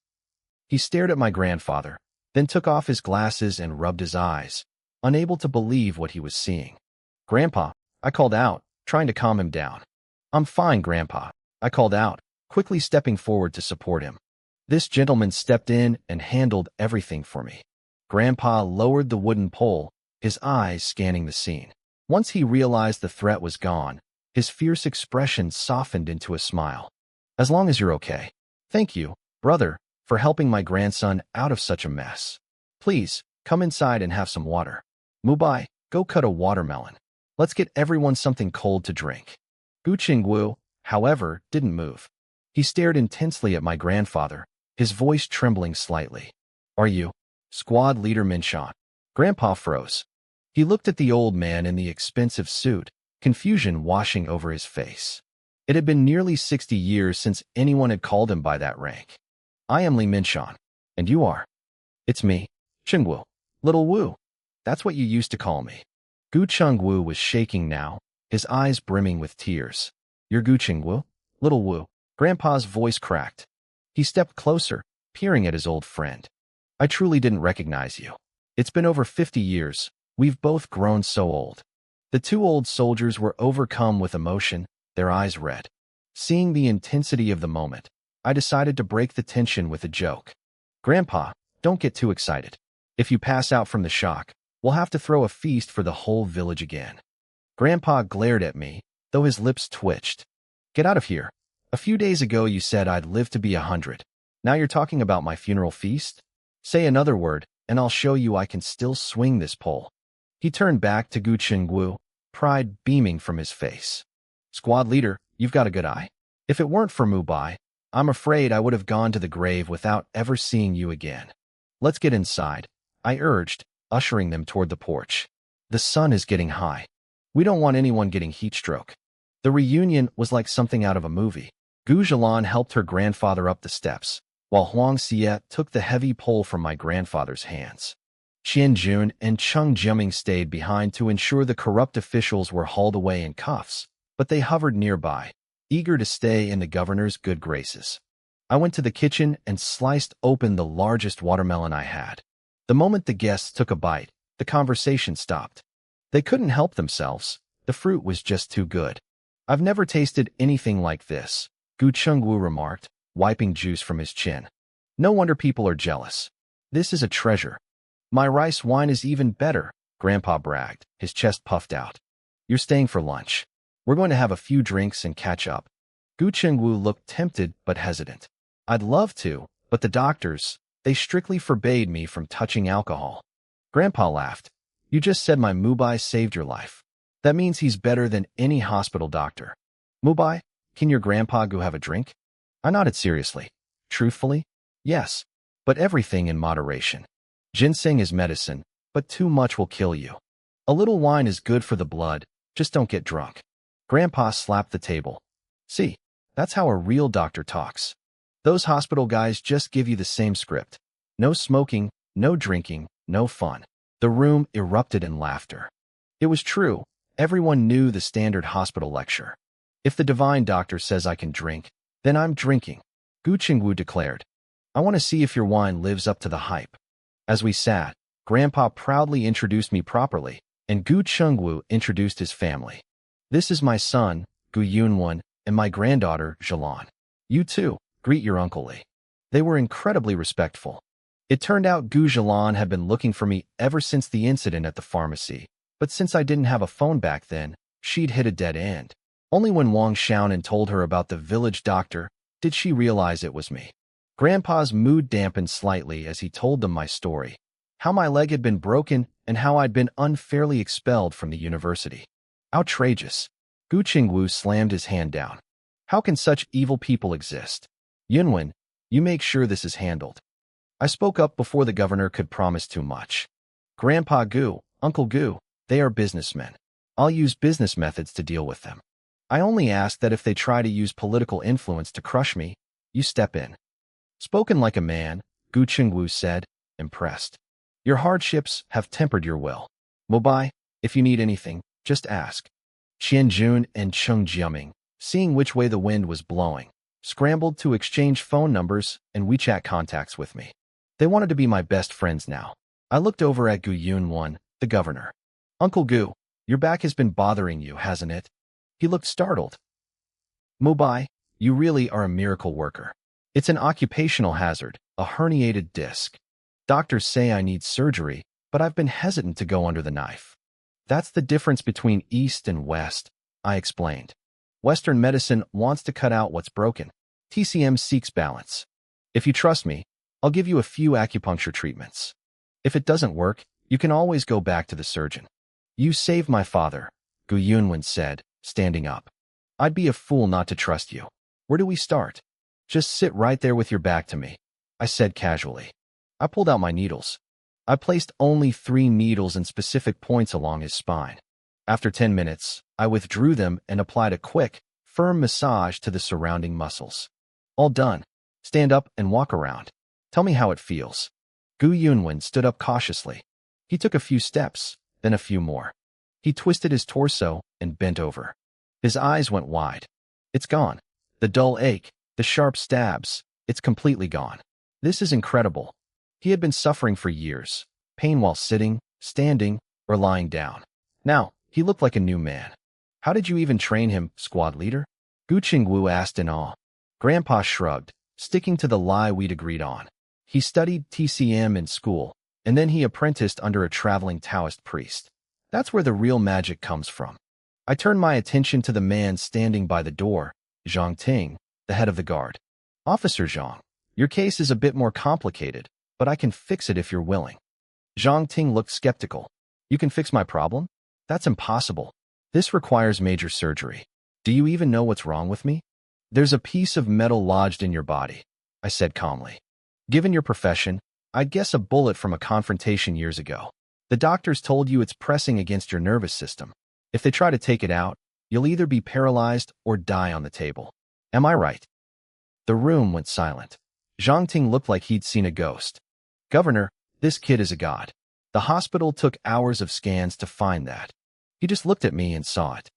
He stared at my grandfather, then took off his glasses and rubbed his eyes, unable to believe what he was seeing. Grandpa, I called out, trying to calm him down. I'm fine, Grandpa, I called out, quickly stepping forward to support him. This gentleman stepped in and handled everything for me. Grandpa lowered the wooden pole, his eyes scanning the scene. Once he realized the threat was gone, his fierce expression softened into a smile. As long as you're okay. Thank you, brother, for helping my grandson out of such a mess. Please, come inside and have some water. Mubai, go cut a watermelon. Let's get everyone something cold to drink. Gu Qingguo, however, didn't move. He stared intensely at my grandfather, his voice trembling slightly. Are you? Squad leader Minshan. Grandpa froze. He looked at the old man in the expensive suit, confusion washing over his face. It had been nearly 60 years since anyone had called him by that rank. I am Li Minshan. And you are? It's me, Qingguo. Little Wu. That's what you used to call me. Gu Qingguo was shaking now, his eyes brimming with tears. You're Gu Qingguo? Little Wu. Grandpa's voice cracked. He stepped closer, peering at his old friend. I truly didn't recognize you. It's been over 50 years. We've both grown so old. The 2 old soldiers were overcome with emotion, their eyes red. Seeing the intensity of the moment, I decided to break the tension with a joke. Grandpa, don't get too excited. If you pass out from the shock, we'll have to throw a feast for the whole village again. Grandpa glared at me, though his lips twitched. Get out of here. A few days ago you said I'd live to be 100. Now you're talking about my funeral feast? Say another word, and I'll show you I can still swing this pole. He turned back to Gu Qingguo, pride beaming from his face. Squad leader, you've got a good eye. If it weren't for Mubai, I'm afraid I would have gone to the grave without ever seeing you again. Let's get inside, I urged, ushering them toward the porch. The sun is getting high. We don't want anyone getting heat stroke. The reunion was like something out of a movie. Gu Zhilan helped her grandfather up the steps, while Huang Xie took the heavy pole from my grandfather's hands. Qianjun and Cheng Jiaming stayed behind to ensure the corrupt officials were hauled away in cuffs, but they hovered nearby, eager to stay in the governor's good graces. I went to the kitchen and sliced open the largest watermelon I had. The moment the guests took a bite, the conversation stopped. They couldn't help themselves. The fruit was just too good. I've never tasted anything like this, Gu Qingguo remarked, wiping juice from his chin. No wonder people are jealous. This is a treasure. My rice wine is even better, Grandpa bragged, his chest puffed out. You're staying for lunch. We're going to have a few drinks and catch up. Gu Chengwu looked tempted but hesitant. I'd love to, but the doctors, they strictly forbade me from touching alcohol. Grandpa laughed. You just said my Mubai saved your life. That means he's better than any hospital doctor. Mubai, can your grandpa go have a drink? I nodded seriously. Truthfully? Yes, but everything in moderation. Ginseng is medicine, but too much will kill you. A little wine is good for the blood, just don't get drunk. Grandpa slapped the table. See, that's how a real doctor talks. Those hospital guys just give you the same script. No smoking, no drinking, no fun. The room erupted in laughter. It was true. Everyone knew the standard hospital lecture. If the divine doctor says I can drink, then I'm drinking, Gu Chengwu declared. I want to see if your wine lives up to the hype. As we sat, Grandpa proudly introduced me properly, and Gu Chengwu introduced his family. This is my son, Gu Yunwen, and my granddaughter, Zhelan. You too, greet your Uncle Li. They were incredibly respectful. It turned out Gu Zhelan had been looking for me ever since the incident at the pharmacy, but since I didn't have a phone back then, she'd hit a dead end. Only when Wang Xiaonan told her about the village doctor did she realize it was me. Grandpa's mood dampened slightly as he told them my story, how my leg had been broken and how I'd been unfairly expelled from the university. Outrageous. Gu Chengwu slammed his hand down. How can such evil people exist? Yunwen, you make sure this is handled. I spoke up before the governor could promise too much. Grandpa Gu, Uncle Gu, they are businessmen. I'll use business methods to deal with them. I only ask that if they try to use political influence to crush me, you step in. Spoken like a man, Gu Chengwu said, impressed. Your hardships have tempered your will. Mubai, if you need anything, just ask. Qianjun and Cheng Jiaming, seeing which way the wind was blowing, scrambled to exchange phone numbers and WeChat contacts with me. They wanted to be my best friends now. I looked over at Gu Yunwen, the governor. Uncle Gu, your back has been bothering you, hasn't it? He looked startled. Mubai, you really are a miracle worker. It's an occupational hazard, a herniated disc. Doctors say I need surgery, but I've been hesitant to go under the knife. That's the difference between East and West, I explained. Western medicine wants to cut out what's broken. TCM seeks balance. If you trust me, I'll give you a few acupuncture treatments. If it doesn't work, you can always go back to the surgeon. You saved my father, Gu Yunwen said, standing up. I'd be a fool not to trust you. Where do we start? Just sit right there with your back to me, I said casually. I pulled out my needles. I placed only 3 needles in specific points along his spine. After 10 minutes, I withdrew them and applied a quick, firm massage to the surrounding muscles. All done. Stand up and walk around. Tell me how it feels. Gu Yunwen stood up cautiously. He took a few steps, then a few more. He twisted his torso and bent over. His eyes went wide. It's gone. The dull ache, the sharp stabs, it's completely gone. This is incredible. He had been suffering for years, pain while sitting, standing, or lying down. Now, he looked like a new man. How did you even train him, squad leader? Gu Chengwu asked in awe. Grandpa shrugged, sticking to the lie we'd agreed on. He studied TCM in school, and then he apprenticed under a traveling Taoist priest. That's where the real magic comes from. I turned my attention to the man standing by the door, Zhang Ting, the head of the guard. Officer Zhang, your case is a bit more complicated, but I can fix it if you're willing. Zhang Ting looked skeptical. You can fix my problem? That's impossible. This requires major surgery. Do you even know what's wrong with me? There's a piece of metal lodged in your body, I said calmly. Given your profession, I'd guess a bullet from a confrontation years ago. The doctors told you it's pressing against your nervous system. If they try to take it out, you'll either be paralyzed or die on the table. Am I right? The room went silent. Zhang Ting looked like he'd seen a ghost. Governor, this kid is a god. The hospital took hours of scans to find that. He just looked at me and saw it.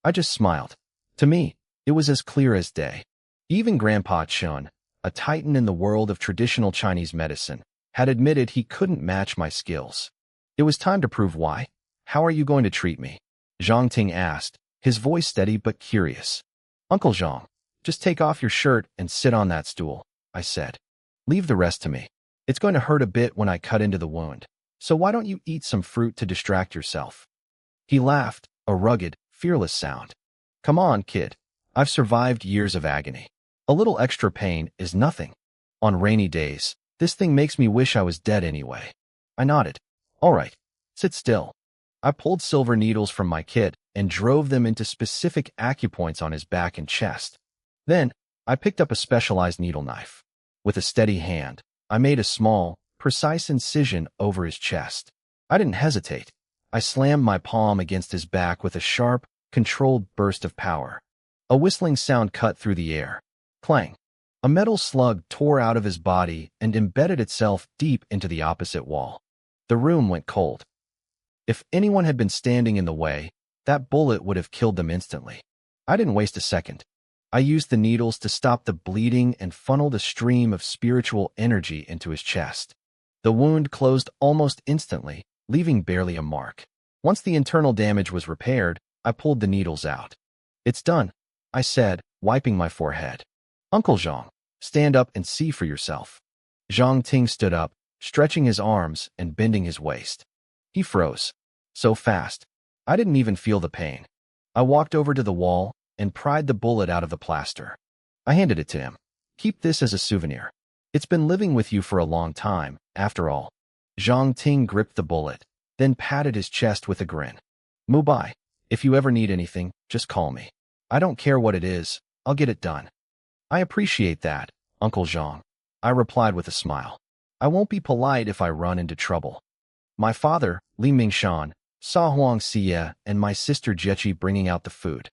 I just smiled. To me, it was as clear as day. Even Grandpa Chun, a titan in the world of traditional Chinese medicine, had admitted he couldn't match my skills. It was time to prove why. How are you going to treat me? Zhang Ting asked, his voice steady but curious. Uncle Zhang, Just take off your shirt and sit on that stool, I said. Leave the rest to me. It's going to hurt a bit when I cut into the wound, so why don't you eat some fruit to distract yourself? He laughed, a rugged, fearless sound. Come on, kid. I've survived years of agony. A little extra pain is nothing. On rainy days, this thing makes me wish I was dead anyway. I nodded. All right, sit still. I pulled silver needles from my kit and drove them into specific acupoints on his back and chest. Then, I picked up a specialized needle knife. With a steady hand, I made a small, precise incision over his chest. I didn't hesitate. I slammed my palm against his back with a sharp, controlled burst of power. A whistling sound cut through the air. Clang. A metal slug tore out of his body and embedded itself deep into the opposite wall. The room went cold. If anyone had been standing in the way, that bullet would have killed them instantly. I didn't waste a second. I used the needles to stop the bleeding and funneled a stream of spiritual energy into his chest. The wound closed almost instantly, leaving barely a mark. Once the internal damage was repaired, I pulled the needles out. It's done, I said, wiping my forehead. Uncle Zhang, stand up and see for yourself. Zhang Ting stood up, stretching his arms and bending his waist. He froze. So fast. I didn't even feel the pain. I walked over to the wall and pried the bullet out of the plaster. I handed it to him. Keep this as a souvenir. It's been living with you for a long time, after all. Zhang Ting gripped the bullet, then patted his chest with a grin. Mubai, if you ever need anything, just call me. I don't care what it is, I'll get it done. I appreciate that, Uncle Zhang, I replied with a smile. I won't be polite if I run into trouble. My father, Li Mingshan, saw Huang Xie and my sister Jechi bringing out the food.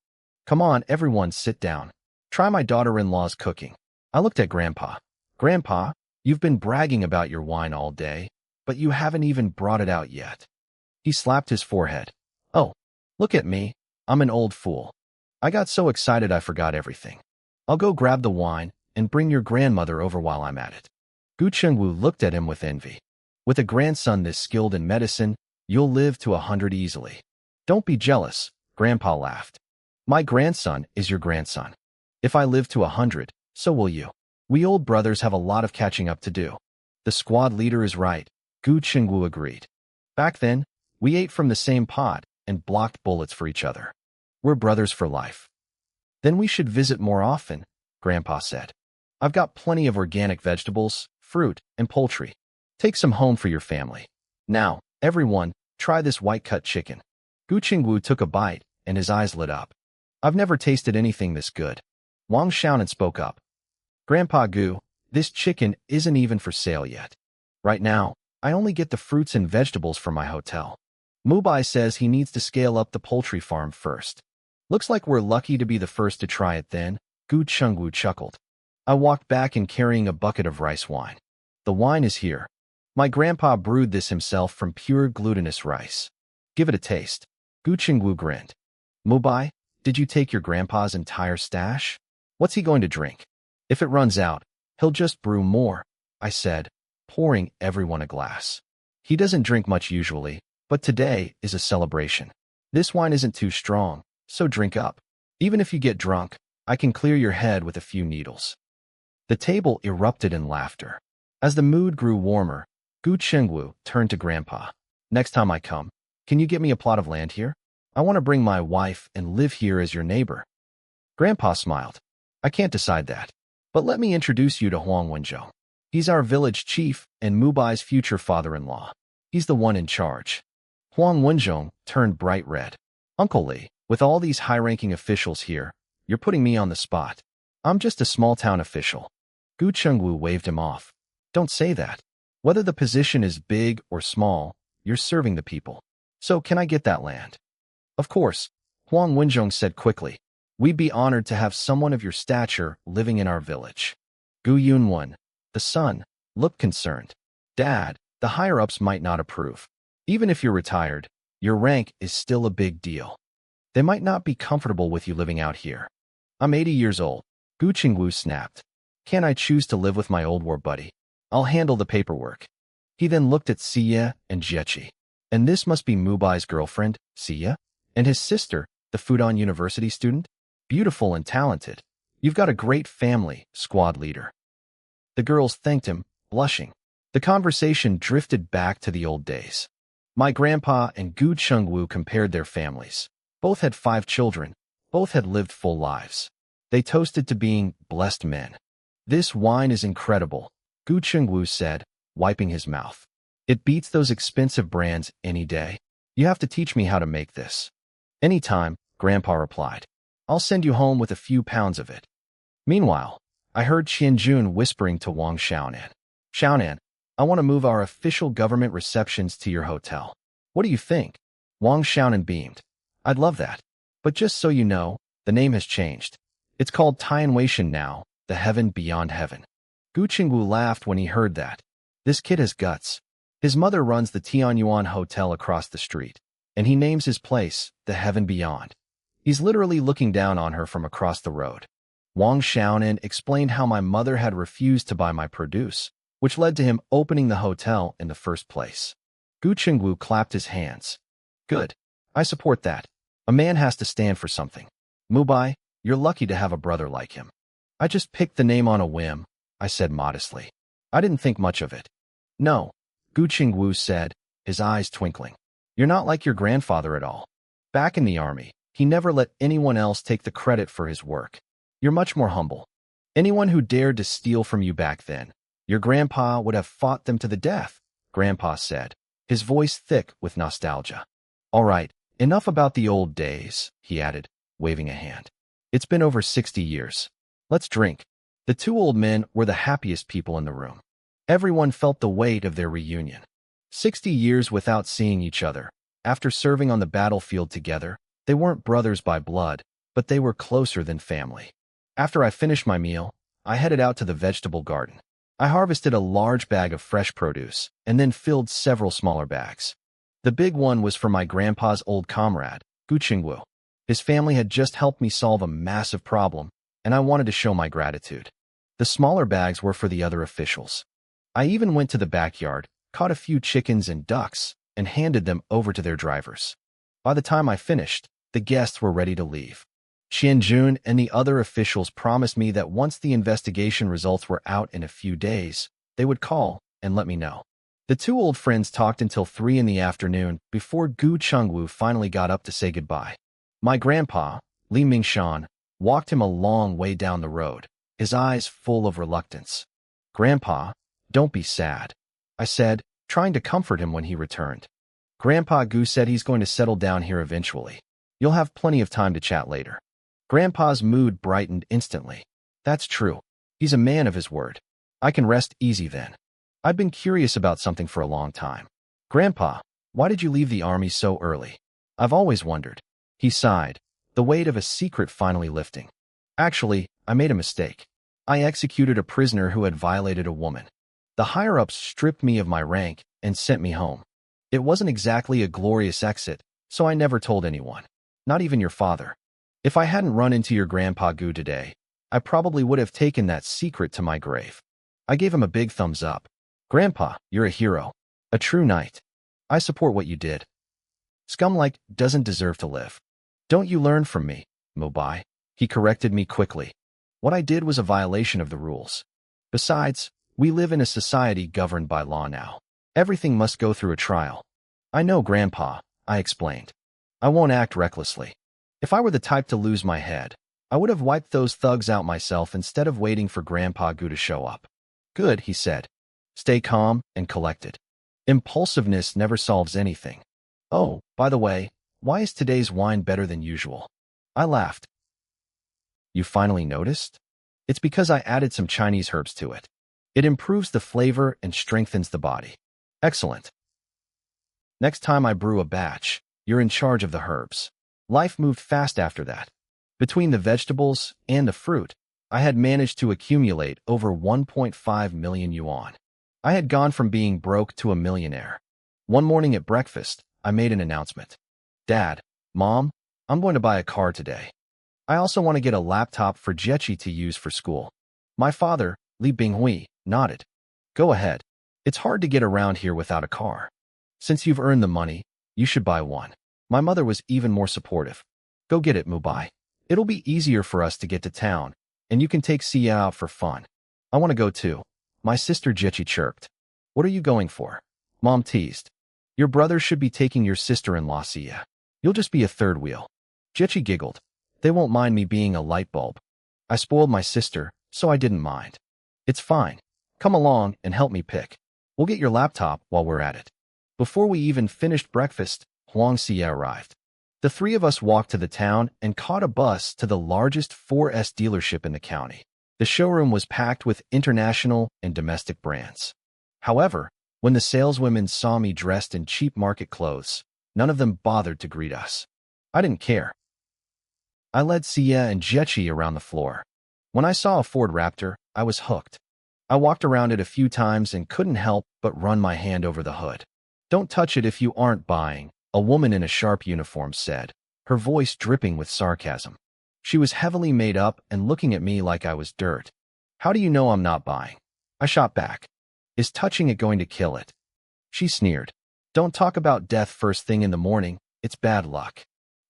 Come on, everyone, sit down. Try my daughter-in-law's cooking. I looked at Grandpa. Grandpa, you've been bragging about your wine all day, but you haven't even brought it out yet. He slapped his forehead. Oh, look at me. I'm an old fool. I got so excited I forgot everything. I'll go grab the wine and bring your grandmother over while I'm at it. Gu Chengwu looked at him with envy. With a grandson this skilled in medicine, you'll live to 100 easily. Don't be jealous, Grandpa laughed. My grandson is your grandson. If I live to 100, so will you. We old brothers have a lot of catching up to do. The squad leader is right, Gu Chengwu agreed. Back then, we ate from the same pot and blocked bullets for each other. We're brothers for life. Then we should visit more often, Grandpa said. I've got plenty of organic vegetables, fruit, and poultry. Take some home for your family. Now, everyone, try this white-cut chicken. Gu Chengwu took a bite, and his eyes lit up. I've never tasted anything this good. Wang Xiaonan spoke up. Grandpa Gu, this chicken isn't even for sale yet. Right now, I only get the fruits and vegetables from my hotel. Mubai says he needs to scale up the poultry farm first. Looks like we're lucky to be the first to try it then, Gu Chengwu chuckled. I walked back and carrying a bucket of rice wine. The wine is here. My grandpa brewed this himself from pure glutinous rice. Give it a taste. Gu Chengwu grinned. Mubai, did you take your grandpa's entire stash? What's he going to drink? If it runs out, he'll just brew more, I said, pouring everyone a glass. He doesn't drink much usually, but today is a celebration. This wine isn't too strong, so drink up. Even if you get drunk, I can clear your head with a few needles. The table erupted in laughter. As the mood grew warmer, Gu Chengwu turned to Grandpa. Next time I come, can you get me a plot of land here? I want to bring my wife and live here as your neighbor. Grandpa smiled. I can't decide that, but let me introduce you to Huang Wenzhong. He's our village chief and Mubai's future father-in-law. He's the one in charge. Huang Wenzhong turned bright red. Uncle Li, with all these high-ranking officials here, you're putting me on the spot. I'm just a small-town official. Gu Chengwu waved him off. Don't say that. Whether the position is big or small, you're serving the people. So can I get that land? Of course, Huang Wenzhong said quickly. We'd be honored to have someone of your stature living in our village. Gu Yunwen, the son, looked concerned. Dad, the higher-ups might not approve. Even if you're retired, your rank is still a big deal. They might not be comfortable with you living out here. I'm 80 years old, Gu Chengwu snapped. Can I choose to live with my old war buddy? I'll handle the paperwork. He then looked at Xie and Jechi. And this must be Mubai's girlfriend, Xie, and his sister, the Fudan University student? Beautiful and talented. You've got a great family, squad leader. The girls thanked him, blushing. The conversation drifted back to the old days. My grandpa and Gu Chengwu compared their families. Both had 5 children. Both had lived full lives. They toasted to being blessed men. This wine is incredible, Gu Chengwu said, wiping his mouth. It beats those expensive brands any day. You have to teach me how to make this. Anytime, Grandpa replied. I'll send you home with a few pounds of it. Meanwhile, I heard Qianjun whispering to Wang Xiaonan. Xiaonan, I want to move our official government receptions to your hotel. What do you think? Wang Xiaonan beamed. I'd love that. But just so you know, the name has changed. It's called Tianweishan now, the heaven beyond heaven. Gu Qingwu laughed when he heard that. This kid has guts. His mother runs the Tianyuan Hotel across the street, and he names his place the heaven beyond. He's literally looking down on her from across the road. Wang Xiaonan explained how my mother had refused to buy my produce, which led to him opening the hotel in the first place. Gu Qingwu clapped his hands. Good. I support that. A man has to stand for something. Mubai, you're lucky to have a brother like him. I just picked the name on a whim, I said modestly. I didn't think much of it. No, Gu Qingwu said, his eyes twinkling. You're not like your grandfather at all. Back in the army, he never let anyone else take the credit for his work. You're much more humble. Anyone who dared to steal from you back then, your grandpa would have fought them to the death, Grandpa said, his voice thick with nostalgia. All right, enough about the old days, he added, waving a hand. It's been over 60 years. Let's drink. The 2 old men were the happiest people in the room. Everyone felt the weight of their reunion. 60 years without seeing each other. After serving on the battlefield together, they weren't brothers by blood, but they were closer than family. After I finished my meal, I headed out to the vegetable garden. I harvested a large bag of fresh produce and then filled several smaller bags. The big one was for my grandpa's old comrade, Gu Qingwu. His family had just helped me solve a massive problem, and I wanted to show my gratitude. The smaller bags were for the other officials. I even went to the backyard, caught a few chickens and ducks, and handed them over to their drivers. By the time I finished, the guests were ready to leave. Qianjun and the other officials promised me that once the investigation results were out in a few days, they would call and let me know. The 2 old friends talked until 3 in the afternoon before Gu Chengwu finally got up to say goodbye. My grandpa, Li Mingshan, walked him a long way down the road, his eyes full of reluctance. Grandpa, don't be sad, I said, trying to comfort him when he returned. Grandpa Gu said he's going to settle down here eventually. You'll have plenty of time to chat later. Grandpa's mood brightened instantly. That's true. He's a man of his word. I can rest easy then. I've been curious about something for a long time. Grandpa, why did you leave the army so early? I've always wondered. He sighed, the weight of a secret finally lifting. Actually, I made a mistake. I executed a prisoner who had violated a woman. The higher-ups stripped me of my rank and sent me home. It wasn't exactly a glorious exit, so I never told anyone. Not even your father. If I hadn't run into your grandpa Gu today, I probably would have taken that secret to my grave. I gave him a big thumbs up. Grandpa, you're a hero. A true knight. I support what you did. Scum like doesn't deserve to live. Don't you learn from me, Mubai? He corrected me quickly. What I did was a violation of the rules. Besides, we live in a society governed by law now. Everything must go through a trial. I know, Grandpa, I explained. I won't act recklessly. If I were the type to lose my head, I would have wiped those thugs out myself instead of waiting for Grandpa Gu to show up. Good, he said. Stay calm and collected. Impulsiveness never solves anything. Oh, by the way, why is today's wine better than usual? I laughed. You finally noticed? It's because I added some Chinese herbs to it. It improves the flavor and strengthens the body. Excellent. Next time I brew a batch, you're in charge of the herbs. Life moved fast after that. Between the vegetables and the fruit, I had managed to accumulate over 1.5 million yuan. I had gone from being broke to a millionaire. One morning at breakfast, I made an announcement. Dad, Mom, I'm going to buy a car today. I also want to get a laptop for Jechi to use for school. My father, Li Binghui, nodded. Go ahead. It's hard to get around here without a car. Since you've earned the money, you should buy one. My mother was even more supportive. Go get it, Mubai. It'll be easier for us to get to town, and you can take Sia out for fun. I want to go too. My sister Jechi chirped. What are you going for? Mom teased. Your brother should be taking your sister-in-law Sia. You'll just be a third wheel. Jechi giggled. They won't mind me being a light bulb. I spoiled my sister, so I didn't mind. It's fine. Come along and help me pick. We'll get your laptop while we're at it. Before we even finished breakfast, Huang Sia arrived. The three of us walked to the town and caught a bus to the largest 4S dealership in the county. The showroom was packed with international and domestic brands. However, when the saleswomen saw me dressed in cheap market clothes, none of them bothered to greet us. I didn't care. I led Sia and Jechi around the floor. When I saw a Ford Raptor, I was hooked. I walked around it a few times and couldn't help but run my hand over the hood. Don't touch it if you aren't buying, a woman in a sharp uniform said, her voice dripping with sarcasm. She was heavily made up and looking at me like I was dirt. How do you know I'm not buying? I shot back. Is touching it going to kill it? She sneered. Don't talk about death first thing in the morning, it's bad luck.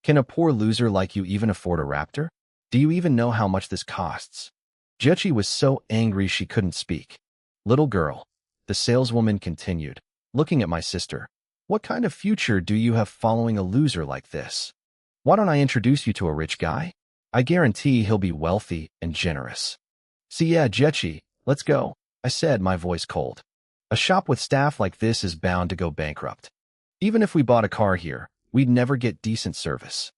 Can a poor loser like you even afford a Raptor? Do you even know how much this costs? Jechi was so angry she couldn't speak. Little girl, the saleswoman continued, looking at my sister. What kind of future do you have following a loser like this? Why don't I introduce you to a rich guy? I guarantee he'll be wealthy and generous. See ya, Jechi, let's go, I said, my voice cold. A shop with staff like this is bound to go bankrupt. Even if we bought a car here, we'd never get decent service.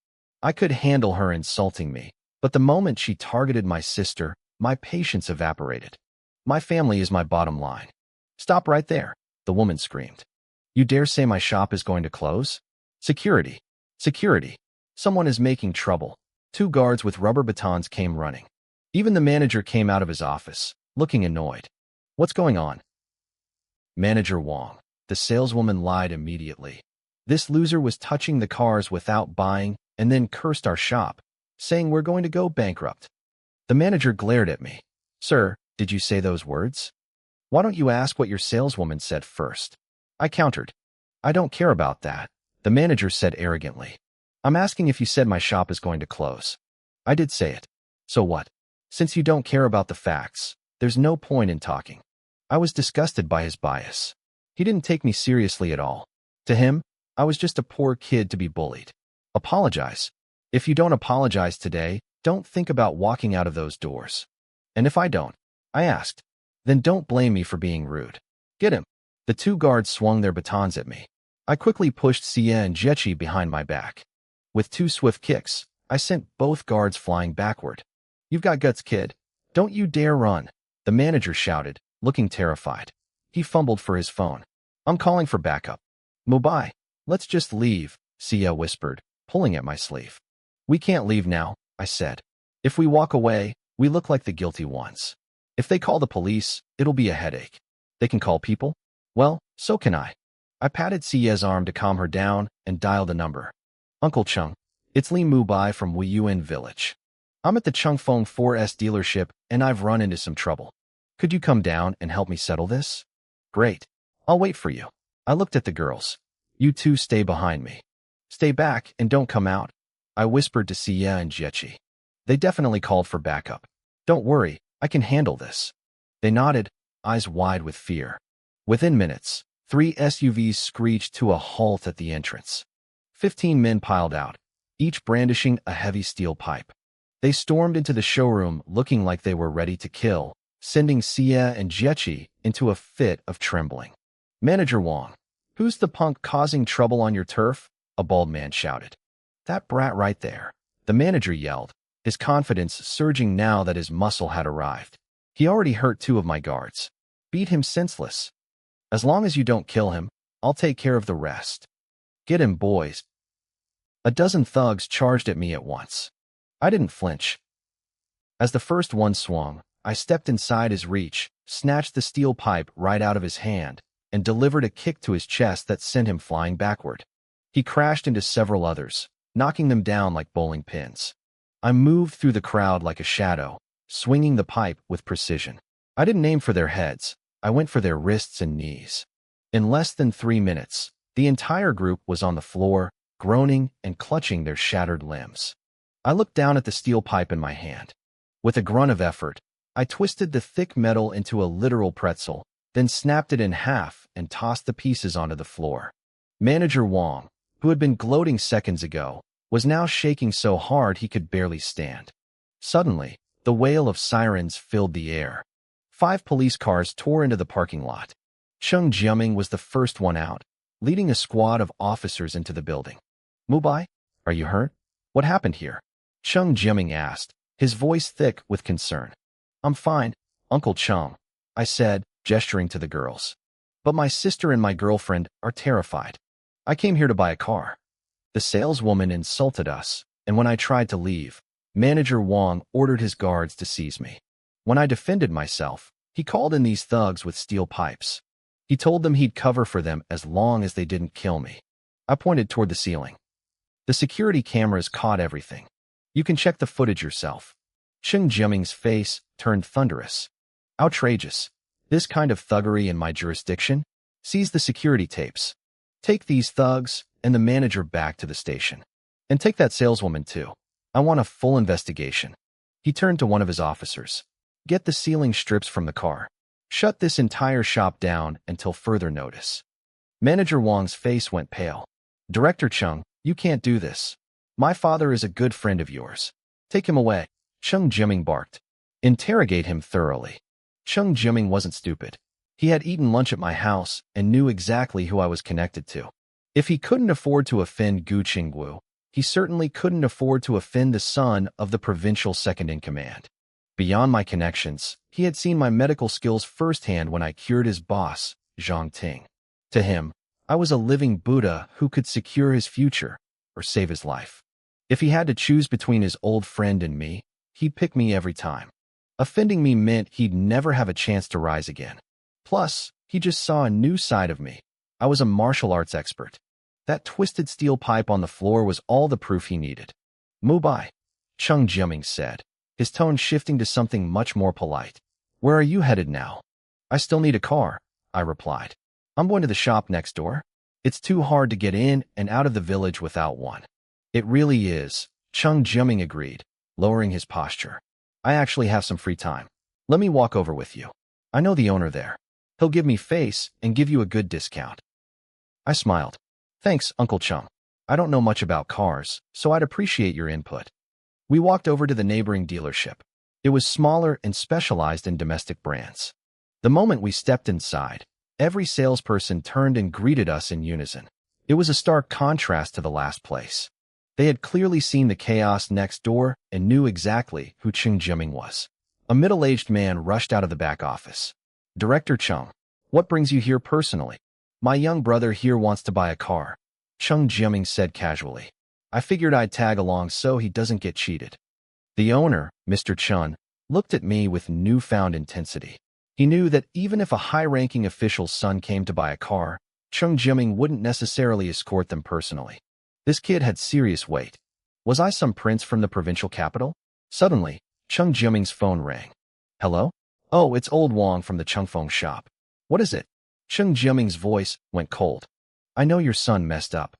I could handle her insulting me, but the moment she targeted my sister, my patience evaporated. My family is my bottom line. Stop right there, the woman screamed. You dare say my shop is going to close? Security! Security! Someone is making trouble. 2 guards with rubber batons came running. Even the manager came out of his office, looking annoyed. What's going on? Manager Wong. The saleswoman lied immediately. This loser was touching the cars without buying and then cursed our shop, saying we're going to go bankrupt. The manager glared at me. Sir, did you say those words? Why don't you ask what your saleswoman said first? I countered. I don't care about that, the manager said arrogantly. I'm asking if you said my shop is going to close. I did say it. So what? Since you don't care about the facts, there's no point in talking. I was disgusted by his bias. He didn't take me seriously at all. To him, I was just a poor kid to be bullied. Apologize. If you don't apologize today, don't think about walking out of those doors. And if I don't, I asked, then don't blame me for being rude. Get him. The 2 guards swung their batons at me. I quickly pushed Sia and Jechi behind my back. With 2 swift kicks, I sent both guards flying backward. You've got guts, kid. Don't you dare run, the manager shouted, looking terrified. He fumbled for his phone. I'm calling for backup. Mobai, let's just leave, Sia whispered, pulling at my sleeve. We can't leave now, I said. If we walk away, we look like the guilty ones. If they call the police, it'll be a headache. They can call people? Well, so can I. I patted Sia's arm to calm her down and dialed a number. Uncle Chung, it's Li Mubai from Wuyuan Village. I'm at the Chungfeng 4S dealership and I've run into some trouble. Could you come down and help me settle this? Great. I'll wait for you. I looked at the girls. You 2 stay behind me. Stay back and don't come out, I whispered to Sia and Jechi. They definitely called for backup. Don't worry, I can handle this. They nodded, eyes wide with fear. Within minutes, 3 SUVs screeched to a halt at the entrance. 15 men piled out, each brandishing a heavy steel pipe. They stormed into the showroom looking like they were ready to kill, sending Sia and Jechi into a fit of trembling. Manager Wong, who's the punk causing trouble on your turf? A bald man shouted. That brat right there, the manager yelled, his confidence surging now that his muscle had arrived. He already hurt 2 of my guards. Beat him senseless. As long as you don't kill him, I'll take care of the rest. Get him, boys. A dozen thugs charged at me at once. I didn't flinch. As the first one swung, I stepped inside his reach, snatched the steel pipe right out of his hand, and delivered a kick to his chest that sent him flying backward. He crashed into several others, knocking them down like bowling pins. I moved through the crowd like a shadow, swinging the pipe with precision. I didn't aim for their heads, I went for their wrists and knees. In less than 3 minutes, the entire group was on the floor, groaning and clutching their shattered limbs. I looked down at the steel pipe in my hand. With a grunt of effort, I twisted the thick metal into a literal pretzel, then snapped it in half and tossed the pieces onto the floor. Manager Wong, who had been gloating seconds ago, was now shaking so hard he could barely stand. Suddenly, the wail of sirens filled the air. 5 police cars tore into the parking lot. Chung Jiaming was the first one out, leading a squad of officers into the building. "Mubai, are you hurt? What happened here?" Chung Jiaming asked, his voice thick with concern. "I'm fine, Uncle Chung," I said, gesturing to the girls. "But my sister and my girlfriend are terrified. I came here to buy a car." The saleswoman insulted us, and when I tried to leave, Manager Wong ordered his guards to seize me. When I defended myself, he called in these thugs with steel pipes. He told them he'd cover for them as long as they didn't kill me. I pointed toward the ceiling. "The security cameras caught everything. You can check the footage yourself." Chung Jiaming's face turned thunderous. "Outrageous. This kind of thuggery in my jurisdiction? Seize the security tapes. Take these thugs and the manager back to the station. And take that saleswoman too. I want a full investigation." He turned to one of his officers. "Get the ceiling strips from the car. Shut this entire shop down until further notice." Manager Wong's face went pale. "Director Chung, you can't do this. My father is a good friend of yours. Take him away." Chung Jiaming barked. "Interrogate him thoroughly." Chung Jiaming wasn't stupid. He had eaten lunch at my house and knew exactly who I was connected to. If he couldn't afford to offend Gu Qingwu, he certainly couldn't afford to offend the son of the provincial second-in-command. Beyond my connections, he had seen my medical skills firsthand when I cured his boss, Zhang Ting. To him, I was a living Buddha who could secure his future or save his life. If he had to choose between his old friend and me, he'd pick me every time. Offending me meant he'd never have a chance to rise again. Plus, he just saw a new side of me. I was a martial arts expert. That twisted steel pipe on the floor was all the proof he needed. "Mubai," Chung Jiaming said, his tone shifting to something much more polite. "Where are you headed now?" "I still need a car," I replied. "I'm going to the shop next door. It's too hard to get in and out of the village without one." "It really is," Chung Jiaming agreed, lowering his posture. "I actually have some free time. Let me walk over with you. I know the owner there. He'll give me face and give you a good discount." I smiled. "Thanks, Uncle Chung. I don't know much about cars, so I'd appreciate your input." We walked over to the neighboring dealership. It was smaller and specialized in domestic brands. The moment we stepped inside, every salesperson turned and greeted us in unison. It was a stark contrast to the last place. They had clearly seen the chaos next door and knew exactly who Chung Jiaming was. A middle-aged man rushed out of the back office. "Director Chung, what brings you here personally?" "My young brother here wants to buy a car," Chung Jiaming said casually. "I figured I'd tag along so he doesn't get cheated." The owner, Mr. Chun, looked at me with newfound intensity. He knew that even if a high-ranking official's son came to buy a car, Chung Jiaming wouldn't necessarily escort them personally. This kid had serious weight. Was I some prince from the provincial capital? Suddenly, Chung Jiaming's phone rang. "Hello? Oh, it's old Wong from the Chungfeng shop. What is it?" Chung Jiaming's voice went cold. "I know your son messed up.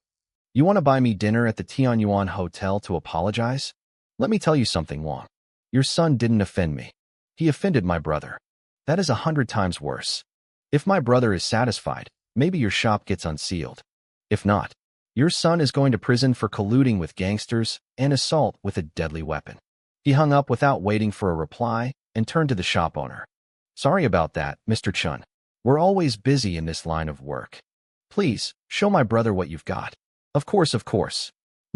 You want to buy me dinner at the Tianyuan Hotel to apologize? Let me tell you something, Wong. Your son didn't offend me. He offended my brother. That is 100 times worse. If my brother is satisfied, maybe your shop gets unsealed. If not, your son is going to prison for colluding with gangsters and assault with a deadly weapon." He hung up without waiting for a reply and turned to the shop owner. "Sorry about that, Mr. Chun. We're always busy in this line of work. Please, show my brother what you've got." Of course,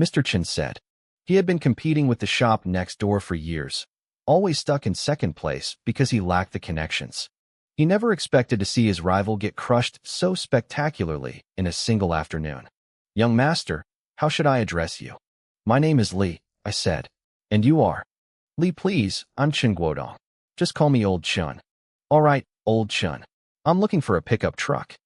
Mr. Chun said. He had been competing with the shop next door for years, always stuck in second place because he lacked the connections. He never expected to see his rival get crushed so spectacularly in a single afternoon. "Young master, how should I address you?" "My name is Li," I said. "And you are?" "Li, please, I'm Chen Guodong. Just call me Old Chun." "All right, Old Chun. I'm looking for a pickup truck."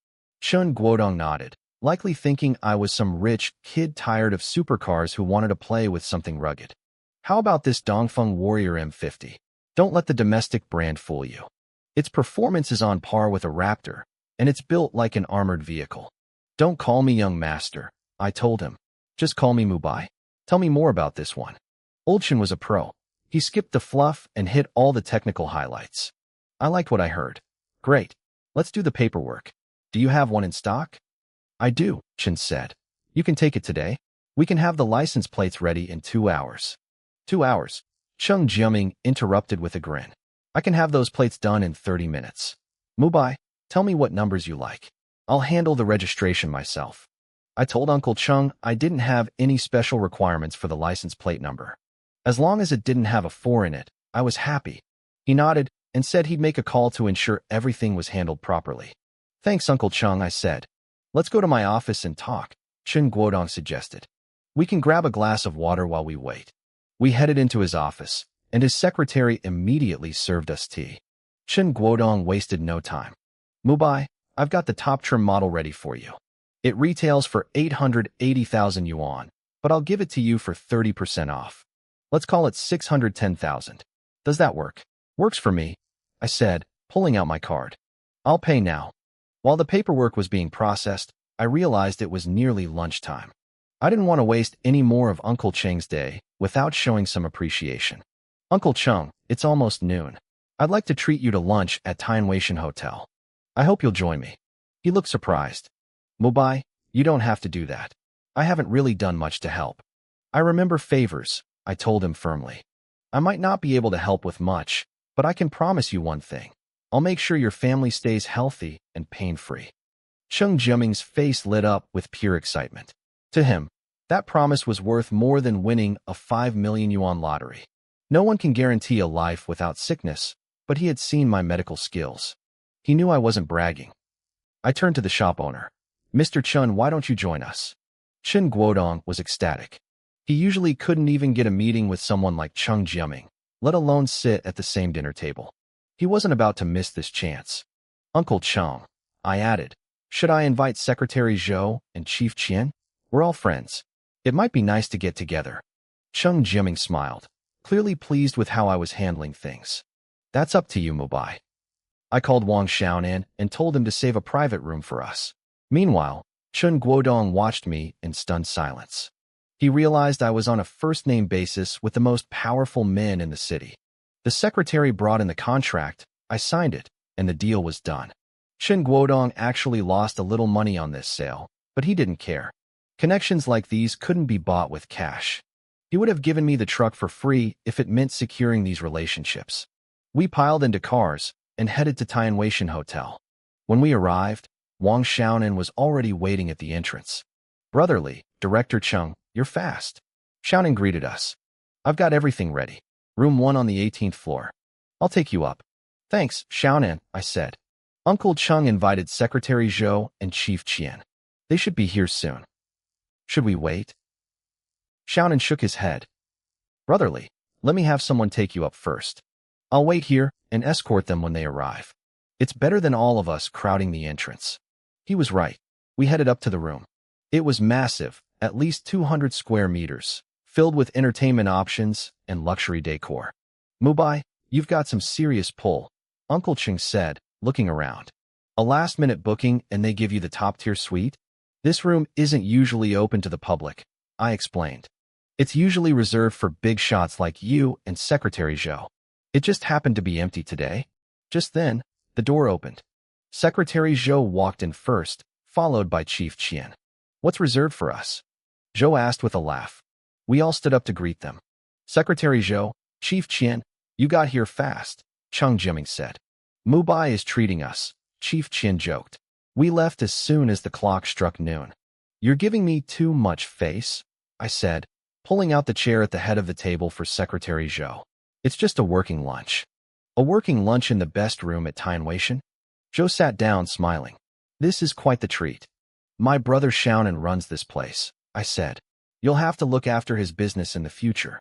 Chen Guodong nodded, likely thinking I was some rich kid tired of supercars who wanted to play with something rugged. "How about this Dongfeng Warrior M50? Don't let the domestic brand fool you. Its performance is on par with a Raptor, and it's built like an armored vehicle." "Don't call me young master," I told him. "Just call me Mubai. Tell me more about this one." Old Chen was a pro. He skipped the fluff and hit all the technical highlights. I liked what I heard. Great. Let's do the paperwork. Do you have one in stock? I do, Chen said. You can take it today. We can have the license plates ready in 2 hours. 2 hours? Cheng Jiaming interrupted with a grin. I can have those plates done in 30 minutes. Mubai, tell me what numbers you like. I'll handle the registration myself. I told Uncle Cheng I didn't have any special requirements for the license plate number. As long as it didn't have a 4 in it, I was happy. He nodded and said he'd make a call to ensure everything was handled properly. Thanks, Uncle Cheng, I said. Let's go to my office and talk, Chen Guodong suggested. We can grab a glass of water while we wait. We headed into his office, and his secretary immediately served us tea. Chen Guodong wasted no time. Mubai, I've got the top trim model ready for you. It retails for 880,000 yuan, but I'll give it to you for 30% off. Let's call it 610,000. Does that work? Works for me, I said, pulling out my card. I'll pay now. While the paperwork was being processed, I realized it was nearly lunchtime. I didn't want to waste any more of Uncle Cheng's day without showing some appreciation. Uncle Cheng, it's almost noon. I'd like to treat you to lunch at Tianweishan Hotel. I hope you'll join me. He looked surprised. Mubai, you don't have to do that. I haven't really done much to help. I remember favors, I told him firmly. I might not be able to help with much, but I can promise you one thing. I'll make sure your family stays healthy and pain-free. Cheng Jiaming's face lit up with pure excitement. To him, that promise was worth more than winning a 5 million yuan lottery. No one can guarantee a life without sickness, but he had seen my medical skills. He knew I wasn't bragging. I turned to the shop owner. Mr. Chen, why don't you join us? Chen Guodong was ecstatic. He usually couldn't even get a meeting with someone like Cheng Jiaming, let alone sit at the same dinner table. He wasn't about to miss this chance. Uncle Cheng, I added, should I invite Secretary Zhou and Chief Qian? We're all friends. It might be nice to get together. Cheng Jiaming smiled, clearly pleased with how I was handling things. That's up to you, Mubai. I called Wang Xiaonan and told him to save a private room for us. Meanwhile, Chen Guodong watched me in stunned silence. He realized I was on a first-name basis with the most powerful men in the city. The secretary brought in the contract, I signed it, and the deal was done. Chen Guodong actually lost a little money on this sale, but he didn't care. Connections like these couldn't be bought with cash. He would have given me the truck for free if it meant securing these relationships. We piled into cars and headed to Tianweishan Hotel. When we arrived, Wang Xiaonan was already waiting at the entrance. Brotherly, Director Cheng, you're fast. Xiaonan greeted us. I've got everything ready. Room 1 on the 18th floor. I'll take you up. Thanks, Xiaonan, I said. Uncle Cheng invited Secretary Zhou and Chief Qian. They should be here soon. Should we wait? Xiaonan shook his head. Brotherly, let me have someone take you up first. I'll wait here and escort them when they arrive. It's better than all of us crowding the entrance. He was right. We headed up to the room. It was massive, at least 200 square meters, filled with entertainment options and luxury decor. Mubai, you've got some serious pull, Uncle Cheng said, looking around. A last-minute booking and they give you the top-tier suite? This room isn't usually open to the public, I explained. It's usually reserved for big shots like you and Secretary Zhou. It just happened to be empty today. Just then, the door opened. Secretary Zhou walked in first, followed by Chief Qian. What's reserved for us? Zhou asked with a laugh. We all stood up to greet them. Secretary Zhou, Chief Qian, you got here fast, Cheng Jiaming said. Mubai is treating us, Chief Qian joked. We left as soon as the clock struck noon. You're giving me too much face, I said, pulling out the chair at the head of the table for Secretary Zhou. It's just a working lunch. A working lunch in the best room at Tianweishan? Zhou sat down, smiling. This is quite the treat. My brother Xiaonan runs this place, I said. You'll have to look after his business in the future.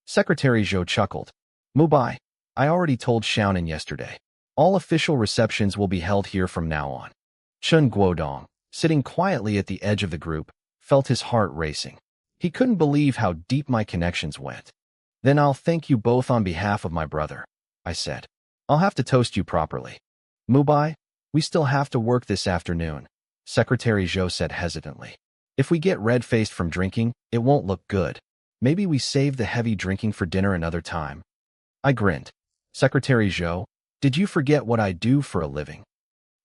Secretary Zhou chuckled. Mubai, I already told Xiaonan yesterday. All official receptions will be held here from now on. Chen Guodong, sitting quietly at the edge of the group, felt his heart racing. He couldn't believe how deep my connections went. Then I'll thank you both on behalf of my brother, I said. I'll have to toast you properly. Mubai, we still have to work this afternoon, Secretary Zhou said hesitantly. If we get red-faced from drinking, it won't look good. Maybe we save the heavy drinking for dinner another time. I grinned. Secretary Zhou, did you forget what I do for a living?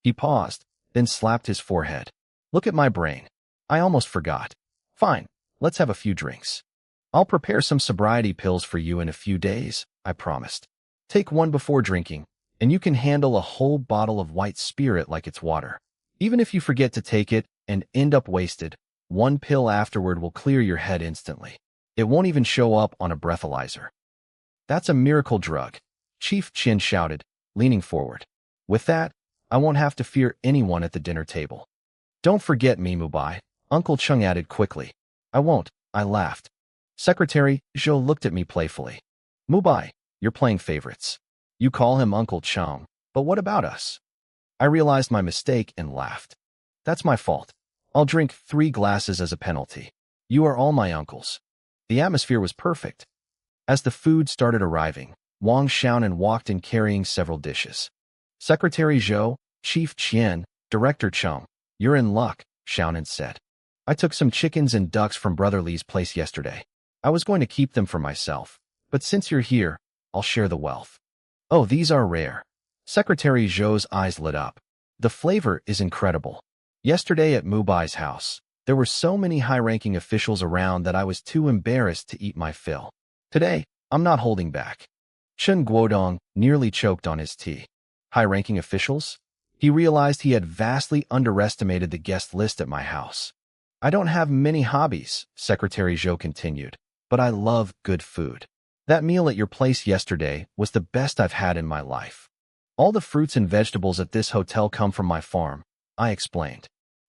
He paused, then slapped his forehead. Look at my brain. I almost forgot. Fine, let's have a few drinks. I'll prepare some sobriety pills for you in a few days, I promised. Take one before drinking, and you can handle a whole bottle of white spirit like it's water. Even if you forget to take it and end up wasted, one pill afterward will clear your head instantly. It won't even show up on a breathalyzer. That's a miracle drug, Chief Chin shouted, leaning forward. With that, I won't have to fear anyone at the dinner table. Don't forget me, Mubai, Uncle Chung added quickly. I won't, I laughed. Secretary Zhou looked at me playfully. Mubai, you're playing favorites. You call him Uncle Chung, but what about us? I realized my mistake and laughed. That's my fault. I'll drink 3 glasses as a penalty. You are all my uncles. The atmosphere was perfect. As the food started arriving, Wang Xiaonan walked in carrying several dishes. Secretary Zhou, Chief Qian, Director Chung, you're in luck, Xiaonan said. I took some chickens and ducks from Brother Li's place yesterday. I was going to keep them for myself, but since you're here, I'll share the wealth. Oh, these are rare. Secretary Zhou's eyes lit up. The flavor is incredible. Yesterday at Mubai's house, there were so many high-ranking officials around that I was too embarrassed to eat my fill. Today, I'm not holding back. Chen Guodong nearly choked on his tea. High-ranking officials? He realized he had vastly underestimated the guest list at my house. I don't have many hobbies, Secretary Zhou continued, but I love good food. That meal at your place yesterday was the best I've had in my life. All the fruits and vegetables at this hotel come from my farm, I explained.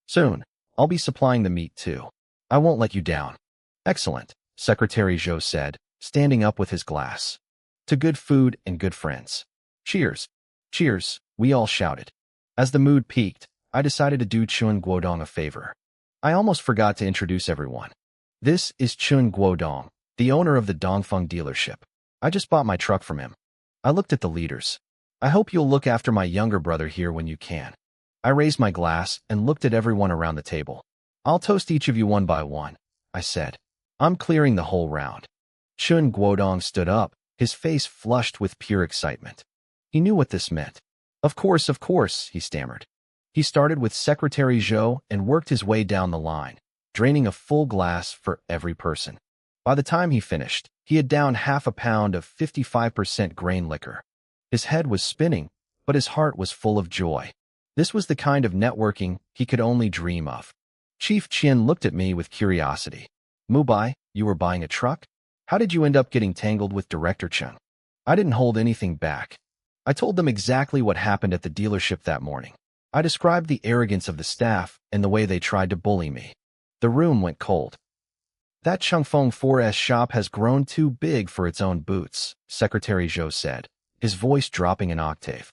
Soon, I'll be supplying the meat too. I won't let you down. Excellent, Secretary Zhou said, standing up with his glass. To good food and good friends. Cheers. Cheers, we all shouted. As the mood peaked, I decided to do Chun Guodong a favor. I almost forgot to introduce everyone. This is Chun Guodong, the owner of the Dongfeng dealership. I just bought my truck from him. I looked at the leaders. I hope you'll look after my younger brother here when you can. I raised my glass and looked at everyone around the table. I'll toast each of you one by one, I said. I'm clearing the whole round. Chun Guodong stood up, his face flushed with pure excitement. He knew what this meant. Of course, he stammered. He started with Secretary Zhou and worked his way down the line, draining a full glass for every person. By the time he finished, he had downed half a pound of 55% grain liquor. His head was spinning, but his heart was full of joy. This was the kind of networking he could only dream of. Chief Qian looked at me with curiosity. Mubai, you were buying a truck? How did you end up getting tangled with Director Chen? I didn't hold anything back. I told them exactly what happened at the dealership that morning. I described the arrogance of the staff and the way they tried to bully me. The room went cold. That Changfeng 4S shop has grown too big for its own boots, Secretary Zhou said, his voice dropping an octave.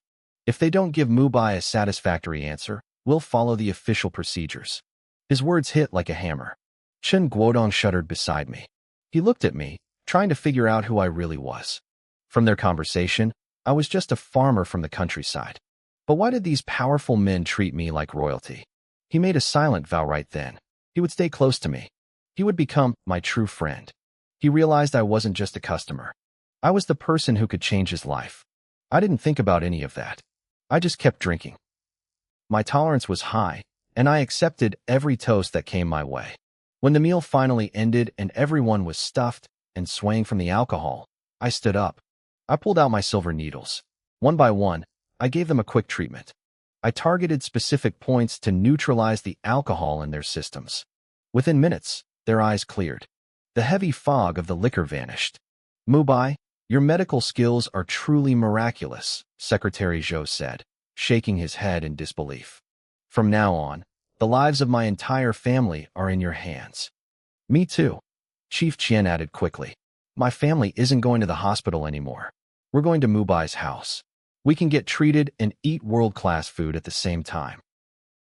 If they don't give Mubai a satisfactory answer, we'll follow the official procedures. His words hit like a hammer. Chen Guodong shuddered beside me. He looked at me, trying to figure out who I really was. From their conversation, I was just a farmer from the countryside. But why did these powerful men treat me like royalty? He made a silent vow right then. He would stay close to me. He would become my true friend. He realized I wasn't just a customer. I was the person who could change his life. I didn't think about any of that. I just kept drinking. My tolerance was high, and I accepted every toast that came my way. When the meal finally ended and everyone was stuffed and swaying from the alcohol, I stood up. I pulled out my silver needles. One by one, I gave them a quick treatment. I targeted specific points to neutralize the alcohol in their systems. Within minutes, their eyes cleared. The heavy fog of the liquor vanished. Mubai, your medical skills are truly miraculous, Secretary Zhou said, shaking his head in disbelief. From now on, the lives of my entire family are in your hands. Me too, Chief Qian added quickly. My family isn't going to the hospital anymore. We're going to Mubai's house. We can get treated and eat world-class food at the same time.